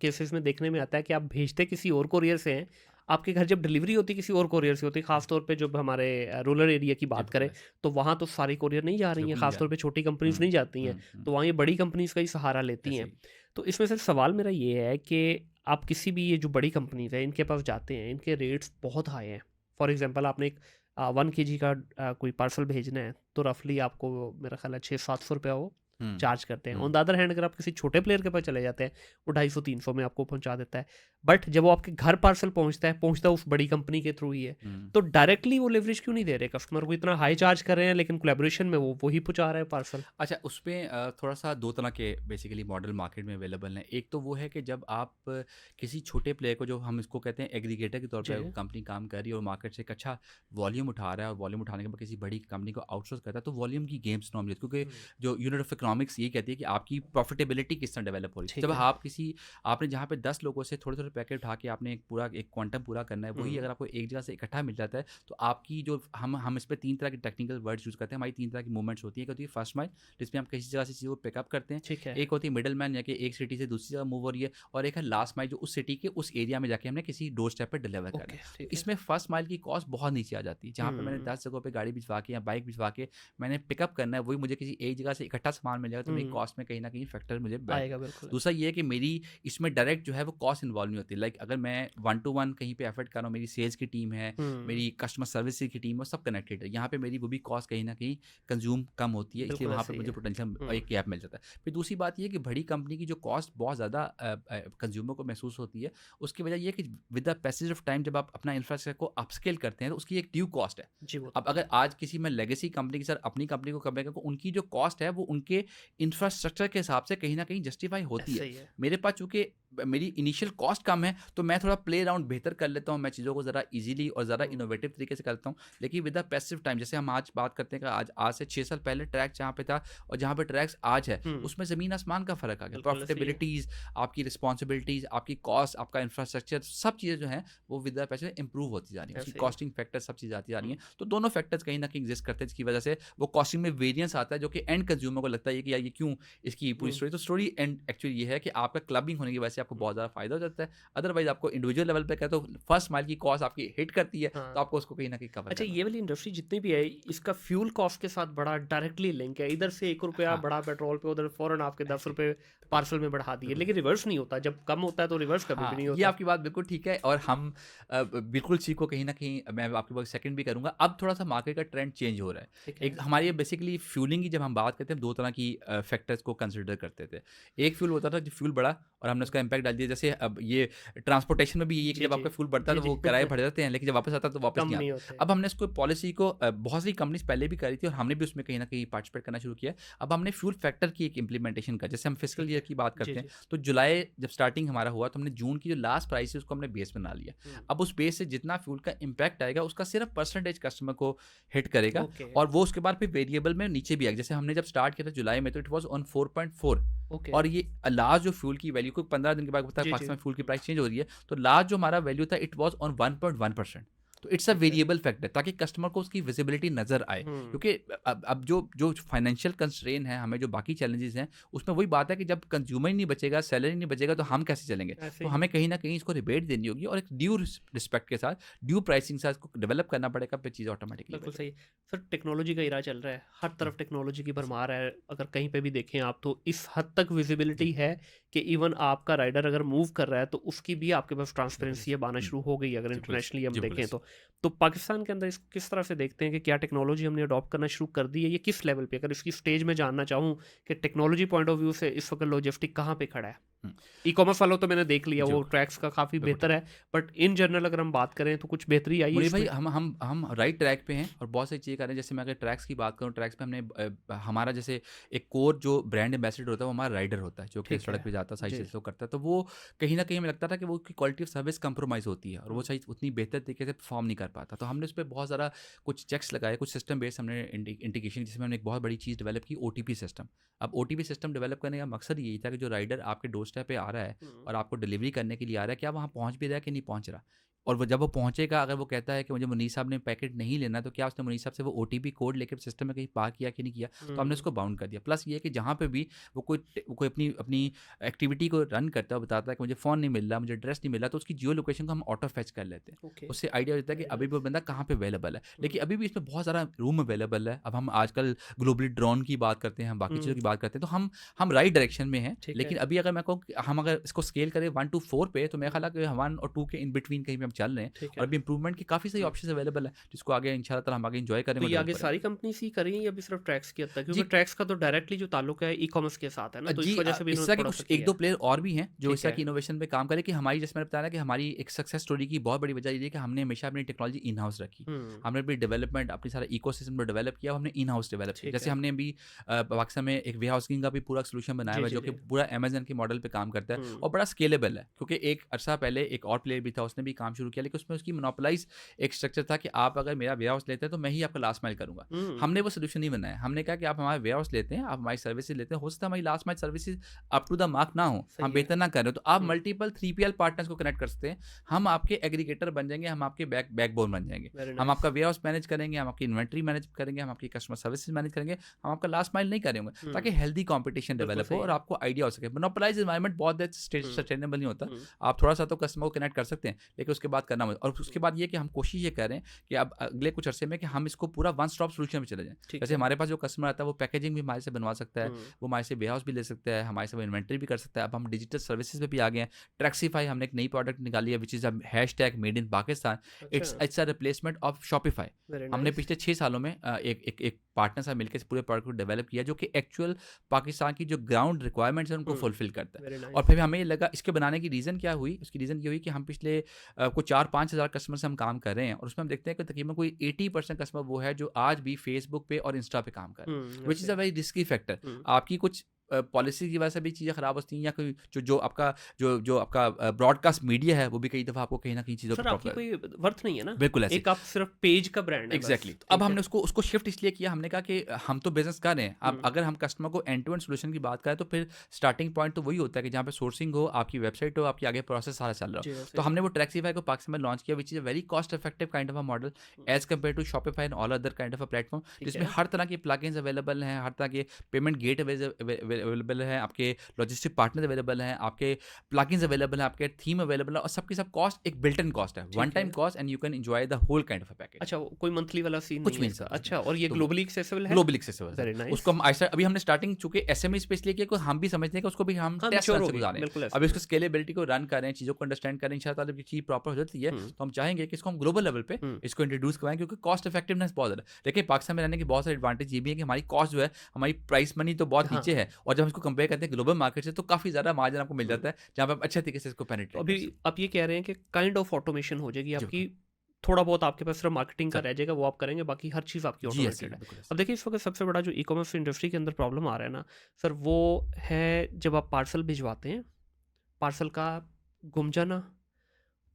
केसेस में देखने में आता है कि आप भेजते किसी और कोरियर से हैं, आपके घर जब डिलीवरी होती किसी और कोरियर से होती है, हुँ। ख़ास तौर पे जब हमारे रूरल एरिया की जी, बात बिल्कुल करें, ऐसे। तो वहाँ तो सारी कोरियर नहीं जा रही हैं, बिल्कुल नहीं ख़ास जा तौर रही। पे छोटी कंपनीज़ हुँ, नहीं जाती हैं, हुँ, हुँ। तो वहाँ ये बड़ी कंपनीज़ का ही सहारा लेती ऐसे हैं। ही। तो इसमें से सवाल मेरा ये है कि आप किसी भी ये जो बड़ी कंपनीज़ हैं, इनके पास जाते हैं, इनके रेट्स बहुत हाई हैं। फॉर एग्ज़ाम्पल आपने एक 1 केजी का कोई पार्सल भेजना है, तो रफ़ली आपको मेरा ख़्याल है 600-700 रुपया वो हुँ, चार्ज करते हैं। On hmm. The other hand अगर आप किसी छोटे प्लेयर के पास चले जाते हैं, वो 250-300 में आपको पहुँचा देता है। बट जब वो आपके घर पार्सल पहुँचता है उस बड़ी कंपनी के थ्रू ही है। हुँ। तो डायरेक्टली वो लेवरेज क्यों नहीं दे रहे कस्टमर को? इतना हाई चार्ज कर रहे हैं लेकिन कोलैबोरेशन में वो वही पहुँचा रहे हैं पार्सल। अच्छा, उसमें थोड़ा-सा 2 तरह के बेसिकली मॉडल मार्केट में अवेलेबल हैं। एक तो वो है कि जब आप किसी छोटे प्लेयर को, जो हम इसको कहते हैं एग्रीगेटर के तौर जी। पे कंपनी काम कर रही है और मार्केट से एक अच्छा वॉल्यूम उठा रहा है और वॉल्यूम उठाने के बाद किसी बड़ी कंपनी को आउटसोर्स करता है, तो वॉल्यूम की गेम्स नॉर्मली, क्योंकि हुँ, जो यूनिट ऑफ इकोनॉमिक्स ये कहती है कि आपकी प्रॉफिटेबिलिटी किस तरह डेवलप हो रही है। ठीक जब है। आप किसी आपने जहाँ पे 10 लोगों से थोड़े-थोड़े पैकेट उठा के आपने एक क्वांटम पूरा करना है, वही हुँ, अगर आपको एक जगह से इकट्ठा मिल जाता है, तो आपकी जो हम इस पे 3 तरह के टेक्निकल वर्ड्स यूज़ करते हैं। हमारी 3 तरह की मूवमेंट्स होती है। एक होती है फर्स्ट माइल, जिसमें हम किसी जगह से चीज़ को पिकअप करते हैं। ठीक है। एक होती है मिडल मैन, या कि एक सिटी से दूसरी जगह मूव हो रही है, और एक है लास्ट माइल, जो उस सिटी के उस एरिया में जाके हमने किसी डोर स्टेप पे डिलीवर करना ओके, है। तो ठीक है। इसमें फर्स्ट माइल की कॉस्ट बहुत नीचे आ जाती है। जहाँ पे मैंने हुँ, 10 जगहों पे गाड़ी भिजवा के या बाइक भिजवा के मैंने पिकअप करना है, वही मुझे किसी एक जगह से इकट्ठा सामान मिल जाएगा, तो मेरी हुँ, कॉस्ट में कहीं न कहीं फैक्टर मुझे बैठ। आएगा बिल्कुल। दूसरा ये है कि मेरी इसमें डायरेक्ट जो है वो कॉस्ट इन्वॉल्व नहीं होती। लाइक अगर मैं 1 टू 1 कहीं पे एफर्ट कर रहा हूँ, मेरी सेल्स की टीम है, हुँ, मेरी कस्टमर सर्विस की टीम है, वो सब कनेक्टेड है। यहाँ पे मेरी वो भी कॉस्ट कहीं न कहीं कंज़्यूम कम होती है, इसलिए बिल्कुल वहाँ पे ऐसे ही मुझे है। पोटेंशियल हुँ, एक गैप मिल जाता है। फिर दूसरी बात ये है कि बड़ी कंपनी की जो कॉस्ट बहुत ज़्यादा कंज़्यूमर को महसूस होती है, उसकी वजह ये है कि with the passage of time जब आप अपना इंफ्रास्ट्रक्चर को अपस्केल करते हैं, तो उसकी एक ड्यू कॉस्ट है। जी वो तो अब है। अगर आज किसी मैं लेगेसी कंपनी के साथ अपनी कंपनी को कंपेयर करूँ, उनकी जो कॉस्ट है वो उनके इंफ्रास्ट्रक्चर के हिसाब से कहीं न कहीं जस्टिफाई होती है। ऐसे ही है। मेरे पास चूँकि मेरी इनिशियल कॉस्ट कम है, तो मैं थोड़ा प्ले अराउंड बेहतर कर लेता हूँ, मैं चीज़ों को ज़रा ईज़िली और ज़्यादा हुँ, इनोवेटिव तरीके से करता हूँ। लेकिन विद द पैसिव टाइम, जैसे हम आज बात करते हैं कि आज आज से 6 साल पहले ट्रैक जहाँ पे था और जहाँ पे ट्रैक्स आज है, हुँ, उसमें ज़मीन आसमान का फ़र्क आ गया। बिल्कुल ऐसे ही है। प्रॉफिटेबिलिटीज़, आपकी रिस्पॉन्सिबिलिटीज़, आपकी कॉस्ट, आपका इंफ्रास्ट्रक्चर, सब चीज़ें जो हैं वो विद द पैसे इंप्रूव होती जा रही हैं। उसकी ऐसे ही है। कॉस्टिंग फैक्टर सब चीज़ें आती जा रही हुँ, हैं। तो दोनों फैक्टर्स कहीं न कहीं एग्ज़िस्ट करते हैं, जिसकी वजह से वो कॉस्टिंग में वेरिएंस आता है, जो कि एंड कंज्यूमर को लगता है कि यार ये क्यों इसकी पूरी हुँ, स्टोरी। तो स्टोरी एंड एक्चुअली ये है कि आपका क्लबिंग होने की वजह से आपको हुँ, बहुत ज़्यादा फ़ायदा हो जाता है। अदरवाइज़ आपको इंडिविजुअल लेवल पे क्या, तो फर्स्ट माइल की कॉस्ट आपकी हिट करती है, हाँ। तो आपको उसको कहीं न कहीं कवर अच्छा, करना ये पड़ता वाली इंडस्ट्री जितनी भी है, इसका फ्यूल कॉस्ट के साथ बड़ा डायरेक्टली लिंक है। इधर से ₹1 है। हाँ, बढ़ा पेट्रोल पे, उधर फ़ौरन आपके ऐसे ही। ₹10 पार्सल में बढ़ा दिए। बिल्कुल। लेकिन रिवर्स नहीं होता, जब कम होता है तो रिवर्स कभी भी हाँ, नहीं ये होता। आपकी बात बिल्कुल ठीक है और हम बिल्कुल इसी को कहीं न कहीं मैं आपकी बात सेकंड भी करूँगा। अब थोड़ा-सा मार्केट का ट्रेंड चेंज हो रहा है। ठीक है। एक हमारी बेसिकली फ्यूलिंग की जब हम बात करते हैं, 2 तरह की फैक्टर्स को कंसिडर करते थे। एक फ्यूल होता था जो फ्यूल बढ़ा और हमने हुँ, उसका इम्पैक्ट डाल दिया। जैसे अब ये ट्रांसपोर्टेशन में भी यही है कि जी, जब जी। आपका फ्यूल बढ़ता है जी, तो जी। वो किराए बढ़ जाते हैं, लेकिन जब वापस आता है तो वापस कम नहीं नहीं आते। होते। अब हमने इसको पॉलिसी को बहुत सी कंपनीज़ पहले भी करी थी और हमने भी उसमें कहीं न कहीं पार्टिसिपेट करना शुरू किया है। अब हमने फ्यूल फैक्टर की एक इम्प्लीमेंटेशन का, जैसे हम फिस्कल ठीक ईयर है। की बात जी, करते हैं, जी। तो जुलाई जब स्टार्टिंग हमारा हुआ तो हमने जून की जो लास्ट प्राइस है उसको हमने बेस बना लिया। हुँ, अब उस बेस से जितना फ्यूल का इम्पैक्ट आएगा उसका सिर्फ परसेंटेज कस्टमर को हिट करेगा ओके। और वो उसके बाद फिर वेरिएबल में नीचे भी आएगा। जैसे हमने जब स्टार्ट किया था जुलाई में तो इट वाज ऑन 4.4। ओके। और ये लास्ट जो फ्यूल की वैल्यू को 15 दिन के बाद पता है जी, जी। पाकिस्तान में फ्यूल की प्राइस चेंज हो रही है, तो लास्ट जो हमारा वैल्यू था इट वाज ऑन 1.1%। तो इट्स अ ठीक है। वेरिएबल फैक्टर, ताकि कस्टमर को उसकी विजिबिलिटी नजर आए, हुँ। क्योंकि अब जो जो फाइनेंशियल कंस्ट्रेन है, हमें जो बाकी चैलेंजेस हैं, उसमें वही बात है कि जब कंज्यूमर ही नहीं बचेगा, सैलरी नहीं बचेगा, तो हम कैसे चलेंगे? ऐसे तो ही। हमें कहीं ना कहीं इसको रिबेट देनी होगी और एक ड्यू रिस्पेक्ट के साथ, ड्यू प्राइसिंग के साथ इसको डेवलप करना पड़ेगा, फिर चीज़ ऑटोमेटिकली बिल्कुल बचेगी। सही। सर टेक्नोलॉजी का इरा चल रहा है, हर तरफ टेक्नोलॉजी की भरमार है। अगर कहीं पे भी देखें आप तो इस हद तक विजिबिलिटी है कि इवन आपका राइडर अगर मूव कर रहा है तो उसकी भी आपके पास ट्रांसपेरेंसी अब आना शुरू हो गई है, अगर जी बिल्कुल इंटरनेशनली हम जी बिल्कुल देखें ऐसे। तो पाकिस्तान के अंदर इसको किस तरह से देखते हैं कि क्या टेक्नोलॉजी हमने अडॉप्ट करना शुरू कर दी है, ये किस लेवल पे? अगर इसकी स्टेज में जानना चाहूँ कि टेक्नोलॉजी पॉइंट ऑफ व्यू से इस वक्त लॉजिस्टिक कहाँ पे खड़ा है? हम्म, ई कॉमर्स वालों तो मैंने देख लिया, जो वो ट्रैक्स का काफ़ी बिल्कुल बेहतर है, बट इन जनरल अगर हम बात करें तो कुछ बेहतरी आई है मुनीर भाई, इसमें? हम राइट ट्रैक पे हैं और बहुत सारी चीज़ें कर रहे हैं। जैसे मैं अगर ट्रैक्स की बात करूँ, ट्रैक्स पे हमने हमारा जैसे एक कोर जो ब्रांड एम्बेसडर होता है वो हमारा राइडर होता है, जो कि ठीक है। सड़क पे जाता है, साइकिल जी। से करता है। तो वो कहीं ना कहीं हमें लगता था कि वो की क्वालिटी ऑफ सर्विस कंप्रोमाइज़ होती है और वो हुँ। सही उतनी बेहतर तरीके से परफॉर्म नहीं कर पाता। तो हमने उस पर बहुत ज़्यादा कुछ चेक्स लगाए, कुछ सिस्टम बेस्ड हमने इंटीग्रेशन, जिसमें हमने एक बहुत बड़ी चीज़ डेवलप की, OTP सिस्टम। अब OTP सिस्टम डेवलप करने का मकसद यही था कि जो राइडर आपके डोर स्टेप पे आ रहा है हुँ। और आपको डिलीवरी करने के लिए आ रहा है, क्या वहाँ पहुँच भी रहा है कि नहीं पहुँच रहा। और वो जब वो पहुँचेगा, अगर वो कहता है कि मुझे मुनीर साहब ने पैकेट नहीं लेना, तो क्या उसने मुनीर साहब से वो OTP कोड लेके सिस्टम में कहीं पार किया कि नहीं किया? तो हमने हुँ। उसको बाउंड कर दिया। प्लस ये है कि जहाँ पे भी वो कोई अपनी अपनी एक्टिविटी को रन करता है, बताता है कि मुझे फ़ोन नहीं मिल रहा, मुझे एड्रेस नहीं मिल रहा, तो उसकी जियो लोकेशन को हम ऑटो फेच कर लेते हैं। ओके। उससे आइडिया हो जाता है कि वेरी अभी भी वो नाइस। बंदा कहाँ पे अवेलेबल है। हुँ। लेकिन अभी भी इसमें बहुत सारा रूम अवेलेबल है। अब हम आजकल ग्लोबली ड्रोन की बात करते हैं, हम बाकी चीज़ों हुँ। की बात करते हैं, तो हम राइट डायरेक्शन में हैं। ठीक है। लेकिन अभी अगर मैं कहूँ कि हम अगर इसको स्केल करें 1 to 4 पे, तो मेरा ख्याल है कि 1 और 2 के इन बिटवीन कहीं पे हम चल रहे हैं। ठीक और है। अभी इंप्रूवमेंट की काफ़ी सारी हुँ। ऑप्शंस अवेलेबल है, जिसको आगे इंशाल्लाह ताला हम आगे एंजॉय तो करेंगे और ये डेवलप आगे करेंगे। सारी कंपनीज़ ही कर रही हैं या अभी सिर्फ ट्रैक्स की हद तक? क्योंकि जी ट्रैक्स का तो डायरेक्टली जो ताल्लुक है ई-कॉमर्स के साथ है ना, तो जी, इस वजह से भी इस इन्होंने तरह के थोड़ा-सा कुछ किया 1-2 है। प्लेयर और भी हैं जो इस ठीक तरह है। की इनोवेशन पे काम करें, कि हमारी, जैसे मैंने बताया ना, कि हमारी एक सक्सेस स्टोरी की बहुत बड़ी वजह ये है कि हमने हमेशा अपनी टेक्नोलॉजी इन हाउस रखी। हुँ। हमने अपनी डेवलपमेंट, अपनी सारा इकोसिस्टम को डेवलप किया, हमने इन हाउस डेवलप किया। ठीक जैसे है। हमने अभी पाकिस्तान में एक वेयर हाउसिंग का भी पूरा सोल्यूशन बनाया जी, हुआ है, जी, जो कि जी। पूरा अमेज़न के मॉडल पे काम करता है हुँ। और बड़ा स्केलेबल है। क्योंकि एक अरसा पहले एक और प्लेयर भी था, उसने भी काम शुरू किया, लेकिन उसमें उसकी मोनोपोलाइज़ एक स्ट्रक्चर था कि आप अगर मेरा वेयर हाउस लेते हैं, तो मैं ही आपका लास्ट माइल करूँगा। हुँ। हमने वो सोल्यूशन नहीं बनाया। हमने कहा कि आप हमारा वेयर हाउस लेते हैं, आप हमारी सर्विसेज़ लेते हैं, हो सकता है हमारी last mile services up to the mark ना हो, हम सही है। बेहतर ना कर रहे हो, तो आप हुँ। मल्टीपल 3PL पार्टनर्स को कनेक्ट कर सकते हैं। हम आपके एग्रीगेटर बन जाएँगे, हम आपके बैकबोन बन जाएँगे। वेरी हम आपका नाइस। वेयर हाउस मैनेज करेंगे, हम आपकी इन्वेंटरी मैनेज करेंगे, हम आपकी कस्टमर सर्विसेज़ मैनेज करेंगे, हम आपका लास्ट माइल नहीं करेंगे, ताकि हुँ। हेल्दी कॉम्पिटिशन बिल्कुल डेवलप हो सही और है। आपको आइडिया हो सके। मोनोपोलाइज़ एनवायरनमेंट बहुत देर हुँ। सस्टेनेबल नहीं होता। हुँ। आप थोड़ा-सा तो कस्टमर को कनेक्ट कर सकते हैं, लेकिन उसके बाद करना मत। और उसके बाद ये कि हम कोशिश ये कर रहे हैं कि अब अगले कुछ अरसे में कि हम इसको पूरा वन स्टॉप सॉल्यूशन में चले जाएँ। ठीक जैसे है। हमारे पास जो कस्टमर आता है, वो पैकेजिंग भी हमारे से बनवा सकता है, हुँ। वो हमारे से वेयर हाउस भी ले सकता है, हमारे से वो इन्वेंटरी भी कर सकता है। अब हम डिजिटल सर्विसेज़ में भी आ गए हैं। ट्रैक्सिफाई हमने एक नई प्रोडक्ट निकाली है, which is hashtag made in Pakistan. अच्छा। It's a replacement of Shopify. Very हमने नाइस। पिछले 6 सालों में एक पार्टनर साथ मिलकर इस पूरे प्रोडक्ट को डेवलप किया, जो कि एक्चुअल पाकिस्तान की जो ग्राउंड रिक्वायरमेंट्स हैं, उनको हुँ। फुलफिल करता है। वेरी और नाइस। फिर हमें ये लगा, इसके बनाने की रीज़न क्या हुई? उसकी रीज़न ये हुई कि हम पिछले कुछ 4-5 हज़ार कस्टमर से हम काम कर रहे हैं, और उसमें हम देखते हैं कि तकरीबन कोई 80% कस्टमर वो है जो आज भी फेसबुक पे और इंस्टा पे काम कर रहे हैं, हुँ। व्हिच इज़ ऐसे। A very risky factor. Hmm. आपकी कुछ पॉलिसी की वजह से भी चीज़ें खराब होती हैं, या कोई जो आपका जो आपका ब्रॉडकास्ट मीडिया है, वो भी कई दफ़ा आपको कहीं न कहीं चीज़ों पे सर आपकी प्रॉपर, कोई वर्थ नहीं है ना? बिल्कुल ऐसे। एक आप सिर्फ पेज का ब्रांड है बस। एग्जैक्टली तो अब ठीक है। हमने उसको शिफ्ट इसलिए किया, हमने कहा कि हम तो बिजनेस कर रहे हैं, अब हुँ। अगर हम कस्टमर को एंड टू एंड सोल्यूशन की बात करें, तो फिर स्टार्टिंग पॉइंट तो वही होता है कि जहाँ पे सोर्सिंग हो, आपकी वेबसाइट हो, आपकी आगे प्रोसेस सारा चल रहा जी, हो। ऐसे तो ही। हमने वो ट्रैक्सीफाई को पाकिस्तान में लॉन्च किया, which is a very cost effective kind of a model hmm. As compare to Shopify and all other kind of a platform, ठीक जिसमें है। हर तरह के प्लगइन्स अवेलेबल हैं, हर तरह के पेमेंट गेट अवेलेबल हैं, आपके लॉजिस्टिक पार्टनर अवेलेबल हैं, आपके प्लगइन्स अवेलेबल हैं, आपके थीम अवेलेबल है, और सबकी सब कॉस्ट एक बिल्ट इन कॉस्ट है, वन ठीक टाइम है। Cost, and you can enjoy the whole kind of a package. अच्छा, वो कोई मंथली वाला सीन कुछ नहीं भी है नहीं इसका? सर, कुछ भी अच्छा, नहीं। और ये तो ग्लोबली एक्सेसिबल है? ग्लोबल एक्सेसिबल है वेरी सर। नाइस। उसको हम ऐसा, अभी हमने स्टार्टिंग चूंकि एसएमई पे इसलिए किया कि हम भी समझते हैं कि उसको भी हम हाँ, टेस्ट मैच्योर रन हो से गई। गुजारें। बिल्कुल ऐसे अब ही इसको है। स्केलेबिलिटी को रन करें, चीज़ों को अंडरस्टैंड करें, इंशाल्लाह ताला चीज़ प्रॉपर हो जाती है, हुँ। तो हम चाहेंगे कि इसको हम ग्लोबल लेवल पे हुँ। इसको इंट्रोड्यूस करवाएं, क्योंकि कॉस्ट इफेक्टिवनेस बहुत ज़्यादा है। देखिए, पाकिस्तान में रहने की बहुत सारी एडवांटेज ये भी है कि हमारी कॉस्ट जो है, हमारी प्राइस मनी तो बहुत नीचे हाँ। है, और जब हम इसको कंपेयर करते हैं ग्लोबल मार्केट से, तो काफ़ी ज़्यादा मार्जिन आपको मिल हुँ। जाता है, जहाँ पे आप अच्छे तरीके से इसको तो पेनिट्रेट कर अभी सकते आप ये कह रहे हैं कि काइंड ऑफ ऑटोमेशन हो जाएगी हैं। जी आपकी, बिल्कुल थोड़ा बहुत आपके पास सिर्फ मार्केटिंग का सर। रह जाएगा, वो आप करेंगे, बाकी हर चीज़ आपकी जी ऐसे ऑटोमेटेड ही, है। बिल्कुल ऐसे अब ही। देखिए इस वक्त सबसे बड़ा जो ई कॉमर्स इंडस्ट्री के अंदर प्रॉब्लम आ रहा है ना सर, वो है जब आप पार्सल भिजवाते हैं, पार्सल का गुम जाना,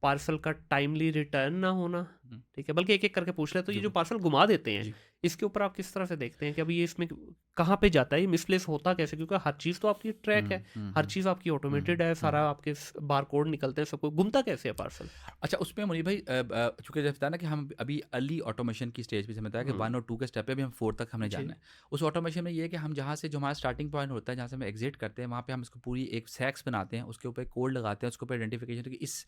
पार्सल का टाइमली रिटर्न ना होना, हुँ, ठीक है, बल्कि एक-एक करके पूछ ले, तो ये जी, जो पार्सल गुमा देते हैं, जी। इसके ऊपर आप किस तरह से देखते हैं कि अभी ये इसमें कहाँ पे जाता है, ये मिसप्लेस होता कैसे? क्योंकि हर चीज़ तो आपकी ट्रैक है, हुँ, हुँ, हर हुँ, चीज़ आपकी ऑटोमेटेड है, हुँ। सारा आपके स बारकोड निकलते हैं, सब कुछ गुमता कैसे है पार्सल? अच्छा, उसमें मुनीर भाई चूँकि जैसे बताया ना कि हम अभी अर्ली ऑटोमेशन की स्टेज पे, जैसे बताया कि हुँ, 1 और 2 के स्टेप पे अभी हम 4 तक हमने जी, जाना है। उस ऑटोमेशन में ये है कि हम जहाँ से जो हमारा स्टार्टिंग पॉइंट होता है, जहाँ से हम एग्ज़िट करते हैं, वहाँ पे हम इसको पूरी एक सैक्स बनाते हैं, उसके ऊपर एक कोड लगाते हैं, उसके ऊपर आइडेंटिफिकेशन कि इस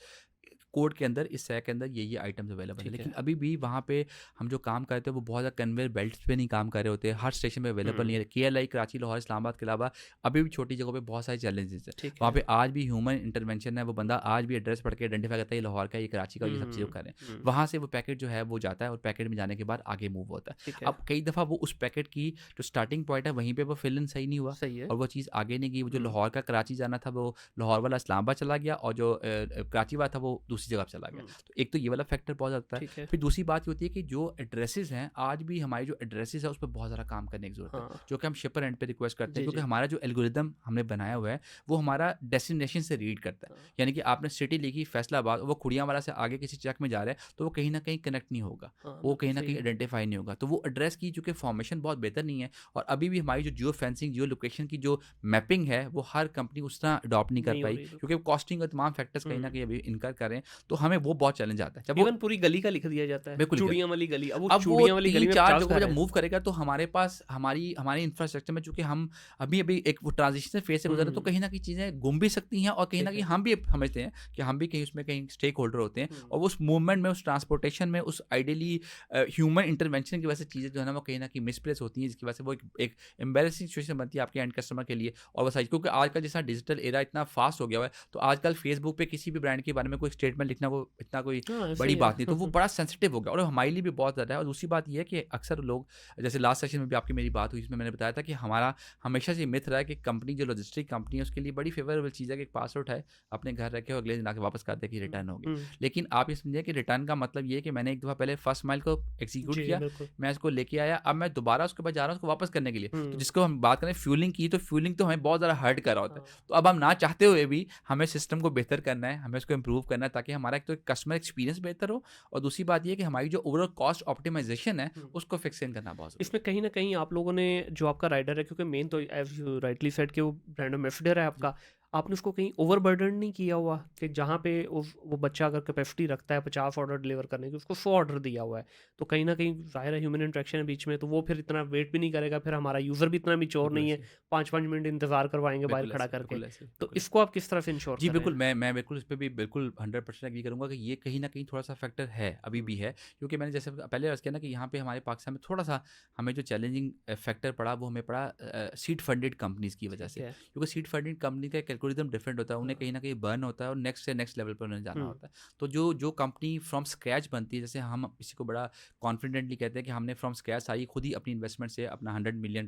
कोड के अंदर, इस सैक के अंदर ये आइटम्स अवेलेबल है। ठीक लेकिन है। अभी भी वहाँ पे हम जो काम करते हैं, वो बहुत ज़्यादा कन्वेयर बेल्ट्स पे नहीं काम कर रहे होते हैं, हर स्टेशन पे अवेलेबल नहीं हुँ, है। केएलआई, कराची, लाहौर, इस्लामाबाद के अलावा अभी भी छोटी जगहों पे बहुत सारे चैलेंजेज़ हैं। ठीक वहाँ है। पे आज भी ह्यूमन इंटरवेंशन है, वो बंदा आज भी एड्रेस पढ़ के आइडेंटिफ़ाई करता है, ये लाहौर का है, ये कराची का, ये सब चीज़ें हुँ, कर रहे हैं। हुँ, वहाँ से वो पैकेट जो है वो जाता है और पैकेट में जाने के बाद आगे मूव होता है। ठीक है, अब कई दफ़ा वो उस पैकेट की जो स्टार्टिंग पॉइंट है वहीं पे वो फिल इन सही नहीं हुआ सही है। और वो चीज़ आगे नहीं गई। वो जो हुँ, लाहौर का कराची जाना था वो लाहौर वाला इस्लामाबाद चला गया और जो कराची वाला था वो दूसरी जगह पे चला गया। हुँ, तो एक तो ये वाला फैक्टर बहुत ज़्यादा आता है। ठीक है। फिर दूसरी बात ये होती है कि जो एड्रेसेस हैं, आज भी हमारी जो एड्रेसेस है उस पे बहुत ज़्यादा काम करने की ज़रूरत है, हाँ, जो कि हम शिपर एंड पे रिक्वेस्ट करते हैं, जी, क्योंकि जी। हमारा जो एल्गोरिदम हमने बनाया हुआ है वो हमारा डेस्टिनेशन से रीड करता है। हाँ, यानी कि आपने सिटी लिखी फैसलाबाद, वो खुड़ियावाला से आगे किसी ट्रक में जा रहा है तो वो कहीं न कहीं कनेक्ट नहीं होगा। हाँ, वो बिल्कुल कहीं न सही कहीं है। आइडेंटिफ़ाई नहीं होगा। तो वो एड्रेस की चूँकि फॉर्मेशन बहुत बेहतर नहीं है और अभी भी हमारी जो जियो फेंसिंग, जियो लोकेशन की जो मैपिंग है, वो हर कंपनी उस तरह अडॉप्ट नहीं कर नहीं हो पाई, रही, क्योंकि बिल्कुल। वो कॉस्टिंग और तमाम फैक्टर्स कहीं न हुँ, कहीं अभी इनकर कर रहे हैं। तो हमें वो बहुत चैलेंज आता है। जब वो इवन पूरी गली का लिख दिया जाता है, बिल्कुल लिखा चूड़ियाँ वाली गली, अब वो अब वो चूड़ियाँ वाली गली में 3-4 50 जगहों पे घर जब हैं। मूव करेगा तो हमारे पास हमारी हमारे इंफ्रास्ट्रक्चर में, चूँकि हम अभी-अभी एक वो ट्रांजिशनल फेज़ से गुज़र रहे हैं, तो हुँ, कहीं न कहीं चीज़ें गुम भी सकती हैं और कहीं न ठीक कहीं है। हम भी समझते हैं कि हम भी कहीं उसमें कहीं स्टेक होल्डर होते हैं हुँ, और उस मूवमेंट में, उस ट्रांसपोर्टेशन में, उस आइडियली ह्यूमन इंटरवेंशन की वजह से चीज़ें जो है ना वो कहीं न कहीं मिसप्लेस होती हैं, जिसकी वजह से वो एक एम्बैरेसिंग सिचुएशन बनती है आपके एंड कस्टमर के लिए और वो सही, क्योंकि आज का जैसा डिजिटल एरा इतना फ़ास्ट हो गया हुआ है, तो आजकल फेसबुक पे किसी भी ब्रांड के बारे में कोई स्टेटमेंट लिखना वो इतना कोई हाँ, ऐसा बड़ी ही बात नहीं, है। तो वो बड़ा सेंसिटिव हो गया और हमारे लिए भी बहुत ज़्यादा है। और दूसरी बात ये है कि अक्सर लोग, जैसे लास्ट सेशन में भी आपकी मेरी बात हुई, इसमें मैंने बताया था कि हमारा हमेशा से मिथ रहा है कि कंपनी जो लॉजिस्टिक कंपनी है उसके लिए बड़ी फेवरेबल चीज़ है कि एक पार्सल उठाए, अपने घर रखे और अगले दिन आके वापस कर दे कि हुँ, रिटर्न हो गया। हुँ, लेकिन आप ये समझिए कि रिटर्न का मतलब ये है कि मैंने एक दफ़ा पहले फर्स्ट माइल को एग्जीक्यूट जी, किया, बिल्कुल। मैं इसको लेके आया, अब मैं दोबारा उसके बाद जा रहा हूँ उसको वापस करने के लिए। तो हुँ, जिसको हम बात करें फ्यूलिंग की, तो फ्यूलिंग तो हमें बहुत ज़्यादा हर्ट कर रहा होता हाँ, है। तो अब हम ना चाहते हुए भी हमें सिस्टम को बेहतर करना है, हमें उसको इम्प्रूव करना है ताकि हमारा एक तो कस्टमर एक्सपीरियंस बेहतर हो और दूसरी बात ये है कि हमारी जो ओवरऑल कॉस्ट ऑप्टिमाइज़ेशन है, हुँ। उसको फिक्स इन करना बहुत ज़रूरी इसमें कहीं न कहीं आप लोगों ने जो आपका राइडर है, क्योंकि मेन तो एज़ यू राइटली सेड कि वो ब्रांड एम्बेसडर है है। आपका, आपने उसको कहीं ओवरबर्डन नहीं किया हुआ कि जहाँ पे वो बच्चा अगर कैपेसिटी रखता है 50 ऑर्डर डिलीवर करने की, उसको 100 ऑर्डर दिया हुआ है। तो कहीं न कहीं ज़ाहिर है ह्यूमन इंटरेक्शन है बीच में, तो वो फिर इतना वेट भी नहीं करेगा, फिर हमारा यूज़र भी इतना मैच्योर बिल्कुल नहीं है, ऐसे ही, 5-5 मिनट इंतज़ार करवाएँगे बाहर खड़ा करके। बिल्कुल ऐसे ही, तो बिल्कुल ऐसे ही। इसको आप किस तरह से इंश्योर जी, कर रहे बिल्कुल, हैं? मैं बिल्कुल इस पे भी बिल्कुल 100% एग्री करूँगा कि ये कहीं न कहीं थोड़ा-सा फैक्टर है, अभी हुँ, भी है। क्योंकि मैंने जैसे पहले अर्ज़ किया ना कि यहाँ पे हमारे पाकिस्तान में थोड़ा-सा हमें जो चैलेंजिंग फैक्टर पड़ा, वो हमें पड़ा सीड फंडेड कंपनीज़ की वजह ठीक से। है। क्योंकि सीड फंडेड कंपनी का एक एल्गोरिदम डिफरेंट होता है, उन्हें हाँ, कहीं न कहीं बर्न होता है और नेक्स्ट से नेक्स्ट लेवल पर उन्हें जाना हुँ, होता है। तो जो जो कंपनी फ्रॉम स्क्रैच बनती है, जैसे हम किसी को बड़ा कॉन्फिडेंटली कहते हैं कि हमने फ्रॉम स्क्रैच सारी खुद ही अपनी इन्वेस्टमेंट से अपना $100 मिलियन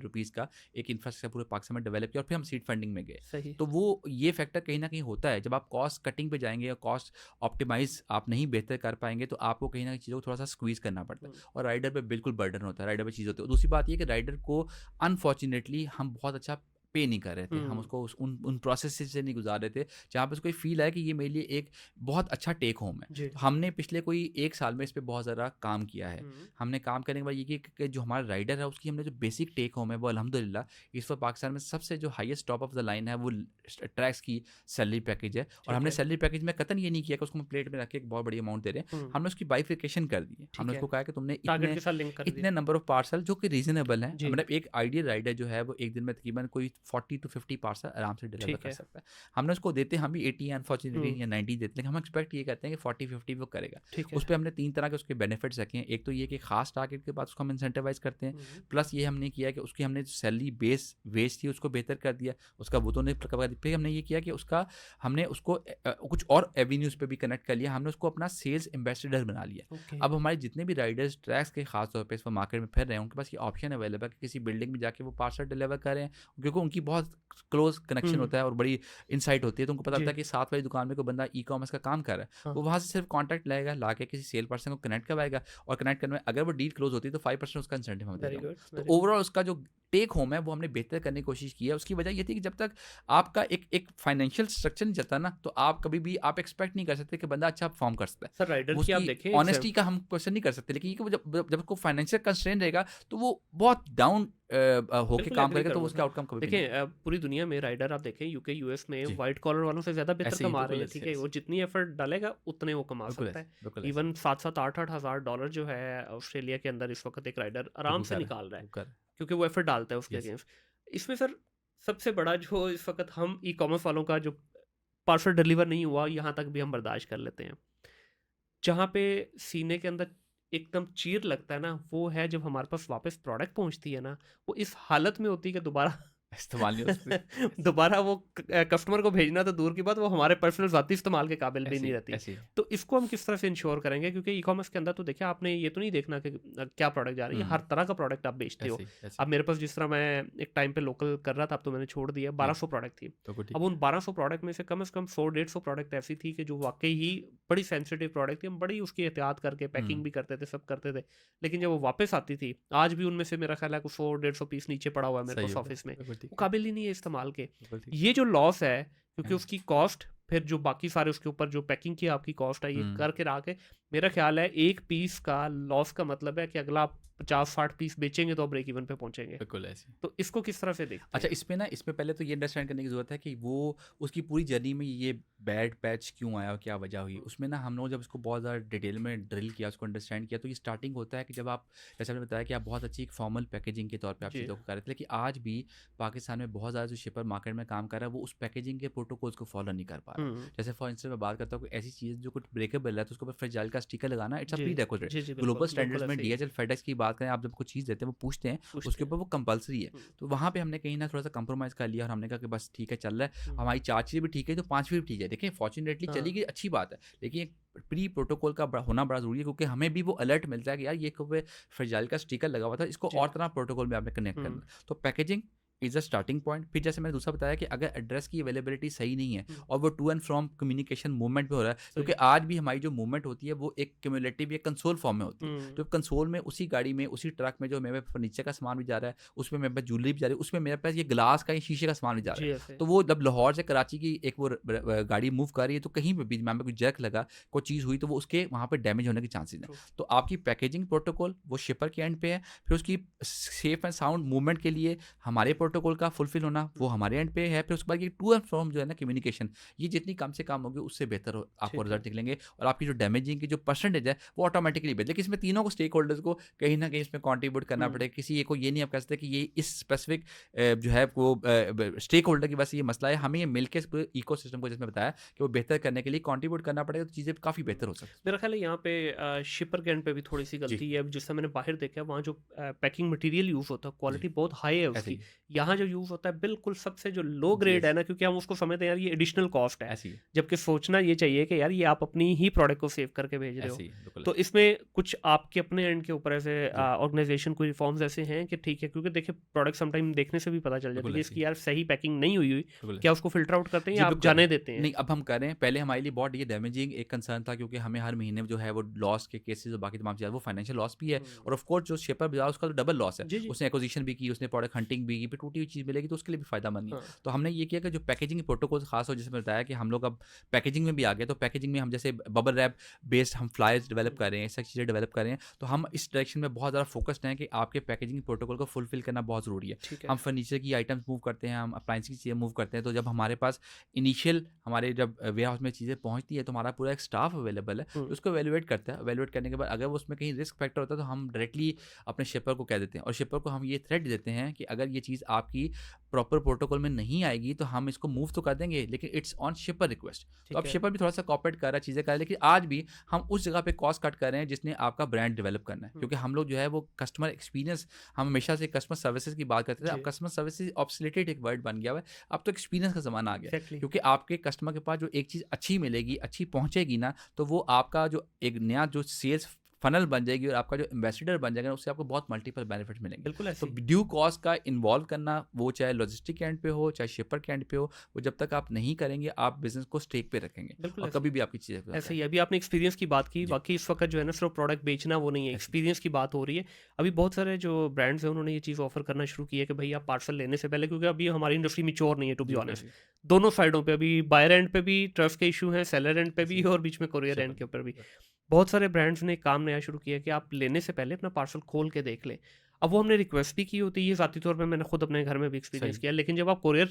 रुपीज़ का एक इंफ्रास्ट्रक्चर पूरे पाकिस्तान में डेवलप किया और फिर हम सीड फंडिंग में गए। सही। तो वो ये फैक्टर कहीं न कहीं होता है, जब आप कॉस्ट कटिंग पे जाएँगे या कॉस्ट ऑप्टिमाइज़ आप नहीं बेहतर कर पाएँगे, तो आपको कहीं न कहीं चीज़ों को थोड़ा-सा स्क्वीज़ करना पड़ता है हुँ, और राइडर पे बिल्कुल बर्डन होता है, राइडर पे चीज़ होती है। और दूसरी बात ये है कि राइडर को अनफॉर्च्यूनेटली हम बहुत अच्छा पे नहीं कर रहे थे। हम हुँ, उसको उस उन प्रोसेसेस से नहीं गुज़ार रहे थे, जहाँ पे उसको ये फ़ील आया कि ये मेरे लिए एक बहुत अच्छा टेक होम है। जी। तो हमने पिछले कोई 1 साल में इस पे बहुत ज़्यादा काम किया है। हुँ, हमने काम करने के बाद ये किया कि जो हमारा राइडर है, उसकी हमने जो बेसिक टेक होम है, वो अल्हम्दुलिल्लाह इस वक़्त पाकिस्तान में सबसे जो highest top of the line है, वो ट्रैक्स की सैलरी पैकेज है। और ठीक हमने है। सैलरी पैकेज में कतई ये नहीं किया कि उसको हम प्लेट में रख के एक बहुत बड़ी अमाउंट दे रहे हैं। हुँ, हमने उसकी बाइफिकेशन कर दी है। हमने ठीक है। उसको कहा कि तुमने टारगेट इतने के साथ लिंक कर दिया। इतने नंबर ऑफ पार्सल जो कि रीज़नेबल हैं, जी, मतलब एक आइडियल राइडर जो है वो एक दिन में तकरीबन कोई 40 टू 50 पार्सल आराम से डिलीवर ठीक कर है। सकता है। हमने उसको देते हम भी 80 अनफॉर्चुनेटली हुँ, या 90 देते हैं, लेकिन हम एक्सपेक्ट ये करते हैं कि 40-50 वो करेगा। ठीक उस है। पे हमने 3 तरह के उसके बेनिफिट्स रखे हैं। एक तो ये कि खास टारगेट के बाद उसको हम इंसेंटिवाइज़ करते हैं। हुँ, प्लस ये हमने किया कि उसकी हमने सैलरी बेस वेज थी उसको बेहतर कर दिया। उसका वो तो नहीं कवर दिया। फिर हमने ये किया कि उसका हमने उसको कुछ और एवेन्यूज़ पे भी कनेक्ट कर लिया। हमने उसको अपना सेल्स एम्बेसडर बना लिया। ओके। अब हमारे जितने भी राइडर्स ट्रैक्स के खास तौर पे इस वक्त मार्केट में फिर रहे हैं, उनके पास ये ऑप्शन अवेलेबल है कि किसी बिल्डिंग में जाके वो पार्सल डिलीवर करें, क्योंकि उनकी बहुत क्लोज कनेक्शन हुँ, होता है और बड़ी इनसाइट होती है, तो उनको पता होता जी, है कि साथ वाली दुकान में कोई बंदा ई कॉमर्स का काम कर रहा है, हाँ, वो वहाँ से सिर्फ कॉन्टैक्ट लाएगा, ला के किसी सेल पर्सन को कनेक्ट करवाएगा और कनेक्ट करने में अगर वो डील क्लोज होती है तो 5% उसका इंसेंटिव हम दे वेरी रहा हूँ। गुड, तो वेरी गुड। ओवरऑल उसका जो टेक होम है वो हमने बेहतर करने की कोशिश की है। उसकी वजह ये थी कि जब तक आपका एक फाइनेंशियल स्ट्रक्चर नहीं चलता ना, तो आप कभी भी आप एक्सपेक्ट नहीं कर सकते कि बंदा अच्छा परफॉर्म कर सकता है। सर राइडर की आप उसकी देखें ऑनेस्टी का हम क्वेश्चन नहीं कर सकते, लेकिन ये कि वो जब उसको फाइनेंशियल कंस्ट्रेंट रहेगा तो वो बहुत डाउन होके बिल्कुल काम एग्री करेगा, तो करूंगा उसका सर। आउटकम कभी भी नहीं देखिए पूरी दुनिया में राइडर आप देखें यूके यूएस में जी वाइट कॉलर वालों से ज़्यादा बेहतर ऐसे ही कमा रहे बिल्कुल हैं, ऐसे ठीक है, ऐसे वो जितनी एफर्ट डालेगा उतने वो कमा बिल्कुल सकता ऐसे है। बिल्कुल ऐसे इवन 7-7 8-8 हज़ार डॉलर जो है ऑस्ट्रेलिया के अंदर इस वक्त एक राइडर आराम वो से कर निकाल रहा है, वो कर क्योंकि वो एफर्ट डालता है उसके यस अगेंस्ट। इसमें सर सबसे बड़ा जो इस वक्त हम ई कॉमर्स वालों का जो पार्सल डिलीवर नहीं हुआ यहाँ तक भी हम बर्दाश्त कर लेते हैं। जहाँ पे सीने के अंदर एकदम चीर लगता है ना, वो है जब हमारे पास वापस प्रोडक्ट पहुँचती है ना, वो इस हालत में होती है कि दोबारा इस्तेमाल नहीं हो सकते। दोबारा वो कस्टमर को भेजना तो दूर की बात, वो हमारे पर्सनल ज़ाती इस्तेमाल के काबिल भी ऐसे नहीं ही रहती। ऐसे ही तो इसको हम किस तरह से इंश्योर करेंगे? क्योंकि ई कॉमर्स के अंदर तो देखिए आपने ये तो नहीं देखना कि क्या प्रोडक्ट जा रही है, हर तरह का प्रोडक्ट आप बेचते हो। ऐसे ही ऐसे अब ही मेरे पास जिस तरह मैं एक टाइम पे लोकल कर रहा था, अब तो मैंने छोड़ दिया, जी 1200 प्रोडक्ट थी। तो ठीक अब उन 1200 प्रोडक्ट में से कम 100-150 प्रोडक्ट ऐसी थी कि जो वाक़ई ही बड़ी सेंसिटिव प्रोडक्ट थी। हम बड़ी उसकी एहतियात करके पैकिंग भी करते थे, सब करते थे। लेकिन जब वो वापस आती थी, आज भी उनमें से मेरा ख़्याल है कुछ 100-150 पीस नीचे पड़ा हुआ है मेरे सही पास हो गया ऑफ़िस में। बिल्कुल ठीक वो है काबिल ही नहीं है इस्तेमाल के। बिल्कुल ठीक ये जो लॉस है, क्योंकि है उसकी कॉस्ट फिर जो बाकी सारे उसके ऊपर जो पैकिंग की आपकी कॉस्ट है, ये हम्म करके रहा के मेरा ख्याल है एक पीस का लॉस का मतलब है कि अगला आप 50-60 पीस बेचेंगे तो आप ब्रेक इवन पे पहुंचेंगे। बिल्कुल ऐसे ही। तो इसको किस तरह से देखते अच्छा, हैं? इसमें पहले तो ये अंडरस्टैंड करने की ज़रूरत है कि वो उसकी पूरी जर्नी में ये बैड पैच क्यों आया और क्या वजह हुई। उसमें ना हम लोग जब इसको बहुत ज़्यादा डिटेल में ड्रिल किया, उसको अंडरस्टैंड किया, तो ये स्टार्टिंग होता है कि जब आप, जैसे आपने बताया कि आप बहुत अच्छी एक फॉर्मल पैकेजिंग के तौर पे आप जी। चीज़ों को कर रहे थे, लेकिन आज भी पाकिस्तान में बहुत ज़्यादा जो शिपर मार्केट में काम कर रहा है वो उस पैकेजिंग के प्रोटोकॉल्स को फॉलो नहीं कर पा रहा है। हुँ। जैसे फॉर इंस्टेंस मैं बात करता हूँ, कोई ऐसी चीज़ जो कुछ ब्रेकेबल है तो उसके ऊपर फ्रेजाइल का स्टिकर लगाना इट्स अ जी। Prerequisite. जी, ग्लोबल बिल्कुल, स्टैंडर्ड्स में ऐसे ही डीएचएल फेडेक्स की बात करें, आप जब कुछ चीज़ देते हैं वो पूछते हैं, पूछते उसके हैं। ऊपर वो कंपलसरी है। हुँ, तो वहाँ पे हमने कहीं ना थोड़ा सा कंप्रोमाइज़ कर लिया और हमने कहा कि बस ठीक है, चल रहा है, हुँ। हमारी 4 चीज़ें भी ठीक है तो 5वीं भी ठीक है। देखिए फॉर्चुनेटली हाँ। चली गई, अच्छी बात है, लेकिन एक प्री प्रोटोकॉल का होना बड़ा ज़रूरी है, क्योंकि हमें भी वो अलर्ट मिलता है कि यार ये फ्रेजाइल का स्टिकर लगा हुआ था, इसको जी। और तरह प्रोटोकॉल में आपने कनेक्ट करना है। तो packaging is a starting point. फिर जैसे मैंने दूसरा बताया कि अगर एड्रेस की अवेलेबिलिटी सही नहीं है हुँ। और वो to end from communication movement में हो रहा है, क्योंकि आज भी हमारी जो मूवमेंट होती है वो एक क्यूमुलेटिव या कंसोल फॉर्म में होती है। हुँ। तो कंसोल में उसी गाड़ी में उसी ट्रक में जो मेरे पास फर्नीचर का सामान भी जा रहा है, उसमें मेरे पास ज्वेलरी भी जा रही है, उसमें मेरे पास ये ग्लास का या शीशे का सामान भी जा रहा जी, है। ऐसे। तो वो जब लाहौर से कराची की एक वो गाड़ी मूव कर रही है, तो कहीं पे भी मान में कोई जर्क लगा, कोई चीज़ हुई, तो वो उसके वहाँ पे डैमेज होने के चांसेस हैं। ट्रू। तो आपकी पैकेजिंग प्रोटोकॉल वो शिपर के एंड पे है, फिर उसकी सेफ एंड साउंड मूवमेंट के लिए हमारे प्रोटोकॉल का फुलफिल होना वो हमारे एंड पे है। फिर उसके बाद ये टू एंड फ्रॉम जो है ना कम्युनिकेशन, ये जितनी कम से कम होगी उससे बेहतर आपको ठीक है। रिजल्ट निकलेंगे, और आपकी जो डैमेजिंग की जो परसेंटेज है वो ऑटोमेटिकली बेहतर। लेकिन इसमें तीनों को स्टेक होल्डर्स को कहीं ना कहीं इसमें कॉन्ट्रीब्यूट करना हुँ। पड़ेगा। किसी एक को ये नहीं आप कह सकते कि ये इस स्पेसिफिक जो है वो स्टेक होल्डर की बस ये मसला है, हमें ये मिलकर पूरे इको सिस्टम को, जिसमें बताया कि वो बेहतर करने के लिए कॉन्ट्रीब्यूट करना पड़ेगा, तो चीज़ें काफ़ी बेहतर हो सकती मेरा ख्याल है यहाँ पे शिपर के एंड पे भी थोड़ी सी जी गलती है। अब जिससे मैंने बाहर देखा है वहाँ जो पैकिंग मटेरियल यूज़ होता है क्वालिटी बहुत हाई है ऐसे उसकी। ही यहाँ जो यूज़ होता है बिल्कुल सबसे जो लो जी ग्रेड है ऐसे ना, क्योंकि हम उसको समझते हैं यार ये एडिशनल कॉस्ट है, ऐसे ही जबकि सोचना ये चाहिए कि यार ये आप अपनी ही प्रोडक्ट को सेव करके भेज रहे हो। ऐसे ही बिल्कुल तो ऐसे इसमें कुछ आपके अपने एंड के ऊपर ऐसे जी ऑर्गेनाइजेशन कोई रिफॉर्म्स ऐसे हैं कि ठीक है, क्योंकि देखिए प्रोडक्ट समटाइम देखने से भी पता चल जाता है बिल्कुल कि ऐसे ही इसकी यार सही पैकिंग नहीं हुई हुई, बिल्कुल क्या उसको फिल्टर आउट करते हैं जी या आप बिल्कुल। जाने देते हैं? नहीं, अब हम कर रहे हैं। पहले हमारे लिए बहुत ये डैमेजिंग एक कंसर्न था, क्योंकि हमें हर महीने जो है वो लॉस के केसेस और बाकी तमाम चीज़ें, वो फाइनेंशियल लॉस भी है, हम्म। और ऑफ कोर्स जो शिपर बाजार उसका तो डबल लॉस है। जी जी। उसने एक्विजिशन भी की, उसने प्रोडक्ट हंटिंग भी की, फिर टूटी हुई चीज़ मिलेगी तो उसके लिए भी फ़ायदा मंद नहीं है। हाँ। तो हमने ये किया कि जो पैकेजिंग प्रोटोकॉल खास हो, जैसे मैंने बताया कि हम लोग अब पैकेजिंग में भी आ गए, तो पैकेजिंग में हम जैसे बबल रैप बेस्ड हम फ्लायर्स डेवलप कर रहे हैं, ऐसी चीज़ें डेवलप कर रहे हैं। तो हम इस डायरेक्शन में बहुत ज़्यादा फोकस्ड हैं कि आपके पैकेजिंग प्रोटोकॉल को फुलफिल करना बहुत ज़रूरी है। ठीक है। हम फर्नीचर की आइटम्स मूव करते हैं, हम अप्लाइंस की चीज़ें मूव करते हैं, तो जब हमारे पास इनिशियल हमारे जब वेयर हाउस में चीज़ें पहुंचती है, तो हमारा पूरा एक स्टाफ अवेलेबल है जो उसको एवेलुएट करता है। एवेलुएट करने के बाद अगर वो उसमें कहीं रिस्क फैक्टर होता है, तो हम डायरेक्टली अपने शिपर को कह देते हैं, और शिपर को हम ये थ्रेट देते हैं कि अगर ये चीज़ आपकी प्रॉपर प्रोटोकॉल में नहीं आएगी तो हम इसको मूव तो कर देंगे, लेकिन इट्स ऑन शिपर रिक्वेस्ट। तो अब ठीक है। शिपर भी थोड़ा सा कॉपरेट कर रहा है, चीज़ें कर रहा है, लेकिन आज भी हम उस जगह पे कॉस्ट कट कर रहे हैं जिसने आपका ब्रांड डेवलप करना है, क्योंकि हम लोग जो है वो कस्टमर एक्सपीरियंस, हम हमेशा से कस्टमर सर्विसेज की बात करते थे, अब जी। कस्टमर सर्विसेज ऑब्सोलेटेड एक वर्ड बन गया हुआ है, अब तो एक्सपीरियंस का ज़माना आ गया है। एग्जैक्टली। क्योंकि आपके कस्टमर के पास जो एक चीज़ अच्छी मिलेगी, अच्छी पहुंचेगी ना, तो वो आपका जो एक नया जो सेल्स फनल बन जाएगी और आपका जो एम्बेसडर बन जाएगा उससे आपको बहुत मल्टीपल बेनिफिट मिलेंगे। बिल्कुल तो ऐसे ही। ड्यू कॉस्ट का इन्वॉल्व करना, वो चाहे लॉजिस्टिक के एंड पे हो चाहे शिपर के एंड पे हो, वो जब तक आप नहीं करेंगे आप बिजनेस को स्टेक पे रखेंगे बिल्कुल और ऐसे कभी भी आपकी चीज़ें पे ऐसे ही। अभी आपने एक्सपीरियंस की बात की, जी। बाकी इस वक्त जो है ना सिर्फ प्रोडक्ट बेचना वो नहीं है, ऐसे। एक्सपीरियंस की बात हो रही है। अभी बहुत सारे जो ब्रांड्स हैं उन्होंने ये चीज़ ऑफर करना शुरू की है कि भाई आप पार्सल लेने से पहले, क्योंकि अभी हमारी इंडस्ट्री मैच्योर नहीं है टू बी ऑनेस्ट, दोनों साइडों पे अभी बायर एंड पे भी ट्रस्ट के इशू हैं, सेलर एंड पे भी ऐसे। और बीच में कोरियर एंड शिपर के ऊपर भी। पे। बहुत सारे ब्रांड्स ने एक काम नया शुरू किया है कि आप लेने से पहले अपना पार्सल खोल के देख लें। अब वो हमने रिक्वेस्ट भी की होती है, ज़ाती तौर पे मैंने खुद अपने घर में भी एक्सपीरियंस सही। किया, लेकिन जब आप कोरियर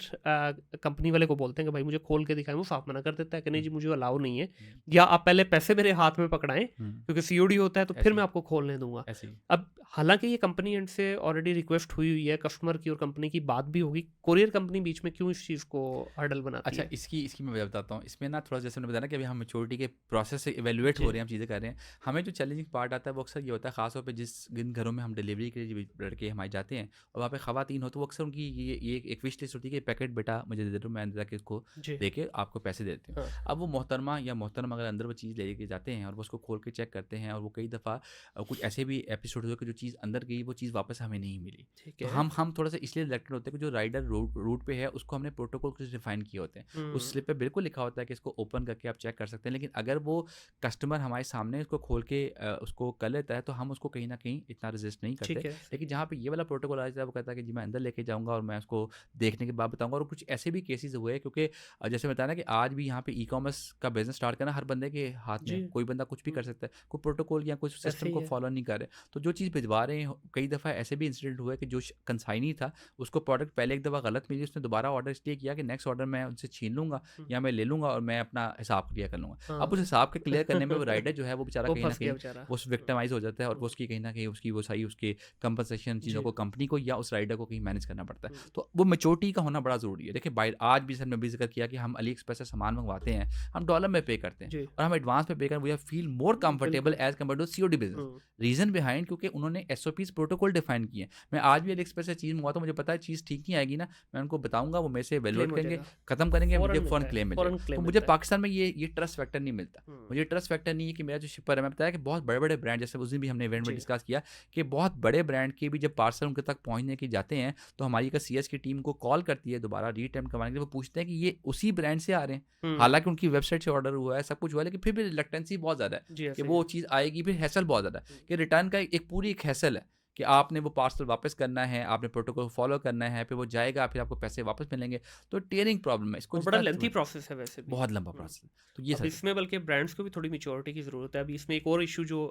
कंपनी वाले को बोलते हैं कि भाई मुझे खोल के दिखाएं, वो साफ मना कर देता है कि नहीं जी मुझे अलाउ नहीं है, या आप पहले पैसे मेरे हाथ में पकड़ाएं क्योंकि सीओडी होता है तो फिर ऐसे। मैं आपको खोलने दूंगा। ऐसे ही। अब हालांकि ये कंपनी एंड से ऑलरेडी रिक्वेस्ट हुई हुई है, कस्टमर की और कंपनी की बात भी होगी, कोरियर कंपनी बीच में क्यों इस चीज़ को हर्डल बनाती अच्छा, है? इसकी इसकी मैं बताता हूँ। इसमें ना थोड़ा जैसे मैंने बताया ना कि अभी हम मैच्योरिटी के प्रोसेस से इवैल्यूएट जी। हो रहे हैं, हम चीज़ें कर रहे हैं। हमें जो चैलेंजिंग पार्ट आता है वो अक्सर ये होता है, ख़ासतौर पे जिन घरों में हम डिलीवरी के लिए लड़के हमारे जाते हैं और वहाँ पे ख़वातीन हो, तो वो अक्सर उनकी ये एक विश लिस्ट होती है कि पैकेट बेटा मुझे दे दो, मैं अंदर जाके इसको जी। दे के आपको पैसे दे देती हूँ। हाँ। अब वो मोहतरमा या मोहतरम अगर अंदर वो चीज़ ले के जाते हैं और वो उसको खोल के चेक करते हैं और वो कई दफ़ा कुछ ऐसे भी एपिसोड हुए कि जो चीज़ अंदर गई वो चीज़ वापस हमें नहीं मिली। ठीक तो है। हम थोड़ा सा इसलिए रिलेक्टेड होते हैं कि जो राइडर रूट पे है उसको हमने प्रोटोकॉल कुछ डिफाइन किए होते हैं। उस स्लिप पे बिल्कुल लिखा होता है कि इसको ओपन करके आप चेक कर सकते हैं, लेकिन अगर वो कस्टमर हमारे सामने उसको खोल के उसको कर लेता है तो हम उसको कहीं ना कहीं इतना रेजिस्ट नहीं करते। ठीक है। लेकिन जहाँ पे ये वाला प्रोटोकॉल आ जाता है वो कहता है कि जी मैं अंदर लेके जाऊँगा और मैं उसको देखने के बाद बताऊँगा। और कुछ ऐसे भी केसेस हुए हैं, क्योंकि जैसे बताया ना कि आज भी यहाँ पे ई कॉमर्स का बिजनेस स्टार्ट करना हर बंदे के हाथ में जी। है। कोई बंदा कुछ भी कर सकता है, कोई प्रोटोकॉल या कुछ ऐसे सिस्टम ही को है। फॉलो नहीं कर रहे, तो जो चीज़ भिजवा रहे हैं कई दफ़ा ऐसे भी इंसिडेंट हुआ है कि जो कंसाइनी था उसको प्रोडक्ट पहले एक दफ़ा गलत मिली, उसने दोबारा ऑर्डर इसलिए किया कि नेक्स्ट ऑर्डर मैं उनसे छीन लूँगा या मैं ले लूँगा और मैं अपना हिसाब क्लियर कर लूँगा। अब हाँ। उस हिसाब के क्लियर करने में वो राइडर जो है वो बेचारा वो कहीं न फंस गया कहीं बेचारा। वो विक्टिमाइज़ हो जाता है और वो उसकी कहीं न कहीं उसकी वो सही उसकी कंपनसेशन चीज़ों जी। को कंपनी को या उस राइडर को कहीं मैनेज करना पड़ता है। हम्म। तो वो मैच्योरिटी का होना बड़ा ज़रूरी है। देखिए बाय आज भी सर मैं भी ज़िक्र किया कि हम अली एक्सप्रेस से सामान मंगवाते हैं, हम डॉलर में पे करते हैं जी। और हम एडवांस में पे कर वी फील मोर कंफर्टेबल बिल्कुल। As compared to COD business. Hmm. Reason behind क्योंकि उन्होंने एसओपीज़ प्रोटोकॉल डिफाइन किए हैं। मैं आज भी अली एक्सप्रेस से चीज़ मंगवाता हूँ, मुझे पता है चीज़ ठीक नहीं आएगी ना, मैं उनको बताऊँगा, वो मेरे से क्लेम इवैल्यूएट हो करेंगे, जाएगा। खत्म करेंगे, मुझे फौरन फ़ौरन मिलता है, क्लेम मिल फौरन जाएगा। तो क्लेम मुझे मिलता है। पाकिस्तान में ये ट्रस्ट फैक्टर नहीं मिलता। हम्म। मुझे ट्रस्ट फैक्टर नहीं है कि मेरा जो शिपर है, मैं बताया कि बहुत बड़े-बड़े ब्रांड, जैसे उस दिन भी हमने इवेंट में जी। डिस्कस किया कि बहुत बड़े ब्रांड के भी जब पार्सल उनके तक पहुँचने के जाते हैं, तो हमारी एक सीएस की टीम को कॉल करती है दोबारा रीअटेम्प्ट करवाने के लिए। वो पूछते हैं कि ये उसी ब्रांड से आ रहे हैं, हम्म। हालाँकि उनकी वेबसाइट से ऑर्डर हुआ है, सब कुछ हुआ है, लेकिन फिर भी रिलक्टेंसी बहुत ज़्यादा है जी। कि ऐसे ही वो है। चीज़ आएगी, फिर हैसल बहुत ज़्यादा है कि रिटर्न का एक पूरी एक हैसल है कि आपने वो पार्सल वापस करना है, आपने प्रोटोकॉल फॉलो करना है, फिर वो जाएगा, फिर आपको पैसे वापस मिलेंगे। तो टेयरिंग प्रॉब्लम है, इसको और बड़ा जितना लेंथी प्रोसेस है वैसे भी। बहुत लंबा प्रोसेस है। तो ये अब सारी इसमें बल्कि ब्रांड्स को भी थोड़ी मैच्योरिटी की ज़रूरत है। अभी इसमें एक और इशू जो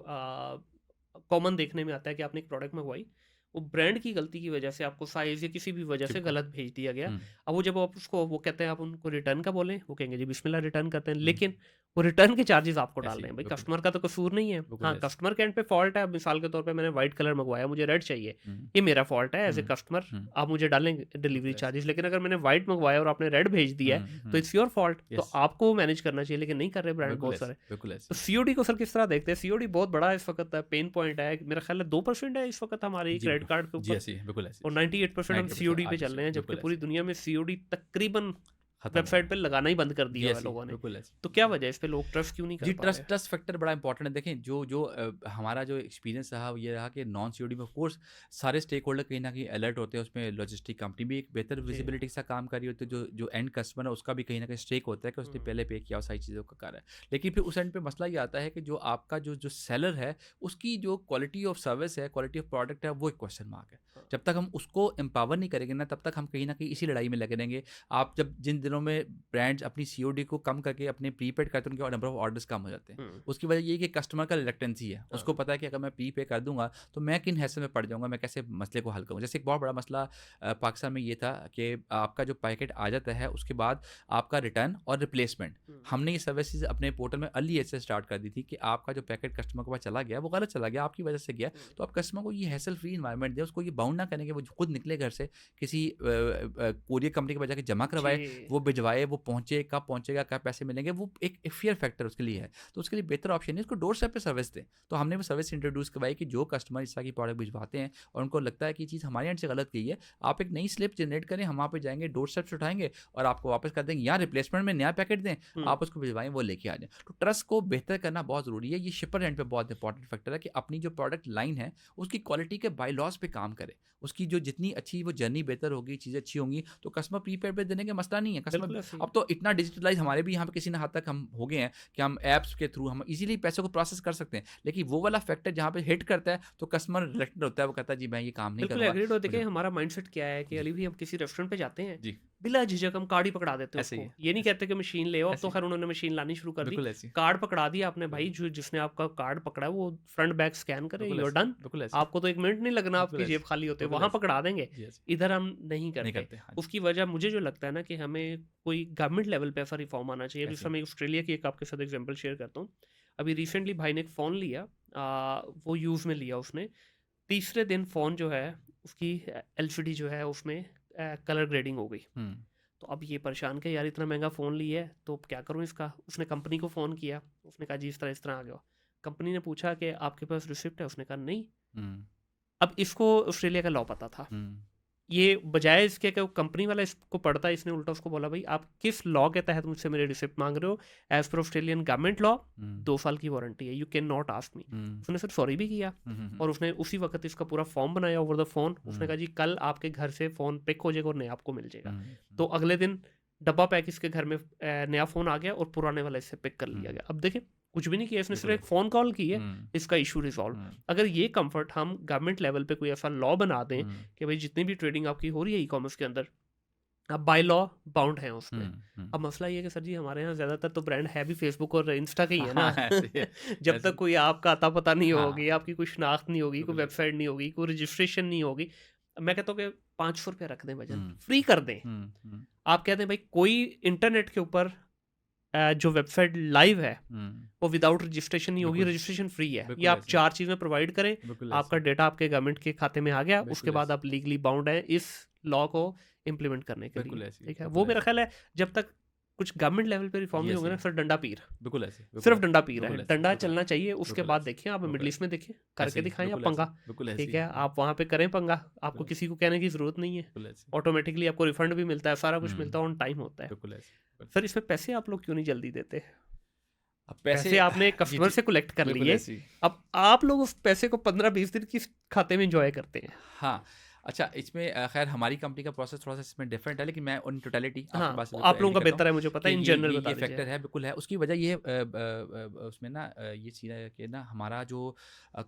कॉमन देखने में आता है कि आपने एक प्रोडक्ट मंगवाई, वो ब्रांड की गलती की वजह से आपको साइज़ या किसी भी वजह से चिपको। गलत भेज दिया गया। हुँ, अब वो जब आप उसको वो कहते हैं आप उनको रिटर्न का बोलें, वो कहेंगे जी बिस्मिल्लाह रिटर्न करते हैं, हुँ। लेकिन वो रिटर्न के चार्जेस आपको डाल ऐसे रहे ही, हैं। भाई बिल्कुल, कस्टमर का तो कसूर नहीं है। बिल्कुल हाँ, ऐसे। कस्टमर के एंड पे फॉल्ट है। अब मिसाल के तौर पे मैंने व्हाइट कलर मंगवाया, मुझे रेड चाहिए, हुँ, ये मेरा फॉल्ट है एज़ ए हुँ, कस्टमर, हुँ, आप मुझे डालेंगे डिलीवरी ऐसे। चार्जेस। लेकिन अगर मैंने व्हाइट मंगवाया और आपने रेड भेज दिया है, हुँ, तो हुँ, इट्स योर फॉल्ट। तो यस, आपको मैनेज करना चाहिए, लेकिन नहीं कर रहे ब्रांड बिल्कुल बहुत ऐसे, सारे। बिल्कुल तो ऐसे। सीओडी को सर किस तरह देखते हैं? सीओडी बहुत बड़ा इस वक़्त पेन पॉइंट है। मेरा ख्याल है 2% है इस वक़्त हमारे जी, क्रेडिट कार्ड के जी, ऊपर, ऐसे ही, बिल्कुल ऐसे। और 98% हम 90% सीओडी पे आगे चल से, रहे हैं, जबकि बिल्कुल पूरी ऐसे। दुनिया में सीओडी तकरीबन खत्म हो वेबसाइट गया। पे लगाना ही बंद कर जी, दिया हुआ है ऐसे ही, लोगों ने। बिल्कुल ऐसे। तो क्या वजह है इस पे लोग ट्रस्ट क्यों नहीं जी, कर पा ट्रस्ट रहे? ट्रस्ट फैक्टर बड़ा इंपॉर्टेंट है। देखें जो हमारा जो एक्सपीरियंस रहा वो ये रहा कि नॉन सीओडी में ऑफ कोर्स सारे स्टेक होल्डर कहीं न कहीं अलर्ट होते हैं, उसमें लॉजिस्टिक कंपनी भी एक बेहतर जी। विजिबिलिटी के साथ काम कर रही होती है, जो एंड कस्टमर है उसका भी कहीं न कहीं स्टेक होता है कि उसने पहले पे किया और सारी चीज़ों का कारण है। लेकिन फिर उस एंड पे मसला ये आता है कि जो आपका जो सेलर है उसकी जो क्वालिटी ऑफ सर्विस है, क्वालिटी ऑफ प्रोडक्ट है, वो एक क्वेश्चन मार्क है। जब तक हम उसको एम्पावर नहीं करेंगे ना, तब तक हम कहीं न कहीं इसी लड़ाई में लगे रहेंगे। आप जब जिन दिनों में ब्रांड्स अपनी सीओडी को कम करके अपने प्रीपेड करते हैं, उनके नंबर ऑफ ऑर्डर्स कम हो जाते हैं। हुँ। उसकी वजह ये है कि कस्टमर का रिलक्टेंसी है। उसको हाँ। पता है कि अगर मैं प्रीपे कर दूँगा तो मैं किन हैसल में पड़ जाऊँगा, मैं कैसे मसले को हल करूँगा। जैसे एक बहुत बड़ा मसला पाकिस्तान में ये था कि आपका जो पैकेट आ जाता है उसके बाद आपका रिटर्न और रिप्लेसमेंट, हुँ। हमने ये सर्विसेज अपने पोर्टल में अर्ली एज से स्टार्ट कर दी थी कि आपका जो पैकेट कस्टमर के पास चला गया वो गलत चला गया, आपकी वजह से गया, तो आप कस्टमर को ये हैसल फ्री एनवायरनमेंट दें, उसको ये बाउंड ना करें कि वो खुद निकले घर से किसी कोरियर कंपनी के बजाय जमा करवाए, जी। वो वो भिजवाए, वो पहुंचे, कब पहुंचेगा, कब पैसे मिलेंगे, वो एक फियर फैक्टर उसके लिए है। तो उसके लिए बेहतर ऑप्शन है उसको डोर स्टेप पे सर्विस दें। तो हमने वो सर्विस इंट्रोड्यूस करवाई कि जो कस्टमर इस तरह की प्रोडक्ट भिजवाते हैं और उनको लगता है कि चीज़ हमारे एंड से गलत गई है, आप एक नई स्लिप जनरेट करें, हम वहाँ पे जाएंगे, डोर स्टेप से उठाएंगे और आपको वापस कर देंगे, या रिप्लेसमेंट में नया पैकेट दें, आप उसको भिजवाएं, वो लेके आ जाएं। तो ट्रस्ट को बेहतर करना बहुत ज़रूरी है। ये शिपर एंड पे बहुत इंपॉर्टेंट फैक्टर है कि अपनी जो प्रोडक्ट लाइन है उसकी क्वालिटी के बाय लॉज पे काम करे। उसकी जो जितनी अच्छी वो जर्नी बेहतर होगी, चीज़ें अच्छी होंगी, तो कस्टमर प्रीपेड पे देने का मसला नहीं है। बिल्कुल कस्टमर ऐसे ही अब तो इतना डिजिटलाइज हमारे भी यहाँ पे किसी न हद तक हम हो गए हैं कि हम ऐप्स के थ्रू हम इजीली पैसों को प्रोसेस कर सकते हैं। लेकिन वो वाला फैक्टर जहाँ पे हिट करता है तो कस्टमर रिलेक्टेड होता है, वो कहता है जी मैं ये काम नहीं बिल्कुल करूँगा। एग्रीड हो। देखिए मुझे हमारा माइंडसेट क्या है कि जी अली भी हम किसी रेस्टोरेंट पे जाते हैं, जी बिला झिझक हम कार्ड ही पकड़ा देते हैं ऐसे ही उसको। है, ये नहीं ऐसे कहते कि मशीन ले आओ। अब ऐसे तो ही, खैर उन्होंने मशीन लानी शुरू कर दी। बिल्कुल ऐसी, कार्ड पकड़ा दिया आपने भाई, बिल्कुल जो जिसने आपका कार्ड पकड़ा है वो फ्रंट बैक स्कैन करे, बिल्कुल यू आर ऐसी, डन। बिल्कुल ऐसी, आपको तो 1 मिनट नहीं लगना बिल्कुल आपकी ऐसी, जेब खाली होते बिल्कुल वहाँ ऐसी, पकड़ा देंगे। जी ऐसी, इधर हम नहीं नहीं करते। करते, हाँ जी, उसकी वजह मुझे जो लगता है ना कि हमें कोई गवर्नमेंट लेवल पे ऐसा रिफॉर्म आना चाहिए। ऐसे जिसमें ही, मैं ऑस्ट्रेलिया की एक आपके साथ एग्जांपल शेयर करता हूँ। अभी रिसेंटली भाई ने एक फ़ोन लिया, वो यूज़ में लिया उसने। तीसरे दिन फ़ोन जो है उसकी एलसीडी जो है उसमें कलर ग्रेडिंग हो गई। तो अब ये परेशान के यार इतना महंगा फ़ोन लिया है तो अब क्या करूँ इसका। उसने कंपनी को फ़ोन किया, उसने कहा जी इस तरह आ गया। कंपनी ने पूछा कि आपके पास रिसिप्ट है, उसने कहा नहीं। अब इसको ऑस्ट्रेलिया का लॉ पता था। ये बजाय इसके कि वो कंपनी वाला इसको पढ़ता, इसने उल्टा उसको बोला भाई आप किस लॉ के तहत मुझसे मेरे रिसिप्ट मांग रहे हो। As per Australian government law 2 साल की वारंटी है, you can not ask me. उसने सिर्फ सॉरी भी किया और उसने उसी वक्त इसका पूरा फॉर्म बनाया ओवर द फ़ोन। उसने कहा जी कल आपके घर से फ़ोन पिक हो जाएगा और नया आपको मिल जाएगा। तो अगले दिन डब्बा पैक इसके घर में नया फ़ोन आ गया और पुराने वाला इससे पिक कर लिया गया। अब देखिए कुछ भी नहीं किया इसने, सिर्फ एक फ़ोन कॉल की है, इसका इशू रिजॉल्व। अगर ये कंफर्ट हम गवर्नमेंट लेवल पे कोई ऐसा लॉ बना दें कि भाई जितनी भी ट्रेडिंग आपकी हो रही है ई कॉमर्स के अंदर, आप बाय लॉ बाउंड हैं उसमें। अब मसला ये है कि सर जी हमारे यहाँ ज़्यादातर तो ब्रांड है भी फेसबुक और इंस्टा का ही है ना। जब तक कोई आपका अता पता नहीं होगी, आपकी कोई शनाख्त नहीं होगी, कोई वेबसाइट नहीं होगी, कोई रजिस्ट्रेशन नहीं होगी, मैं कहता हूँ कि 500 रुपये रख दें वजन, फ्री कर दें। आप कहते हैं भाई कोई इंटरनेट के ऊपर जो वेबसाइट लाइव है वो विदाउट रजिस्ट्रेशन नहीं होगी, रजिस्ट्रेशन फ्री है। ये आप 4 चीज़ें प्रोवाइड करें, आपका डेटा आपके गवर्नमेंट के खाते में आ गया, उसके बाद आप लीगली बाउंड हैं इस लॉ को इम्प्लीमेंट करने के लिए। ठीक है, वो मेरा ख्याल है जब तक कुछ गवर्नमेंट लेवल पे रिफॉर्म नहीं होंगे ना, फिर डंडा पीर, बिल्कुल ऐसे, सिर्फ डंडा पीर है। डंडा चलना चाहिए। उसके बाद देखिए आप मिडिल ईस्ट में देखिए करके ऐसे ही, दिखाएं आप बिल्कुल पंगा। बिल्कुल ठीक ऐसे है, आप वहाँ पे करें पंगा, आपको किसी को कहने की जरूरत नहीं है, बिल्कुल ऐसे, ऑटोमेटिकली आपको रिफंड भी मिलता है, सारा कुछ मिलता है, ऑन टाइम होता है। बिल्कुल ऐसे। सर इसमें पैसे आप लोग क्यों नहीं जल्दी देते? अब पैसे आपने कस्टमर से कलेक्ट कर बिल्कुल लिए, ऐसे ही। अब आप लोग उस पैसे को 15-20 दिन किस खाते में एंजॉय करते हैं? हाँ, अच्छा इसमें खैर हमारी कंपनी का प्रोसेस थोड़ा सा इसमें डिफरेंट है, लेकिन मैं उन टोटलिटी हाँ, आपकी बात से आप लोगों का बेहतर है मुझे पता है, इन जनरल बता ये दीजिए। फैक्टर है, बिल्कुल है। उसकी वजह ये उसमें ना ये चीज़ है कि ना हमारा जो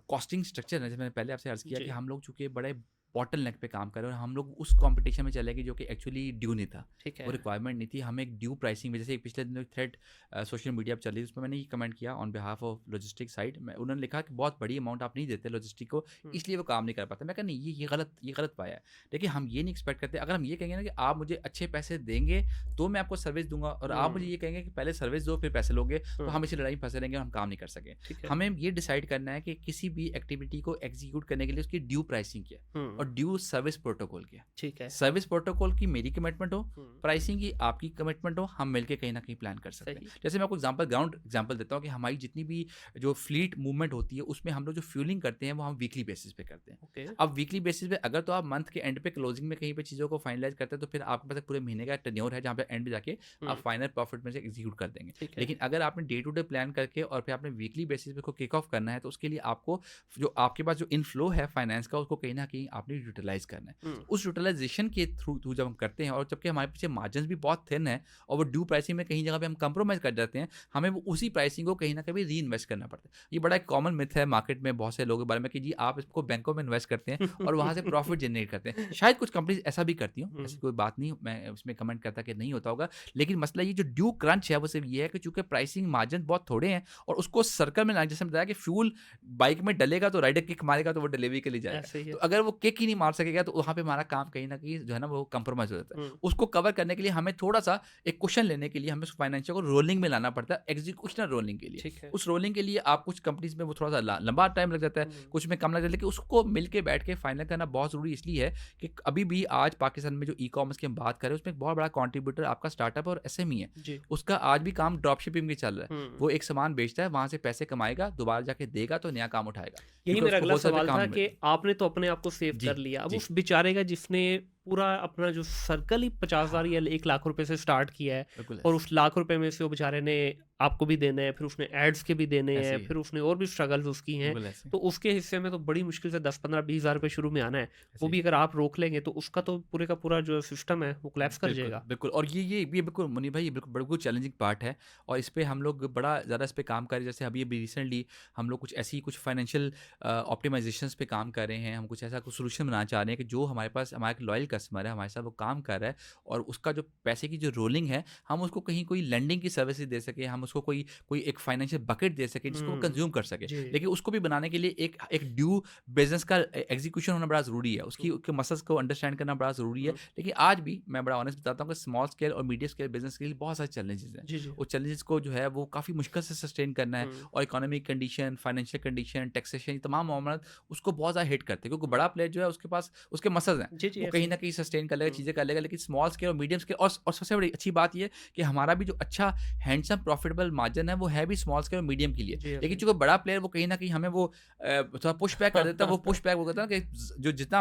कॉस्टिंग स्ट्रक्चर है, जैसे मैंने पहले आपसे अर्ज़ किया जी। कि हम लोग चूँकि बड़े बॉटल नेक पे काम कर रहे हैं और हम लोग उस कंपटीशन में चले गए जो कि एक्चुअली ड्यू नहीं था, ठीक है। वो रिक्वायरमेंट नहीं थी। हमें एक ड्यू प्राइसिंग में, जैसे एक पिछले दिनों थ्रेड सोशल मीडिया पर चल रही है, उसमें मैंने ये कमेंट किया on behalf of logistic side में, उन्होंने लिखा कि बहुत बड़ी अमाउंट आप नहीं देते लॉजिस्टिक को, इसलिए वो काम नहीं कर पाते। मैं कहा नहीं, ये गलत पाया है। देखिए हम ये नहीं एक्सपेक्ट करते। अगर हम ये कहेंगे ना कि आप मुझे अच्छे पैसे देंगे तो मैं आपको सर्विस दूंगा, और आप मुझे ये कहेंगे कि पहले सर्विस दो फिर पैसे लोगे, तो हम इसी लड़ाई में फंसे रहेंगे और हम काम नहीं कर सके। ठीक है। हमें ये डिसाइड करना है कि किसी भी एक्टिविटी को एग्जीक्यूट करने के लिए उसकी ड्यू प्राइसिंग क्या और ड्यू सर्विस प्रोटोकॉल क्या। ठीक है। सर्विस प्रोटोकॉल की मेरी कमिटमेंट हो, प्राइसिंग की आपकी कमिटमेंट हो, हम मिलके कहीं ना कहीं प्लान कर सकते हैं। जैसे मैं आपको ग्राउंड एग्जांपल देता हूँ कि हमारी जितनी भी जो फ्लीट मूवमेंट होती है उसमें हम लोग जो फ्यूलिंग करते हैं वो हम वीकली बेसिस पे करते हैं। ओके। अब वीकली बेसिस पे अगर तो आप मंथ के एंड पे क्लोजिंग में कहीं पे चीज़ों को फाइनलाइज करते हैं तो फिर आपके पास एक पूरे महीने का टेन्योर है जहाँ पे एंड पे जाके आप फाइनल प्रॉफिट में से एग्जीक्यूट कर देंगे। लेकिन अगर आपने डे टू डे प्लान करके और फिर आपने वीकली बेसिस पे को किक ऑफ करना है तो उसके लिए आपको जो आपके पास जो इनफ्लो है फाइनेंस का उसको कहीं ना कहीं आपने यूटिलाइज करना है। उस यूटिलाइजेशन के थ्रू जब हम करते हैं, और जबकि हमारे पीछे मार्जिन भी बहुत थिन है और वो ड्यू प्राइसिंग में कहीं जगह पे हम कंप्रोमाइज कर जाते हैं, हमें वो उसी प्राइसिंग को कहीं ना कहीं री इन्वेस्ट करना पड़ता है। ये बड़ा एक कॉमन मिथ है मार्केट में बहुत से लोगों के बारे में कि जी आप इसको बैंकों में इन्वेस्ट करते हैं और वहाँ से प्रॉफिट जनरेट करते हैं। शायद कुछ कंपनीज ऐसा भी करती हूँ, ऐसी कोई बात नहीं, मैं उसमें कमेंट करता कि नहीं होता होगा। लेकिन मसला ये जो ड्यू क्रंच है वो सिर्फ ये है कि चूंकि प्राइसिंग मार्जिन बहुत थोड़े हैं और उसको सर्कल में, जैसे बताया कि फ्यूल बाइक में डलेगा तो राइडर किक मारेगा तो वो डिलीवरी के लिए जाएगा, तो अगर वो किक ही नहीं मार सकेगा तो वहाँ पे हमारा काम कहीं ना कहीं जो है ना वो कंप्रोमाइज हो जाता है। हम्म, उसको कवर करने के लिए हमें थोड़ा सा एक क्वेश्चन लेने के लिए हमें फाइनेंशियल को रोलिंग में लाना पड़ता है, एग्जीक्यूशनल रोलिंग के लिए। ठीक है। उस रोलिंग के लिए आप कुछ कंपनीज में वो थोड़ा सा लंबा टाइम लग जाता है, हम्म, कुछ में कम लग जाता है, लेकिन उसको मिलके बैठ के फाइनल करना बहुत जरूरी इसलिए है कि अभी भी आज पाकिस्तान में जो ई कॉमर्स की हम बात करें उसमें एक बहुत बड़ा कॉन्ट्रीब्यूटर आपका स्टार्टअप और एसएमई है। जी। उसका आज भी काम ड्रॉप शिपिंग में चल रहा है। हम्म, वो एक सामान बेचता है, वहां से पैसे कमाएगा, दोबारा जाके देगा तो नया काम उठाएगा, यही क्योंकि मेरा उसको अगला wholesale पे सवाल काम था नहीं कि मिलता। आपने तो अपने आप को सेव जी कर लिया, अब जी। उस बेचारे का जिसने पूरा अपना जो सर्कल ही 50,000 या 1 लाख रुपए से स्टार्ट किया है, बिल्कुल और ऐसे उस लाख रुपए में से वो बेचारे ने आपको भी देने हैं, फिर उसने एड्स के भी देने ऐसे हैं, ही है, फिर उसने और भी स्ट्रगल्स उसकी हैं, बिल्कुल ऐसे तो उसके हिस्से में तो बड़ी मुश्किल से 10, 15, 20 हज़ार रुपये शुरू में आना है। ऐसे वो ही। भी अगर आप रोक लेंगे तो उसका तो पूरे का पूरा जो सिस्टम है वो कोलैप्स कर बिल्कुल, जाएगा। बिल्कुल। और ये बिल्कुल मुनीब भाई, ये बिल्कुल बिल्कुल चैलेंजिंग पार्ट है और इस पे हम लोग बड़ा ज़्यादा इस पे काम कर रहे हैं। जैसे अभी रिसेंटली हम लोग कुछ ऐसी कुछ फाइनेंशियल ऑप्टिमाइजेशंस पे काम कर रहे हैं। हम कुछ ऐसा कुछ सॉल्यूशन बनाना चाह रहे हैं कि जो हमारे पास हमारा एक लॉयल कस्टमर है, हमारे साथ वो काम कर रहा है और उसका जो पैसे की जो रोलिंग है, हम उसको कहीं कोई लेंडिंग की सर्विसेज दे सकें, हम उसको कोई कोई एक फाइनेंशियल बकेट दे सकें जिसको वो कंज़्यूम कर सके। जी। लेकिन उसको भी बनाने के लिए एक ड्यू बिज़नेस का एग्जीक्यूशन होना बड़ा ज़रूरी है। उसके मसल्स को अंडरस्टैंड करना बड़ा ज़रूरी है। लेकिन आज भी मैं बड़ा ऑनेस्ट बताता हूँ कि स्मॉल स्केल और मीडियम स्केल बिजनेस के लिए बहुत सारे चैलेंजेस हैं। जी, जी। वो चैलेंजेस को जो है वो काफ़ी मुश्किल से सस्टेन करना है हुँ, और economic condition, financial condition, taxation, ये तमाम मामला उसको बहुत ज़्यादा हिट करते हैं, क्योंकि बड़ा प्लेयर जो है उसके पास उसके मसल्स हैं, जी, जी, वो ऐसे कहीं ही। ना कहीं सस्टेन कर लेगा, हुँ, चीज़ें कर लेगा। लेकिन स्मॉल स्केल और मीडियम स्केल और सबसे बड़ी अच्छी बात ये कि हमारा भी जो अच्छा हैंडसम प्रॉफिटेबल मार्जिन है वो है भी स्मॉल स्केल और मीडियम के लिए। जी, ऐसे लेकिन ही। चूंकि बड़ा प्लेयर वो कहीं ना कहीं हमें वो थोड़ा पुश बैक कर देता है। वो पुश बैक वो कहता है ना कि जो जितना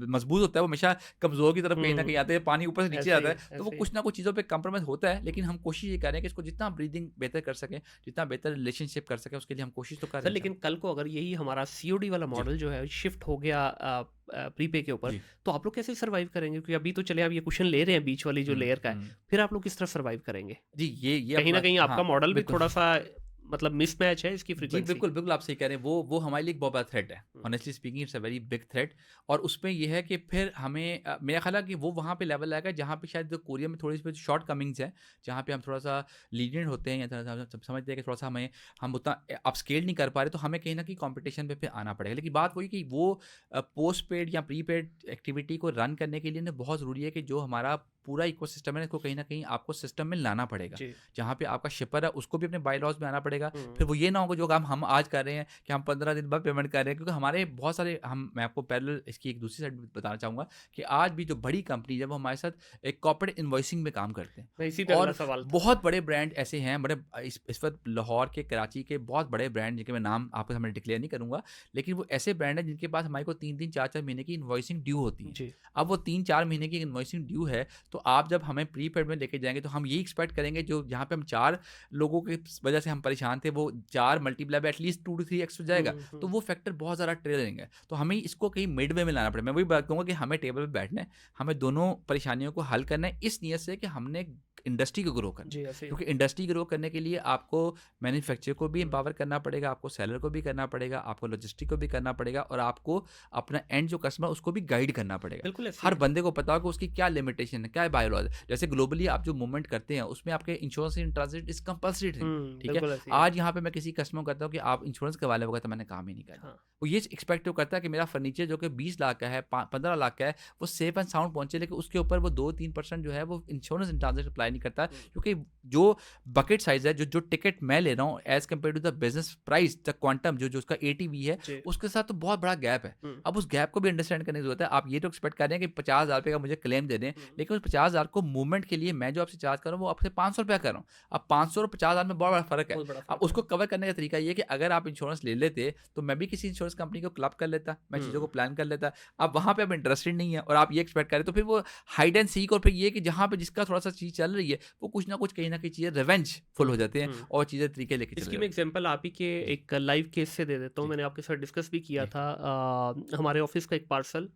मजबूत होता है वो हमेशा कमजोर की तरफ कहीं ना कहीं आता है, पानी ऊपर से नीचे ऐसे आता ही, है, तो वो ऐसे ही। कुछ ना कुछ चीज़ों पे कंप्रोमाइज़ होता है। लेकिन हम कोशिश ये कर रहे हैं कि इसको जितना ब्रीदिंग बेहतर कर सकें, जितना बेहतर रिलेशनशिप कर सकें, उसके लिए हम कोशिश तो कर सर रहे हैं लेकिन कल को अगर यही हमारा सीओडी वाला जी, मॉडल जो है शिफ्ट हो गया प्रीपे के ऊपर, जी। तो आप लोग कैसे सर्वाइव करेंगे? क्योंकि अभी तो चले आप ये क्वेश्चन ले रहे हैं बीच वाली जो लेयर का है, हुँ। फिर आप लोग किस तरह सर्वाइव करेंगे? जी, ये कहीं आपकी न बात कहीं हाँ, आपका मॉडल भी बिल्कुल। थोड़ा-सा मतलब मिसमैच है इसकी जी, फ्रीक्वेंसी। बिल्कुल, बिल्कुल आप सही कह रहे हैं। वो हमारे लिए एक बहुत बड़ा थ्रेट है। Hmm, honestly speaking it's a very big threat. और उसमें ये है कि फिर हमें मेरा ख़्याल है कि वो वहाँ पे लेवल आएगा जहाँ पे शायद कोरिया में थोड़ी-सी शॉर्ट कमिंग्स हैं, जहाँ पे हम थोड़ा-सा लीनिएंट होते हैं या थोड़ा-सा समझते हैं कि थोड़ा-सा हम उतना अपस्केल नहीं कर पा रहे, तो हमें कहीं न कहीं कॉम्पिटिशन पे फिर आना पड़ेगा। लेकिन बात वही कि वो पोस्ट पेड या प्रीपेड एक्टिविटी को रन करने के लिए ना बहुत ज़रूरी है कि जो हमारा पूरा इकोसिस्टम है, इसको कहीं न कहीं आपको सिस्टम में लाना पड़ेगा। जी। जहाँ पे आपका शिपर है, उसको भी अपने बाय-लॉज़ में आना पड़ेगा। हुँ, फिर वो ये ना हो कि जो काम हम आज कर रहे हैं कि हम 15 दिन बाद पेमेंट कर रहे हैं, क्योंकि हमारे बहुत सारे मैं आपको पैरेलल इसकी एक दूसरी साइड भी बताना चाहूँगा कि आज भी जो बड़ी कंपनी जब वो हमारे साथ एक कॉर्पोरेट इनवॉइसिंग में काम करते हैं मैं इसी पे अगला और सवाल था। बहुत बड़े ब्रांड ऐसे हैं, बड़े इस वक्त लाहौर के, कराची के बहुत बड़े ब्रांड जिनके मैं नाम आपके सामने डिक्लेयर नहीं करूँगा, लेकिन वो ऐसे ब्रांड हैं जिनके पास हमारे को 3-3 4-4 महीने की इनवॉइसिंग ड्यू होती है। जी। अब वो 3-4 महीने की इनवॉइसिंग ड्यू है, तो आप जब हमें प्रीपेड में लेके जाएंगे तो हम ये एक्सपेक्ट करेंगे जो जहाँ पे हम 4 लोगों की वजह से हम परेशान थे, वो 4 multiply by at least 2 to 3x हो जाएगा। हुँ, तो हुँ। वो फैक्टर बहुत ज़्यादा ट्रेलिंग है। तो हमें इसको कहीं मिडवे में लाना पड़ेगा। मैं वही बात कहूँगा कि हमें टेबल पे बैठना है, हमें दोनों परेशानियों को हल करना है इस नियत से कि हमने इंडस्ट्री को ग्रो करना है। जी, ऐसे ही। क्योंकि इंडस्ट्री ग्रो करने के लिए आपको मैन्युफैक्चरर को भी एम्पावर करना पड़ेगा, आपको सेलर को भी करना पड़ेगा, आपको लॉजिस्टिक को भी करना पड़ेगा और आपको अपना एंड जो कस्टमर उसको भी गाइड करना पड़ेगा। बिल्कुल ऐसे हर ही। बंदे को पता हो कि उसकी क्या लिमिटेशन है, क्या बायोलॉज है। जैसे ग्लोबली आप जो मूवमेंट करते हैं उसमें आपके insurance in transit is compulsory thing. Hmm, ठीक है, बिल्कुल ऐसे ही है। आज यहाँ पे मैं किसी कस्टमर को कहता हूँ कि आप इंश्योरेंस करवा ले, वो कहता है मैंने काम ही नहीं करना। हाँ। वो ये एक्सपेक्ट करता है कि मेरा फर्नीचर जो कि 20 लाख का है, 15 लाख का है, वो सेफ एंड साउंड पहुंचे, लेकिन उसके ऊपर वो 2-3% जो है वो इंश्योरेंस इन ट्रांजिट अप्लाई नहीं करता, क्योंकि जो बकेट साइज है, जो टिकट मैं ले रहा हूँ as compare to the business price, the quantum जो उसका एटीवी है, जी। उसके साथ तो बहुत बड़ा गैप है। हुँ, अब उस गैप को भी अंडरस्टैंड करने की जरूरत है। आप ये तो एक्सपेक्ट कर रहे हैं कि 50,000 रुपये का मुझे क्लेम दे दें, हुँ। लेकिन उस 50,000 को मूवमेंट के लिए मैं जो आपसे चार्ज कर रहा हूँ वो आपसे 500 रुपया कर रहा हूँ। अब 500 और 50,000 में बहुत बड़ा फर्क है। बहुत बड़ा अब फ़र्क उसको कवर करने का तरीका ये है कि अगर आप इंश्योरेंस ले लेते तो मैं भी किसी इंश्योरेंस कंपनी को क्लब कर लेता, मैं चीज़ों को हुँ। प्लान कर लेता। अब वहाँ पे आप इंटरेस्टेड नहीं है और आप ये एक्सपेक्ट करें, तो फिर वो हाइड एंड सीक, और फिर ये कि जहाँ पे जिसका थोड़ा सा चीज़ चल रही है वो कुछ ना कुछ कहीं ना कहीं चीज़ें रिवेंज फुल हो जाते हैं हुँ। और चीज़ें तरीके लेके चले इसकी जाते मैं हैं। एग्जांपल आप ही के एक लाइव केस से दे देता हूँ। जी, मैंने आपके साथ डिस्कस भी किया जी, था। हमारे ऑफिस का एक पार्सल,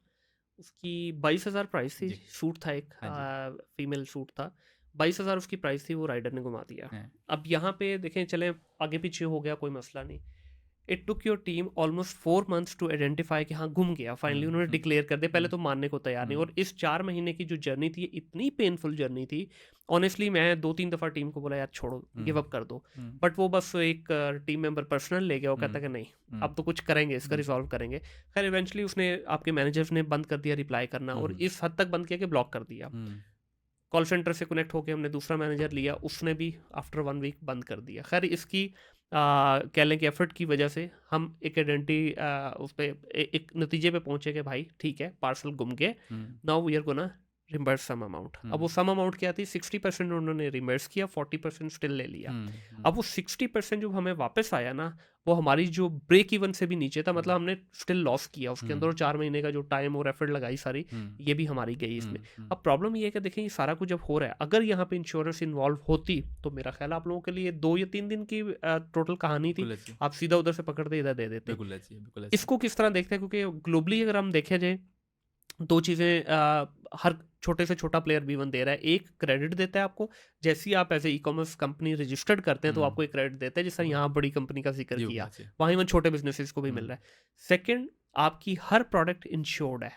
उसकी 22,000 प्राइस थी। जी। सूट था एक, हाँ जी। फीमेल सूट था। 22,000 उसकी प्राइस थी, वो राइडर ने घुमा दिया। हाँ, अब यहाँ पे देखें, चलें आगे पीछे हो गया, कोई मसला नहीं। It took your team almost 4 months to identify कि हाँ गुम गया फाइनली, उन्होंने डिक्लेयर कर दिया, पहले तो मानने को तैयार नहीं। और इस 4 महीने की जो जर्नी थी, इतनी पेनफुल जर्नी थी, ऑनेस्टली मैं 2-3 दफ़ा टीम को बोला यार छोड़ो, गिव अप कर दो, बट वो बस एक टीम मेंबर पर्सनल ले गया, वो कहता कि नहीं अब तो कुछ करेंगे, इसका रिजॉल्व करेंगे। खैर इवेंचुअली उसने, आपके मैनेजर्स ने बंद कर दिया रिप्लाई करना, और इस हद तक बंद किया कि ब्लॉक कर दिया। कॉल सेंटर से कनेक्ट होकर हमने दूसरा मैनेजर लिया, उसने भी आफ्टर 1 वीक बंद कर दिया। खैर इसकी कह लें कि एफर्ट की वजह से हम एक आइडेंटिटी उस पर एक नतीजे पे पहुंचे कि भाई ठीक है पार्सल गुम गए, now we are gonna reimburse some amount. अब वो सम अमाउंट क्या थी, 60% उन्होंने रिम्बर्स किया, 40% स्टिल ले लिया। अब वो 60% जो हमें वापस आया ना, वो हमारी जो ब्रेक इवन से भी नीचे था, मतलब हमने स्टिल लॉस किया उसके अंदर, और 4 महीने का जो टाइम और एफर्ट लगाई सारी, ये भी हमारी गई इसमें। अब प्रॉब्लम ये है कि देखें ये सारा कुछ जब हो रहा है, अगर यहाँ पे इंश्योरेंस इन्वॉल्व होती तो मेरा ख्याल आप लोगों के लिए 2 या 3 दिन की टोटल कहानी थी, आप सीधा उधर से पकड़ते इधर दे देते। इसको किस तरह देखते हैं, क्योंकि ग्लोबली अगर हम देखें जाए 2 चीज़ें हर छोटे से छोटा प्लेयर B1 दे रहा है। एक क्रेडिट देता है आपको, जैसे ही आप as a e-commerce company registered करते हैं तो आपको एक क्रेडिट देता है, जैसा यहाँ बड़ी कंपनी का जिक्र किया, वहाँ इवन छोटे बिजनेसेस को भी मिल रहा है। सेकंड, आपकी हर प्रोडक्ट इंश्योर्ड है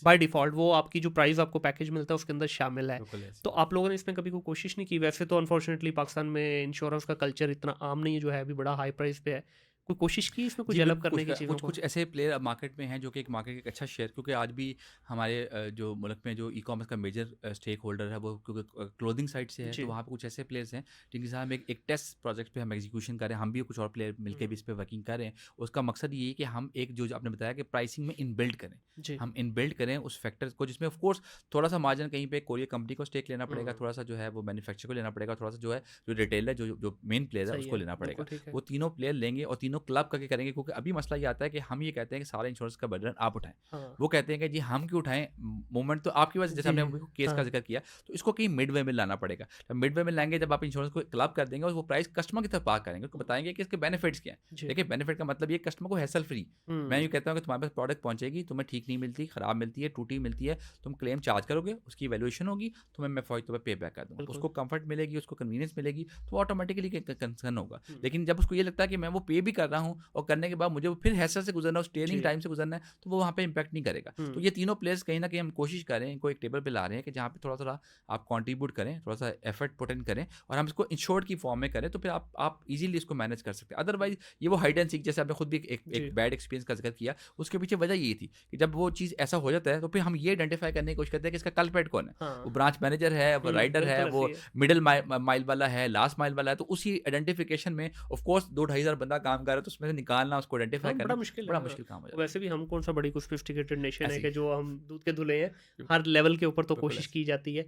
बाय डिफॉल्ट, वो आपकी जो प्राइस आपको पैकेज मिलता है उसके अंदर शामिल है। तो आप लोगों ने इसमें कभी कोई कोशिश नहीं की? वैसे तो अनफॉर्चुनेटली पाकिस्तान में इंश्योरेंस का कल्चर इतना आम नहीं है, जो है अभी बड़ा हाई प्राइस पे है। कोई कोशिश की इसमें कुछ डेवलप करने की चीज़ों को? कुछ ऐसे प्लेयर मार्केट में हैं जो कि एक मार्केट का अच्छा शेयर, क्योंकि आज भी हमारे जो मुल्क में जो ई-कॉमर्स का मेजर स्टेक होल्डर है वो क्योंकि क्लोथिंग साइड से है, तो वहाँ पे कुछ ऐसे प्लेयर्स हैं जिनके साथ हम एक टेस्ट प्रोजेक्ट पे हम एग्जीक्यूशन कर रहे हैं। हम भी कुछ और प्लेयर मिलकर भी इस पर वर्किंग कर रहे हैं। उसका मकसद ये है कि हम एक जो आपने बताया कि प्राइसिंग में इनबिल्ड करें, हम इनबिल्ड करें उस फैक्टर्स को, जिसमें ऑफकोर्स थोड़ा सा मार्जिन कहीं पे कोरियर कंपनी को स्टेक लेना पड़ेगा, थोड़ा सा जो है वो मैन्युफैक्चर को लेना पड़ेगा, थोड़ा सा जो है जो रिटेलर जो मेन प्लेयर है उसको लेना पड़ेगा। वो तीनों प्लेयर लेंगे और तीनों क्लब करके करेंगे, क्योंकि अभी मसला ये आता है कि हम ये कहते हैं कि सारा इंश्योरेंस का बर्डन आप उठाएं, वो कहते हैं कि जी हम क्यों उठाएं, मूवमेंट तो आपकी वजह से, जैसे हमने केस का जिक्र किया, तो इसको कहीं मिड वे में लाना पड़ेगा। जब मिड वे में लाएंगे, जब आप इंश्योरेंस को क्लब कर देंगे और वो प्राइस कस्टमर की तरफ पास करेंगे, उसको बताएंगे कि इसके बेनिफिट्स क्या है। देखिए बेनिफिट का मतलब ये कस्टमर को हैसल फ्री, मैं ये कहता हूँ कि तुम्हारे पास प्रोडक्ट पहुंचेगी, तुम्हें ठीक नहीं मिलती, खराब मिलती है, टूटी मिलती है, तुम क्लेम चार्ज करोगे, उसकी वैल्यूएशन होगी, तुम्हें मैं फौज पे बैक कर दूँगा, उसको कंफर्ट मिलेगी, उसको कन्वीनियंस मिलेगी, तो ऑटोमेटिकली कंसर्न होगा। लेकिन जब उसको ये लगता है कि मैं वो पे भी कर रहा हूँ और करने के बाद मुझे फिर हैसल से गुजरना, ट्रेनिंग टाइम से गुजरना है, तो वो वहाँ पे इंपैक्ट नहीं करेगा। तो ये तीनों प्लेयर्स कहीं ना कहीं हम कोशिश करें, इनको एक टेबल पे ला रहे हैं कि जहाँ पे थोड़ा थोड़ा आप कंट्रीब्यूट करें, थोड़ा सा एफर्ट पुट इन करें और हम इसको इंश्योर्ड की फॉर्म में करें, तो फिर आप इजीली इसको मैनेज कर सकते हैं। अदरवाइज ये वो हाइड एंड सीक, जैसे आपने खुद भी एक बैड एक्सपीरियंस का जिक्र किया, उसके पीछे वजह ये थी कि जब वो चीज़ ऐसा हो जाता है तो फिर हम ये आइडेंटिफाई करने की कोशिश करते हैं कि इसका कल्प्रेट कौन है। वो ब्रांच मैनेजर है, वो राइडर है, वो मिडिल माइल वाला है, लास्ट माइल वाला है। तो उसी आइडेंटिफिकेशन में ऑफकोर्स 2-2.5 हज़ार बंदा काम कर रहा है, तो उसमें से निकालना, उसको आइडेंटिफाई करना बड़ा मुश्किल काम है। वैसे भी हम कौन सा बड़ी कुछ सोफिस्टिकेटेड नेशन है कि जो हम दूध के धुले हैं, हर लेवल के ऊपर तो कोशिश की जाती है।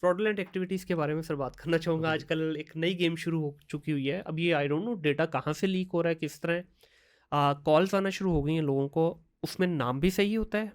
फ्रॉडलेंट एक्टिविटीज़ के बारे में सर बात करना चाहूँगा। आजकल एक नई गेम शुरू हो चुकी हुई है। अब ये आई डोंट नो डेटा कहाँ से लीक हो रहा है, किस तरह कॉल्स आना शुरू हो गई हैं लोगों को, उसमें नाम भी सही होता है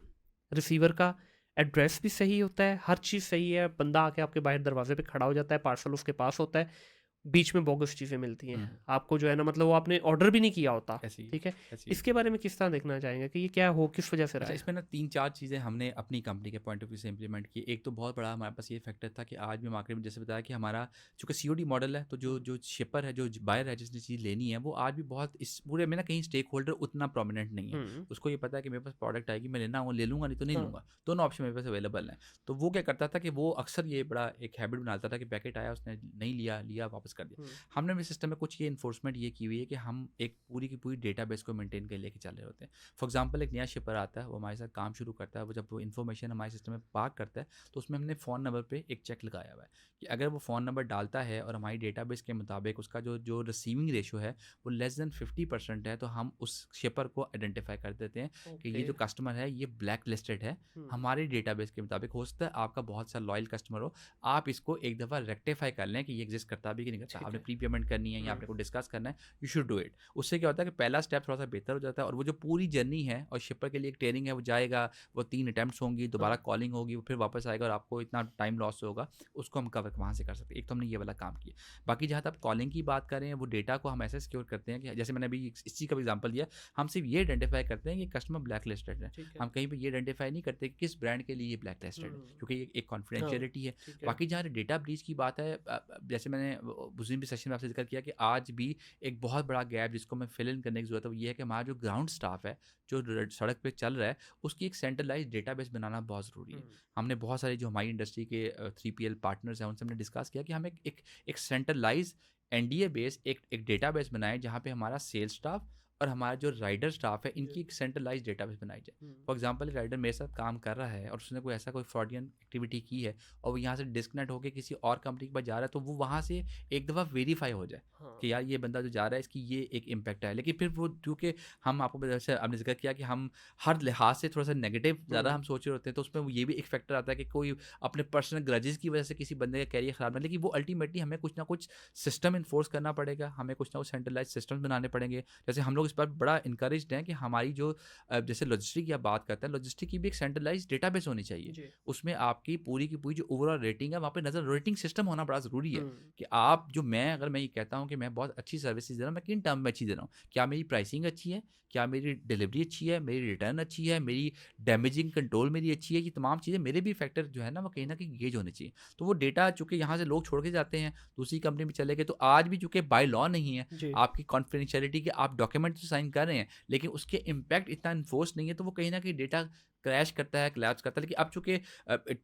रिसीवर का, एड्रेस भी सही होता है, हर चीज़ सही है, बंदा आके आपके बाहर दरवाजे पे खड़ा हो जाता है, पार्सल उसके पास होता है, बीच में बोगस चीज़ें मिलती हैं आपको, जो है ना, मतलब वो आपने ऑर्डर भी नहीं किया होता। ठीक है, इसके बारे में किस तरह देखना चाहेंगे कि ये क्या हो, किस वजह से रहा है? इसमें ना 3-4 चीज़ें हमने अपनी कंपनी के पॉइंट ऑफ व्यू से इंप्लीमेंट की। एक तो बहुत बड़ा हमारे पास ये फैक्टर था कि आज भी मार्केट में जैसे बताया कि हमारा चूँकि COD मॉडल है, तो जो शिपर है, जो बायर है, जिसने चीज़ लेनी है, वो आज भी बहुत इस पूरे में ना कहीं स्टेक होल्डर उतना प्रोमिनेंट नहीं है। उसको ये पता है कि मेरे पास प्रोडक्ट आएगी, मैं लेना वो ले लूँगा, नहीं तो नहीं लूँगा। दोनों ऑप्शन मेरे पास अवेलेबल हैं। तो वो क्या करता था कि वो अक्सर ये बड़ा एक हैबिट बनाता था कि पैकेट आया, उसने नहीं लिया वापस कर दिया। हमने भी सिस्टम में कुछ ये इन्फोर्समेंट ये की हुई है कि हम एक पूरी की पूरी डेटाबेस को मेंटेन कर लेके चल रहे होते हैं। फॉर एग्जांपल एक नया शिपर आता है, वो हमारे साथ काम शुरू करता है, वो जब वो इन्फॉर्मेशन हमारे सिस्टम में पार्क करता है, तो उसमें हमने फ़ोन नंबर पे एक चेक लगाया हुआ है कि अगर वो फ़ोन नंबर डालता है और हमारी डेटाबेस के मुताबिक उसका जो रिसीविंग रेशो है वो लेस देन 50% है, तो हम उस शिपर को आइडेंटिफाई कर देते हैं कि ये जो कस्टमर है ये ब्लैक लिस्टेड है हमारी डेटाबेस के मुताबिक। हो सकता है आपका बहुत सा लॉयल कस्टमर हो, आप इसको एक दफ़ा रेक्टिफाई कर लें कि ये एग्जिस्ट करता भी कि नहीं करता, आपने प्री पेमेंट करनी है या आपने को डिस्कस करना है, यू शुड डू इट। उससे क्या होता है कि पहला स्टेप थोड़ा सा बेहतर हो जाता है, और वो जो पूरी जर्नी है और शिपर के लिए एक ट्रेनिंग है, वो जाएगा, वो 3 अटैम्प्ट्स होंगी, दोबारा कॉलिंग होगी, वो फिर वापस आएगा और आपको इतना टाइम लॉस होगा, उसको हम कवर वहाँ से कर सकते हैं। एक तो हमने ये वाला काम किया। बाकी जहाँ तक कॉलिंग की बात करें, वो डेटा को हम ऐसे सिक्योर करते हैं कि जैसे मैंने अभी इस चीज़ का एग्जाम्पल दिया, हम सिर्फ ये आइडेंटिफाई करते हैं कि कस्टमर ब्लैक लिस्टेड है। हम कहीं पर ये आइडेंटिफाई नहीं करते कि किस ब्रांड के लिए ये ब्लैक लिस्टेड है, क्योंकि ये एक कॉन्फिडेंशियलिटी है। बाकी जहाँ डेटा ब्रीच की बात है, जैसे मैंने उस दिन भी सेशन में आपसे जिक्र किया कि आज भी एक बहुत बड़ा गैप जिसको मैं फिल इन करने की ज़रूरत है, वो ये है कि हमारा जो ग्राउंड स्टाफ है, जो सड़क पे चल रहा है, उसकी एक सेंट्रलाइज डेटाबेस बनाना बहुत ज़रूरी है। हमने बहुत सारे जो हमारी इंडस्ट्री के 3PL पार्टनर्स हैं, उनसे हमने डिस्कस किया कि हम एक सेंट्रलाइज एनडीए बेस एक डेटाबेस बनाएं जहाँ पे हमारा सेल्स स्टाफ और हमारा जो राइडर स्टाफ है, इनकी एक सेंट्रलाइज डेटाबेस बनाई जाए। फॉर एग्जांपल, राइडर मेरे साथ काम कर रहा है और उसने कोई ऐसा कोई फ्रॉडियन एक्टिविटी की है और वो यहाँ से डिस्कनेक्ट होकर किसी और कंपनी के पास जा रहा है, तो वो वहाँ से एक दफ़ा वेरीफाई हो जाए कि यार ये बंदा जो जा रहा है इसकी ये एक इम्पैक्ट है। लेकिन फिर वो क्योंकि हम आपको जैसे आपने जिक्र किया कि हम हर लिहाज से थोड़ा सा नेगेटिव ज़्यादा हम सोच रहे होते हैं, तो उसमें ये भी एक फैक्टर आता है कि कोई अपने पर्सनल ग्रजेस की वजह से किसी बंदे का कैरियर ख़राब ना, लेकिन वो अल्टीमेटली हमें कुछ ना कुछ सिस्टम इन्फोर्स करना पड़ेगा, हमें कुछ ना कुछ सेंट्रलाइज सिस्टम बनाने पड़ेंगे। जैसे हम लोग इस पर बड़ा इनकरेज्ड हैं कि हमारी जो जैसे लॉजिस्टिक की आप बात करते हैं, लॉजिस्टिक की भी एक सेंट्रलाइज डेटाबेस होनी चाहिए। उसमें आपकी पूरी की पूरी जो ओवरऑल रेटिंग है, वहाँ पे नज़र रेटिंग सिस्टम होना बड़ा ज़रूरी है कि आप जो मैं अगर मैं ये कहता हूँ कि मैं बहुत अच्छी सर्विसेज दे रहा हूँ, मैं किन टर्म में अच्छी दे रहा हूँ, क्या मेरी प्राइसिंग अच्छी है, क्या मेरी डिलीवरी अच्छी है, मेरी रिटर्न अच्छी है, मेरी डैमेजिंग कंट्रोल मेरी अच्छी है, ये तमाम चीज़ें मेरे भी फैक्टर जो है ना वो कहीं ना कहीं गेज होने चाहिए। तो वो डेटा चूँकि यहाँ से लोग छोड़ के जाते हैं, दूसरी कंपनी में चले गए, तो आज भी चूँकि बाय लॉ नहीं है आपकी कॉन्फिडेंशियलिटी के, आप डॉक्यूमेंट तो साइन कर रहे हैं लेकिन उसके इम्पैक्ट इतना इन्फोर्स नहीं है, तो वो कहीं ना कहीं डेटा क्रैश करता है, कोलैप्स करता है। लेकिन अब चूँकि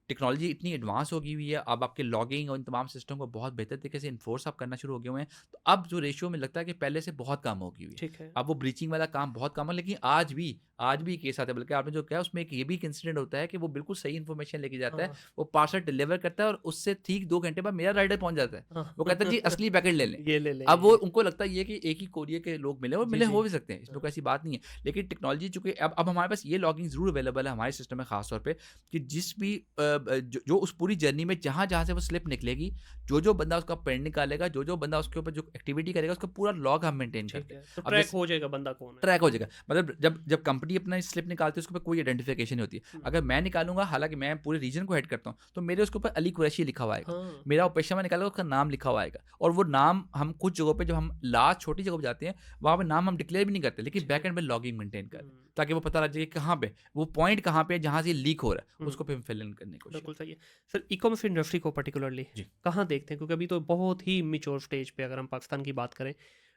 टेक्नोलॉजी इतनी एडवांस हो गई हुई है, अब आपके लॉगिंग और इन तमाम सिस्टम को बहुत बेहतर तरीके से इन्फोर्स आप करना शुरू हो गए हुए हैं, तो अब जो रेशियो में लगता है कि पहले से बहुत कम हो गई हुई है। ठीक है। अब वो ब्रीचिंग वाला काम बहुत कम है, लेकिन आज भी केस आता है। बल्कि आपने जो कहा उसमें एक ये भी एक इंसिडेंट होता है कि वो बिल्कुल सही इन्फॉर्मेशन लेके जाता है, वो पार्सल डिलीवर करता है और उससे ठीक 2 घंटे बाद मेरा राइडर पहुंच जाता है। वो कहता है जी असली पैकेट ले लें। ये ले लें अब वो उनको लगता है ये कि एक ही कोरियर के लोग मिले और जी, मिले जी। हो भी सकते हैं, इसमें कोई ऐसी बात नहीं है। लेकिन टेक्नोलॉजी चूँकि अब हमारे पास ये लॉगिंग ज़रूर अवेलेबल है हमारे सिस्टम में ख़ास तौर पे कि जिस भी जो उस पूरी जर्नी में जहाँ से वो स्लिप निकलेगी, जो बंदा उसका प्रिंट निकालेगा, जो बंदा उसके ऊपर जो एक्टिविटी करेगा, उसका पूरा लॉग हम मेंटेन ठीक करते हैं। है, तो अब ट्रैक जैसे हो जाएगा बंदा कौन है। ट्रैक हो जाएगा, मतलब जब कंपनी अपना स्लिप निकालती है उसके ऊपर कोई आइडेंटिफिकेशन नहीं होती है। अगर मैं निकालूंगा, हालांकि मैं पूरे रीजन को हेड करता हूँ, तो मेरे उसके ऊपर अली कुरैशी लिखा हुआ आएगा। हाँ। मेरा पेशा निकाला उसका नाम लिखा हुआ आएगा, और वो नाम हम कुछ जगहों पे जब हम लास्ट छोटी जगह पे जाते हैं वहाँ पे नाम हम डिक्लेयर भी नहीं करते, लेकिन बैक एंड में लॉगिंग मेंटेन करते हैं ताकि वो पता लग जाए कि कहाँ पे वो पॉइंट कहाँ पे जहाँ से लीक हो रहा है, उसको फिर हम फिल इन करने की कोशिश बिल्कुल सही है। सर, ई-कॉमर्स इंडस्ट्री को पर्टिकुलरली जी। कहाँ देखते हैं? क्योंकि अभी तो बहुत ही मैच्योर स्टेज पे अगर हम पाकिस्तान की बात करें,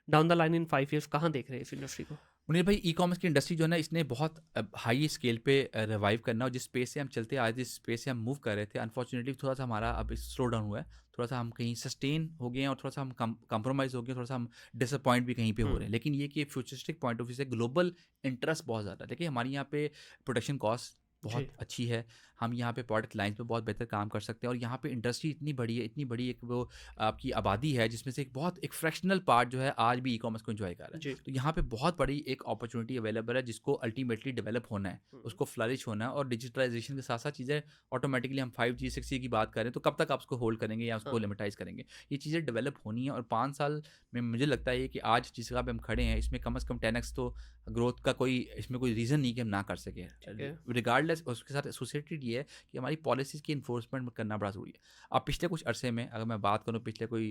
down the line in 5 years कहाँ देख रहे हैं इस इंडस्ट्री को? मुनीर भाई, ई कॉमर्स की इंडस्ट्री जो है ना, इसने बहुत हाई स्केल पे रिवाइव करना, और जिस स्पेस से हम चलते आए थे, जिस स्पेस से हम मूव कर रहे थे, अनफॉर्चुनेटली थोड़ा सा हमारा अब स्लो डाउन हुआ है, थोड़ा सा हम कहीं सस्टेन हो गए हैं और थोड़ा सा हम कंप्रोमाइज़ हो गए, थोड़ा सा हम डिसअपॉइंट भी कहीं पे हो रहे हैं। लेकिन ये कि फ्यूचरिस्टिक पॉइंट ऑफ व्यू से ग्लोबल इंटरेस्ट बहुत ज़्यादा है। देखिए हमारे यहाँ पे प्रोडक्शन कॉस्ट बहुत अच्छी है, हम यहाँ पे प्रोडक्ट लाइन्स पे बहुत बेहतर काम कर सकते हैं, और यहाँ पे इंडस्ट्री इतनी बड़ी है, इतनी बड़ी एक वो आपकी आबादी है जिसमें से एक बहुत एक फ्रैक्शनल पार्ट जो है आज भी ई कॉमर्स को एंजॉय कर रहा है। तो यहाँ पे बहुत बड़ी एक अपॉर्चुनिटी अवेलेबल है जिसको अल्टीमेटली डेवलप होना है, उसको फ्लरिश होना है, और डिजिटलाइजेशन के साथ साथ चीज़ें ऑटोमेटिकली, हम 5G 6G की बात करें तो कब तक आप उसको होल्ड करेंगे या उसको लिमिटाइज करेंगे, ये चीज़ें डेवलप होनी है। और 5 साल में मुझे लगता है कि आज जिस जगह पे हम खड़े हैं इसमें कम से कम 10x तो ग्रोथ का कोई इसमें कोई रीज़न नहीं कि हम ना कर सकें। रिगार्डलेस उसके साथ एसोसिएटेड ये है कि हमारी पॉलिसीज़ की इन्फोर्समेंट करना बड़ा ज़रूरी है। अब पिछले कुछ अरसे में अगर मैं बात करूँ, पिछले कोई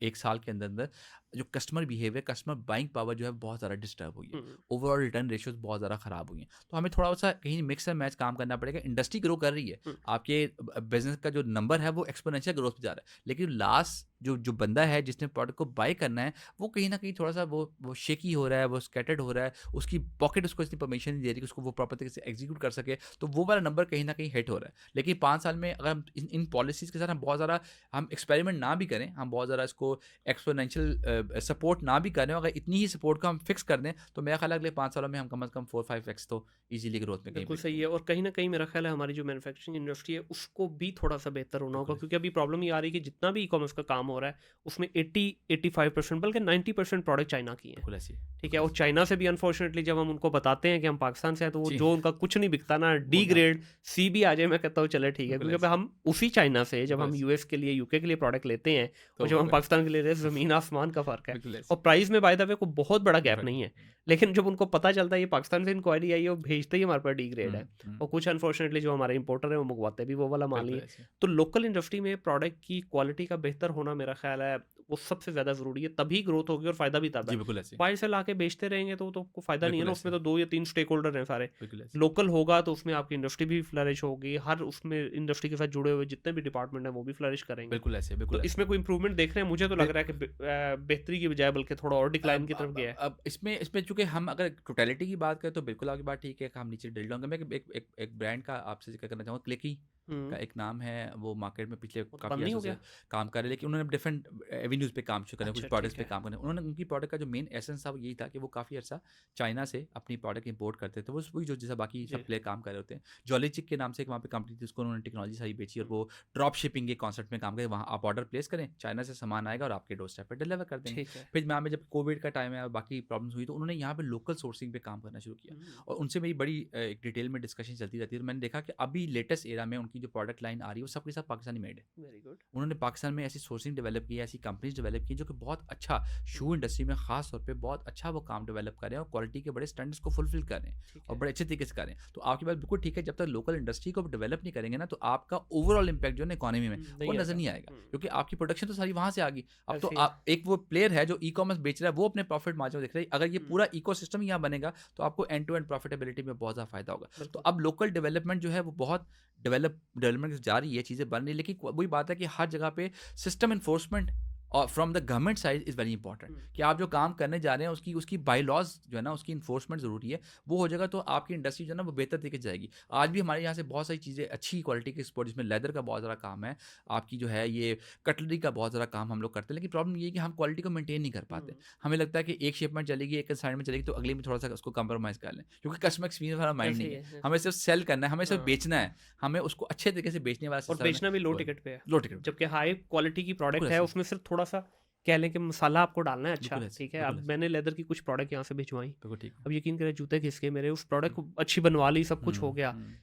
एक साल के अंदर जो customer behaviour, customer buying power जो है बहुत ज़्यादा डिस्टर्ब हुई है, ओवरऑल रिटर्न रेशियोज बहुत ज़्यादा ख़राब हुई हैं। तो हमें थोड़ा सा कहीं मिक्स एंड मैच काम करना पड़ेगा। इंडस्ट्री ग्रो कर रही है, आपके बिजनेस का जो नंबर है वो एक्सपोनेंशियल ग्रोथ पे जा रहा है, लेकिन लास्ट जो बंदा है जिसने प्रोडक्ट को बाय करना है, वो कहीं ना कहीं थोड़ा सा वो शेकी हो रहा है, वो स्कैटर्ड हो रहा है, उसकी पॉकेट उसको इतनी परमिशन नहीं दे रही कि उसको वो प्रॉपर तरीके से एग्जीक्यूट कर सके, तो वो वाला नंबर कहीं ना कहीं हिट हो रहा है। लेकिन 5 साल में अगर हम इन पॉलिसीज़ के साथ हम बहुत ज़्यादा हम एक्सपेरिमेंट ना भी करें, हम बहुत ज़्यादा इसको एक्सपोनेंशियल सपोर्ट ना भी करें, अगर इतनी ही सपोर्ट को हम फिक्स कर दें, तो मेरा ख्याल है अगले 5 सालों में हम कम से कम 4-5x तो ईजिली ग्रोथ में बिल्कुल सही है। और कहीं ना कहीं मेरा ख्याल है हमारी जो मैन्युफैक्चरिंग इंडस्ट्री है उसको भी थोड़ा सा बेहतर होना होगा, क्योंकि अभी प्रॉब्लम ये आ रही है कि जितना भी ई कॉमर्स का काम हो रहा है उसमें 80-85% बल्कि 90% प्रोडक्ट चाइना की है। ठीक है, और चाइना से भी अनफॉर्चुनेटली जब हम उनको बताते हैं कि हम पाकिस्तान से हैं, तो वो जो उनका कुछ नहीं बिकता ना, डी ग्रेड सी भी आ जाए, मैं कहता हूँ चले ठीक है, क्योंकि हम उसी चाइना से जब हम यूएस के लिए, यूके के लिए प्रोडक्ट लेते हैं और जब हम पाकिस्तान के लिए ले रहे हैं, ज़मीन आसमान का फ़र्क है। और प्राइस में बाय द वे कोई बहुत बड़ा गैप नहीं है, लेकिन जब उनको पता चलता है ये पाकिस्तान से इंक्वायरी आई है, वो भेजते ही हमारे पास डी ग्रेड है, और कुछ अनफॉर्चुनेटली जो हमारे इंपोर्टर है वो मंगवाते भी वो वाला माल ही है। तो लोकल इंडस्ट्री में प्रोडक्ट की क्वालिटी का बेहतर होना मेरा ख्याल है वो सबसे ज़्यादा ज़रूरी है, तभी ग्रोथ होगी और फ़ायदा भी तब जी, है। बिल्कुल ऐसे। बाहर से लाके बेचते रहेंगे तो आपको फ़ायदा नहीं है बिल्कुल ना, ऐसे। उसमें तो 2 या 3 स्टेक होल्डर हैं सारे। बिल्कुल ऐसे। लोकल होगा तो उसमें आपकी इंडस्ट्री भी फ्लरिश होगी, हर उसमें इंडस्ट्री के साथ जुड़े हुए जितने भी डिपार्टमेंट हैं वो भी फ्लरिश करेंगे। बिल्कुल ऐसे, तो बिल्कुल ऐसे। इसमें कोई इम्प्रूवमेंट देख रहे हैं? मुझे तो लग बि रहा है कि बेहतरी की बजाय बल्कि थोड़ा और डिक्लाइन की तरफ गया है। अब इसमें इसमें चूँकि हम अगर टोटलिटी की बात करें तो बिल्कुल आपकी बात ठीक है कि हम नीचे ड्रिल डाउन करें। मैं एक ब्रांड का आपसे ज़िक्र करना चाहूँगा, क्लिकी हुँ, का एक नाम है, वो मार्केट में पिछले वो तो काफ़ी बंद नहीं अर्सों हो से गया? काम कर रहे हैं, लेकिन उन्होंने डिफरेंट एवेन्यूज़ पे काम शुरू करें, कुछ अच्छा, प्रोडक्ट्स ठीक पे है। काम करें। उन्होंने उनकी प्रोडक्ट का जो मेन एसेंस था वो यही था कि वो काफ़ी अर्सा चाइना से अपनी प्रोडक्ट इंपोर्ट करते थे। वो वही जो जैसा बाकी जी। सब प्लेयर काम कर रहे होते हैं। जॉलीचिक के नाम से एक वहाँ पे कंपनी थी, उसको उन्होंने टेक्नोलॉजी सारी बेची और हुँ, वो ड्रॉप शिपिंग के कॉन्सेप्ट में काम करे। वहाँ आप ऑर्डर प्लेस करें, चाइना से सामान आएगा और आपके डोर स्टेप पे डिलीवर कर देंगे। ठीक है। फिर यहाँ पे जब कोविड का टाइम है और बाकी प्रॉब्लम्स हुई तो उन्होंने यहाँ पे लोकल सोर्सिंग पे काम करना शुरू किया हुँ, और उनसे मेरी बड़ी एक डिटेल में डिस्कशन चलती रहती है। तो मैंने देखा कि अभी लेटेस्ट एरा में उनकी जो प्रोडक्ट लाइन आ रही है वो सब के सब पाकिस्तानी मेड है। Very good. उन्होंने पाकिस्तान में ऐसी सोर्सिंग डेवलप की है, ऐसी कंपनीज डेवलप की हैं जो कि बहुत अच्छा हुँ, शू इंडस्ट्री में खास तौर पे बहुत अच्छा वो काम डेवलप कर रहे हैं और क्वालिटी के बड़े स्टैंडर्ड्स को फुलफिल कर रहे हैं ठीक और है। बड़े अच्छे तरीके से कर रहे हैं। तो आपकी बात बिल्कुल ठीक है, जब तक लोकल इंडस्ट्री को डेवलप नहीं करेंगे ना तो आपका ओवरऑल इम्पैक्ट जो है ना इकोनॉमी में वो नहीं नज़र आएगा। नहीं आएगा, हुँ, क्योंकि आपकी प्रोडक्शन तो सारी वहाँ से आ गई। अब तो ऐसे ही है। आप एक वो प्लेयर है जो ई कॉमर्स बेच रहा है, वो अपने प्रॉफिट मार्जिन देख रहा है। अगर ये हुँ, पूरा इको सिस्टम यहाँ बनेगा तो आपको एंड टू एंड प्रॉफिटेबिलिटी में बहुत ज़्यादा फायदा होगा। तो बिल्कुल। अब लोकल डेवलपमेंट जो है वो बहुत डेवलपमेंट जा रही है, चीज़ें बन रही है, लेकिन वही बात है कि हर जगह पे सिस्टम इन्फोर्समेंट और from the government side is very important hmm, कि आप जो काम करने जा रहे हैं उसकी उसकी बाई लॉज जो है ना उसकी इन्फोर्समेंट ज़रूरी है। वो हो जाएगा तो आपकी इंडस्ट्री जो है ना वो बेहतर तरीके से जाएगी। आज भी हमारे यहाँ से बहुत सारी चीज़ें अच्छी क्वालिटी के एक्सपोर्ट, जिसमें लेदर का बहुत ज़्यादा काम है, आपकी जो है ये कटलरी का बहुत ज़्यादा काम हम लोग करते हैं, लेकिन प्रॉब्लम ये है कि हम क्वालिटी को मेंटेन नहीं कर पाते। हुँ, हमें लगता है कि एक शिपमेंट चलेगी, एक कंसाइनमेंट चलेगी तो अगली में थोड़ा सा उसको कंप्रोमाइज़ कर लें, क्योंकि कस्टमर एक्सपीरियंस वाला माइंड ऐसे नहीं ही है। है, हमें ऐसे सिर्फ सेल करना है, हमें सिर्फ हाँ, बेचना है, हमें उसको अच्छे तरीके से बेचने वाला और सिस्टम बेचना भी लो है। टिकट पे है। लो टिकट पे। जबकि हाई क्वालिटी की बिल्कुल प्रोडक्ट है, ऐसे, उसमें सिर्फ थोड़ा-सा कह लें कि मसाला आपको डालना है अच्छा, बिल्कुल ऐसे, ठीक है? बिल्कुल अब ऐसे। मैंने लेदर की कुछ प्रोडक्ट यहाँ से भिजवाई। बिल्कुल ठीक है। अब यकीन करें जूते घिस गए मेरे, उस प्रोडक्ट हुँ, को अच्छी बनवा ली, सब कुछ हो हुँ, गया। हुँ।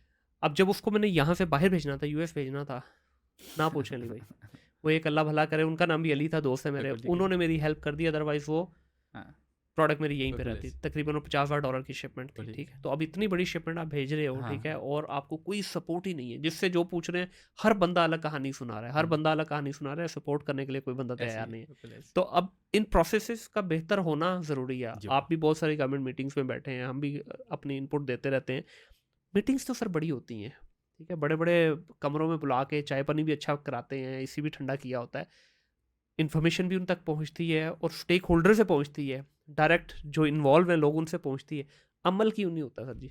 अब जब उसको मैंने यहाँ से बाहर भेजना था, यूएस भेजना था, ना पूछें अली भाई। वो एक अल्लाह भला करे, उनका नाम भी अली था, दोस्त है मेरे, बिल्कुल ठीक है। उन्होंने मेरी हेल्प कर दी, अदरवाइज़ वो हाँ, प्रोडक्ट मेरी यहीं पे बिल्कुल रहती। ऐसे। तकरीबन वो $50,000 की शिपमेंट थी, बिल्कुल ठीक ठीक है? है। तो अब इतनी बड़ी शिपमेंट आप भेज रहे हो, हाँ, ठीक है? हाँ। और आपको कोई सपोर्ट ही नहीं है, जिससे जो पूछ रहे हैं, हर बंदा अलग कहानी सुना रहा है, हर हुँ, बंदा अलग कहानी सुना रहा है, सपोर्ट करने के लिए कोई बंदा ऐसे तैयार ही है, नहीं है। बिल्कुल ऐसे। तो अब इन प्रोसेसेस का बेहतर होना ज़रूरी है। जी, आप भी बहुत सारी गवर्नमेंट मीटिंग्स में बैठे हैं, हम भी अपनी इनपुट देते रहते हैं। मीटिंग्स तो सर बड़ी होती हैं, ठीक है? बड़े-बड़े कमरों में बुला के चाय पानी भी अच्छा कराते हैं, एसी भी ठंडा किया होता है। इन्फॉर्मेशन भी उन तक पहुँचती है और स्टेक होल्डर से पहुँचती है। डायरेक्ट जो इन्वॉल्व हैं लोग उनसे पहुँचती है। अमल क्यों नहीं होता सर जी?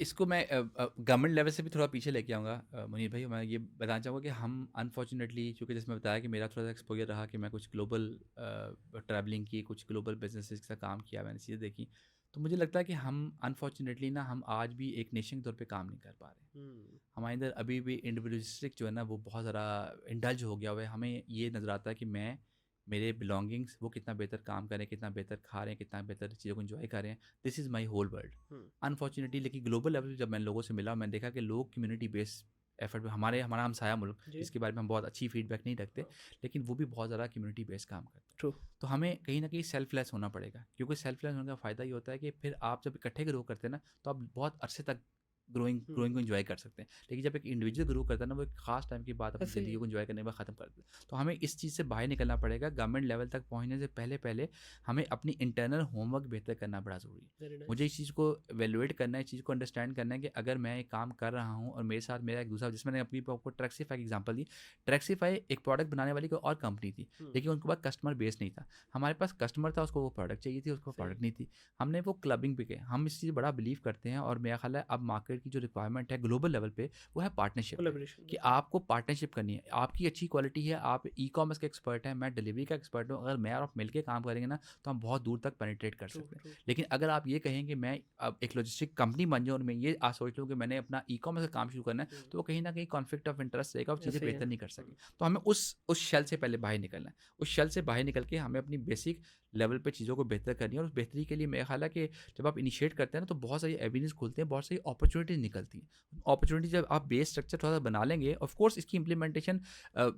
इसको मैं गवर्नमेंट लेवल से भी थोड़ा पीछे लेके आऊँगा मुनीर भाई। मैं ये बताना चाहूँगा कि हम अनफॉर्चुनेटली, चूँकि जैसे मैं बताया कि मेरा थोड़ा सा एक्सपोजर रहा कि मैं कुछ ग्लोबल ट्रैवलिंग की, कुछ ग्लोबल बिजनेसेस के साथ काम किया, मैंने चीज़ें देखी। तो मुझे लगता है कि हम अनफॉर्चुनेटली ना हम आज भी एक नेशन के तौर पे काम नहीं कर पा रहे। हुँ, हमारे अंदर अभी भी इंडिविजुअलिस्टिक जो है ना वो बहुत ज़्यादा इंडल्ज हो गया हुआ है। हमें ये नज़र आता है कि मैं, मेरे बिलोंगिंग्स वो कितना बेहतर काम करें, कितना बेहतर खा रहे हैं, कितना बेहतर चीज़ों को एंजॉय कर रहे हैं, this is my whole world. Hmm, unfortunately लेकिन ग्लोबल लेवल पे जब मैंने लोगों से मिला, मैंने देखा कि लोग कम्युनिटी बेस्ड एफर्ट में, हमारा हमसाया मुल्क जी। जिसके बारे में हम बहुत अच्छी फीडबैक नहीं रखते, हाँ, लेकिन वो भी बहुत ज़्यादा कम्युनिटी बेस्ड काम करते हैं। ट्रू। तो हमें कहीं ना कहीं सेल्फलेस होना पड़ेगा, क्योंकि सेल्फलेस होने का फ़ायदा ये होता है कि फिर आप जब इकट्ठे ग्रो करते हैं ना तो आप बहुत अरसे तक ग्रोइंग हुँ, ग्रोइंग को एंजॉय कर सकते हैं। लेकिन जब एक इंडिविजुअल ग्रो करता है ना वो एक खास टाइम के बाद अपनी ऐसे ही ज़िंदगी है। को एंजॉय करने के बाद ख़त्म कर देता है। तो हमें इस चीज़ से बाहर निकलना पड़ेगा। गवर्नमेंट लेवल तक पहुँचने से पहले पहले हमें अपनी इंटरनल होमवर्क बेहतर करना बड़ा ज़रूरी है। वेरी मुझे नाइस। इस चीज़ को वैल्यूएट करना है, इस चीज़ को अंडरस्टैंड करना है कि अगर मैं एक काम कर रहा हूँ और मेरे साथ मेरा एक दूसरा, जिसमें मैंने अपनी आपको ट्रैक्सिफाई की एग्जांपल दी। ट्रैक्सिफाई एक प्रोडक्ट बनाने वाली कोई और कंपनी थी, हुँ, लेकिन उनके पास कस्टमर बेस नहीं था। हमारे पास कस्टमर था, उसको वो प्रोडक्ट चाहिए थी, उसको सही। प्रोडक्ट नहीं थी। हमने वो क्लबिंग पे किया। हम इस चीज़ बड़ा बिलीव करते हैं और मेरा ख्याल है अब मार्केट की जो रिक्वायरमेंट है ग्लोबल लेवल पे वो है पार्टनरशिप पे, कोलैबोरेशन कि बिल्कुल। आपको पार्टनरशिप करनी है। आपकी अच्छी क्वालिटी है, आप ई कॉमर्स के एक्सपर्ट हैं, मैं डिलीवरी का एक्सपर्ट हूँ। अगर मैं और आप मिलकर काम करेंगे ना तो हम बहुत दूर तक पेनिट्रेट कर ट्रू, सकते हैं। ट्रू। लेकिन अगर आप ये कहें कि मैं अब एक लॉजिस्टिक कंपनी बन जाऊँ और मैं ये आज सोच लूँ कि मैंने अपना ई कॉमर्स का काम शुरू करना है, हुँ, तो वो कहीं ना कहीं कॉन्फ्लिक्ट ऑफ इंटरेस्ट रहेगा और चीज़ें ऐसे ही है। बेहतर नहीं कर सकें। हुँ, तो हमें उस शेल से पहले बाहर निकलना है। उस शेल से बाहर निकल के हमें अपनी बेसिक लेवल पे चीज़ों को बेहतर करनी है और उस बेहतरी के लिए मेरा ख्याल है कि जब आप इनिशिएट करते हैं ना तो बहुत सारी एवेन्यूज़ खुलते हैं, बहुत सारी अपॉर्चुनिटी अपॉर्चुनिटीज निकलती हैं। अपॉर्चुनिटी जब आप बेस स्ट्रक्चर थोड़ा सा बना लेंगे, ऑफ कोर्स इसकी इंप्लीमेंटेशन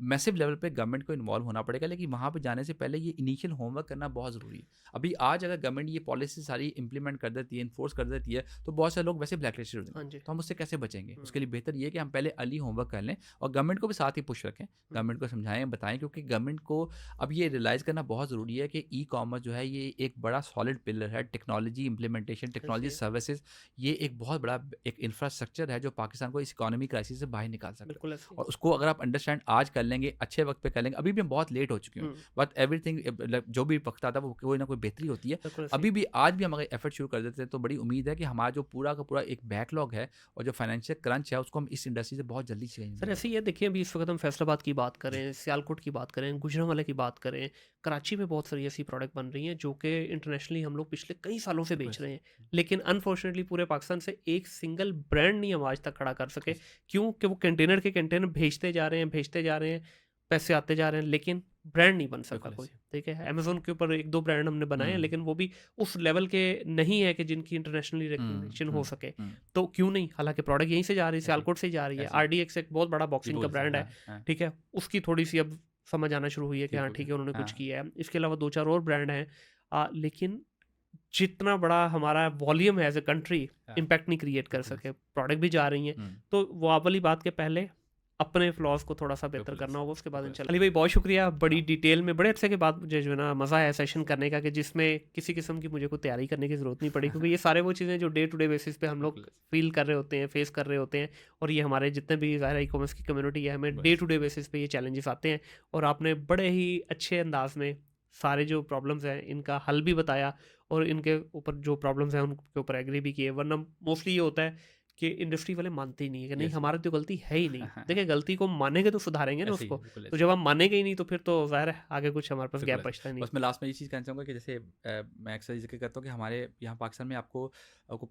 मैसिव लेवल पे गवर्नमेंट को इन्वॉल्व होना पड़ेगा, लेकिन वहाँ पे जाने से पहले ये इनिशियल होमवर्क करना बहुत ज़रूरी है। अभी आज अगर गवर्नमेंट ये पॉलिसी सारी इंप्लीमेंट कर देती है, इन्फोर्स कर देती है, तो बहुत सारे लोग वैसे ब्लैक लिस्टेड हो हाँ जाएंगे, जी। तो हम उससे कैसे बचेंगे? उसके लिए बेहतर ये है कि हम पहले अर्ली होमवर्क कर लें और गवर्नमेंट को भी साथ ही पुश रखें, गवर्नमेंट को समझाएं, बताएं, क्योंकि गवर्नमेंट को अब ये रियलाइज़ करना बहुत ज़रूरी है कि ई कॉमर्स जो है ये एक बड़ा सॉलिड पिलर है, टेक्नोलॉजी इंप्लीमेंटेशन, टेक्नोलॉजी जी। सर्विसेज, ये एक बहुत बड़ा एक इंफ्रास्ट्रक्चर है जो पाकिस्तान को इस इकोनॉमी क्राइसिस से बाहर निकाल सकता है। बिल्कुल ऐसे ही। और उसको अगर आप अंडरस्टैंड आज कर लेंगे, अच्छे वक्त पे कर लेंगे, अभी भी हम बहुत लेट हो चुके हैं, बट एवरीथिंग जो भी वक्त आता है वो कोई ना कोई बेहतरी होती है। बिल्कुल ऐसे ही। अभी भी आज भी हम अगर एफर्ट शुरू कर देते हैं तो बड़ी उम्मीद है कि हमारा जो पूरा का पूरा एक बैकलॉग है और जो फाइनेंशियल क्रंच है उसको हम इस इंडस्ट्री से बहुत जल्दी से सर ऐसे ही है, देखिए अभी इस वक्त हम फैसलाबाद की बात करें, सियालकोट की बात करें, गुजरांवाला की बात करें, कराची में बहुत सारी ऐसी प्रोडक्ट बन रही हैं जो कि इंटरनेशनली हम लोग पिछले कई सालों से बेच रहे हैं, लेकिन अनफॉर्चुनेटली पूरे पाकिस्तान से एक सिंगल ब्रांड नहीं हम आज तक खड़ा कर सके। क्यों? कि वो कंटेनर के कंटेनर भेजते जा रहे हैं, पैसे आते जा रहे हैं, लेकिन ब्रांड नहीं बन सका बिल्कुल कोई। ऐसे। ठीक है, अमेजोन के ऊपर एक दो ब्रांड हमने बनाए हैं, लेकिन वो भी उस लेवल के नहीं है कि जिनकी इंटरनेशनली रिकग्निशन हो सके। तो क्यों नहीं, हालांकि प्रोडक्ट यहीं से जा रही है, सियालकोट से ही जा रही है। ऐसे। RDX एक बहुत बड़ा बॉक्सिंग का ब्रांड है, ठीक है, उसकी थोड़ी सी अब समझ आना शुरू हुई है कि हाँ ठीक है उन्होंने कुछ किया है। इसके अलावा दो चार और ब्रांड हैं, लेकिन जितना बड़ा हमारा वॉल्यूम है एज ए कंट्री, इम्पैक्ट नहीं क्रिएट कर सके। प्रोडक्ट भी जा रही हैं, तो वो आप वाली बात के पहले अपने फ्लॉज को थोड़ा सा बेहतर करना होगा, उसके बाद इंशाल्लाह। अली भाई बहुत शुक्रिया, बड़ी डिटेल में बड़े अच्छे के बाद मुझे जो है ना मज़ा आया सेशन करने का, कि जिसमें किसी किस्म की मुझे कोई तैयारी करने की ज़रूरत नहीं पड़ी, क्योंकि ये सारे वो चीज़ें जो डे टू डे बेसिस पे हम लोग फील कर रहे होते हैं, फेस कर रहे होते हैं, और ये हमारे जितने भी ज़ाहिर ई कॉमर्स की कम्युनिटी है, हमें डे टू डे बेसिस पे ये चैलेंजेस आते हैं, और आपने बड़े ही अच्छे अंदाज में सारे जो प्रॉब्लम्स हैं इनका हल भी बताया, और इनके ऊपर जो प्रॉब्लम्स हैं उनके ऊपर एग्री भी किए। वरना मोस्टली ये होता है कि इंडस्ट्री वाले मानते ही नहीं है कि नहीं हमारा तो गलती है ही नहीं। देखिए गलती को मानेंगे तो सुधारेंगे ना उसको, तो जब हम मानेंगे ही नहीं तो फिर तो ज़ाहिर है आगे कुछ हमारे पास गैप बचता नहीं। बस मैं लास्ट में ये चीज़ कहना चाहूँगा कि जैसे मैं अक्सर जिक्र करता हूँ कि हमारे यहाँ पाकिस्तान में आपको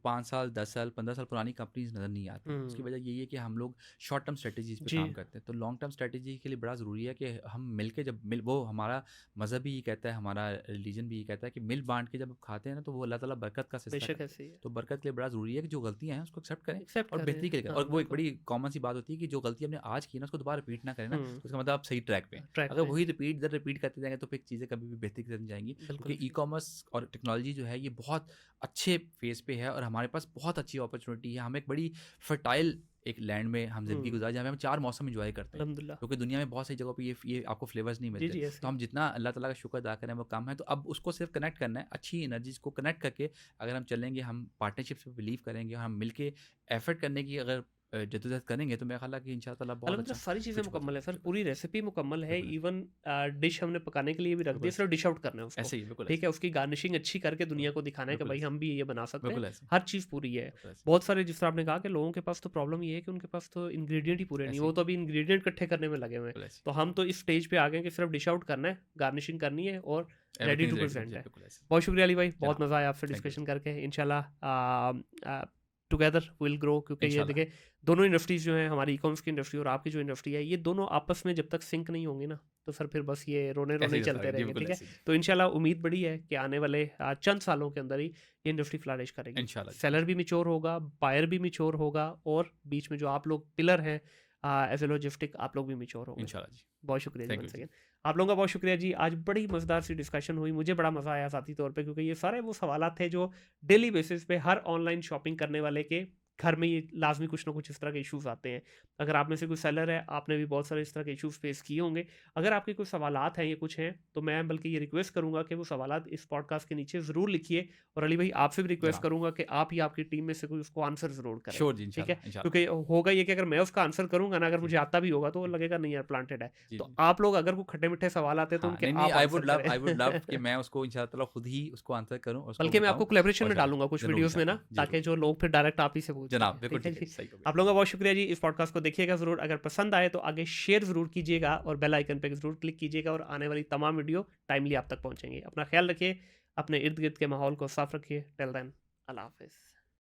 5 साल 10 साल 15 साल पुरानी कंपनीज नज़र नहीं आती। उसकी वजह यही है कि हम लोग शॉर्ट टर्म स्ट्रेटजीज पे काम करते हैं, तो लॉन्ग टर्म स्ट्रेटजी के लिए बड़ा ज़रूरी है कि हम मिल के वो हमारा मज़हब भी ये कहता है, हमारा रिलीजन भी ये कहता है कि मिल बांट के जब खाते हैं ना तो वो अल्लाह ताला बरकत का सिलसिला है। तो बरकत के लिए बड़ा ज़रूरी है कि जो गलतियाँ हैं उसको एक्सेप्ट करें और बेहतरी के लिए करें। और वो एक बड़ी कॉमन सी बात होती है कि जो गलती हमने आज की ना उसको दोबारा रिपीट ना करें ना, उसका मतलब आप सही ट्रैक पे हैं। अगर वही रिपीट करते जाएंगे तो फिर चीज़ें कभी भी बेहतरी करती जाएंगी, क्योंकि ई कॉमर्स और टेक्नोलॉजी जो है ये बहुत अच्छे फेज़ पे है और हमारे पास बहुत अच्छी अपॉर्चुनिटी है। हम एक बड़ी फर्टाइल एक लैंड में हम ज़िंदगी गुजार जहाँ हम 4 मौसम एंजॉय करते हैं, क्योंकि दुनिया में बहुत सारी जगहों पे ये आपको फ्लेवर्स नहीं मिलते। तो हम जितना अल्लाह ताला का शुक्र अदा करें वो कम है। तो अब उसको सिर्फ कनेक्ट करना है, अच्छी एनर्जीज को कनेक्ट करके अगर हम चलेंगे, हम पार्टनरशिप पे बिलीव करेंगे, हम मिलके एफर्ट करने की अगर जद्दोजहद करेंगे तो मेरा ख्याल है कि इंशाअल्लाह बहुत अच्छा सारी चीज़ें मुकम्मल है सर, पूरी रेसिपी मुकम्मल है, इवन डिश हमने पकाने के लिए भी रख दी, सिर्फ डिश आउट करना है उसको। ऐसे ही बिल्कुल ठीक है, उसकी गार्निशिंग अच्छी करके दुनिया को दिखाना है कि भाई हम भी ये बना सकते हैं, ऐसे। हर चीज़ पूरी है। बहुत सारे जिस तरह आपने कहा कि लोगों के पास तो प्रॉब्लम ये है कि उनके पास तो इंग्रेडिएंट ही पूरे नहीं, वो तो अभी इंग्रेडिएंट इकट्ठे करने में लगे हुए हैं। तो हम तो इस स्टेज पे आ गए कि सिर्फ डिश आउट करना है, गार्निशिंग करनी है और रेडी टू प्रेजेंट है। बहुत शुक्रिया अली भाई, बहुत मज़ा आया आपसे डिस्कशन करके। इंशाल्लाह टुगेदर विल ग्रो, क्योंकि ये देखिए दोनों इंडस्ट्रीज जो है, हमारी ई कॉमर्स की इंडस्ट्री और आपकी जो इंडस्ट्री है, ये दोनों आपस में जब तक सिंक नहीं होंगी ना तो सर फिर बस ये रोने चलते रहेंगे। ठीक है, तो इंशाल्लाह उम्मीद बड़ी है कि आने वाले चंद सालों के अंदर ही ये इंडस्ट्री फ्लरिश करेगी। सेलर भी मिच्योर होगा, बायर भी मिच्योर होगा, और बीच में जो आप लोग पिलर हैं एज ए लॉजिस्टिक, आप लोग भी मिच्योर होंगे इंशाल्लाह जी। बहुत शुक्रिया जी, वंस अगेन आप लोगों का बहुत शुक्रिया जी। आज बड़ी मज़ेदार सी डिस्कशन हुई, मुझे बड़ा मज़ा आया साथी तौर पे, क्योंकि ये सारे वो सवालात थे जो डेली बेसिस पे हर ऑनलाइन शॉपिंग करने वाले के घर में ये लाजमी कुछ ना कुछ इस तरह के इश्यूज़ आते हैं। अगर आप में से कोई सेलर है, आपने भी बहुत सारे इस तरह के इश्यूज़ फेस किए होंगे। अगर आपके कोई सवालात हैं, ये कुछ हैं, तो मैं बल्कि ये रिक्वेस्ट करूँगा कि वो सवालात इस पॉडकास्ट के नीचे ज़रूर लिखिए, और अली भाई आपसे भी रिक्वेस्ट करूँगा कि आप या आपकी टीम में से कोई उसको आंसर ज़रूर करें। श्योर जी, ठीक है, क्योंकि होगा ये कि अगर मैं उसका आंसर करूँगा ना, अगर मुझे आता भी होगा तो लगेगा नहीं यार प्लांटेड है। तो आप लोग अगर वो खट्टे मीठे सवाल आते हैं तो उनके आई वुड लव कि मैं उसको इंशाअल्लाह खुद ही उसको आंसर करूँ, बल्कि मैं आपको कोलैबोरेशन में डालूंगा कुछ वीडियोस में ना, ताकि जो लोग फिर डायरेक्ट आप ही से पूछें। जनाब बिल्कुल आप लोगों का बहुत शुक्रिया जी। इस पॉडकास्ट को देखिएगा ज़रूर, अगर पसंद आए तो आगे शेयर ज़रूर कीजिएगा और बेल आइकन पे ज़रूर क्लिक कीजिएगा, और आने वाली तमाम वीडियो टाइमली आप तक पहुंचेंगे। अपना ख्याल रखिए, अपने इर्द गिर्द के माहौल को साफ रखिए। टिल देन, अल्लाह हाफिज़।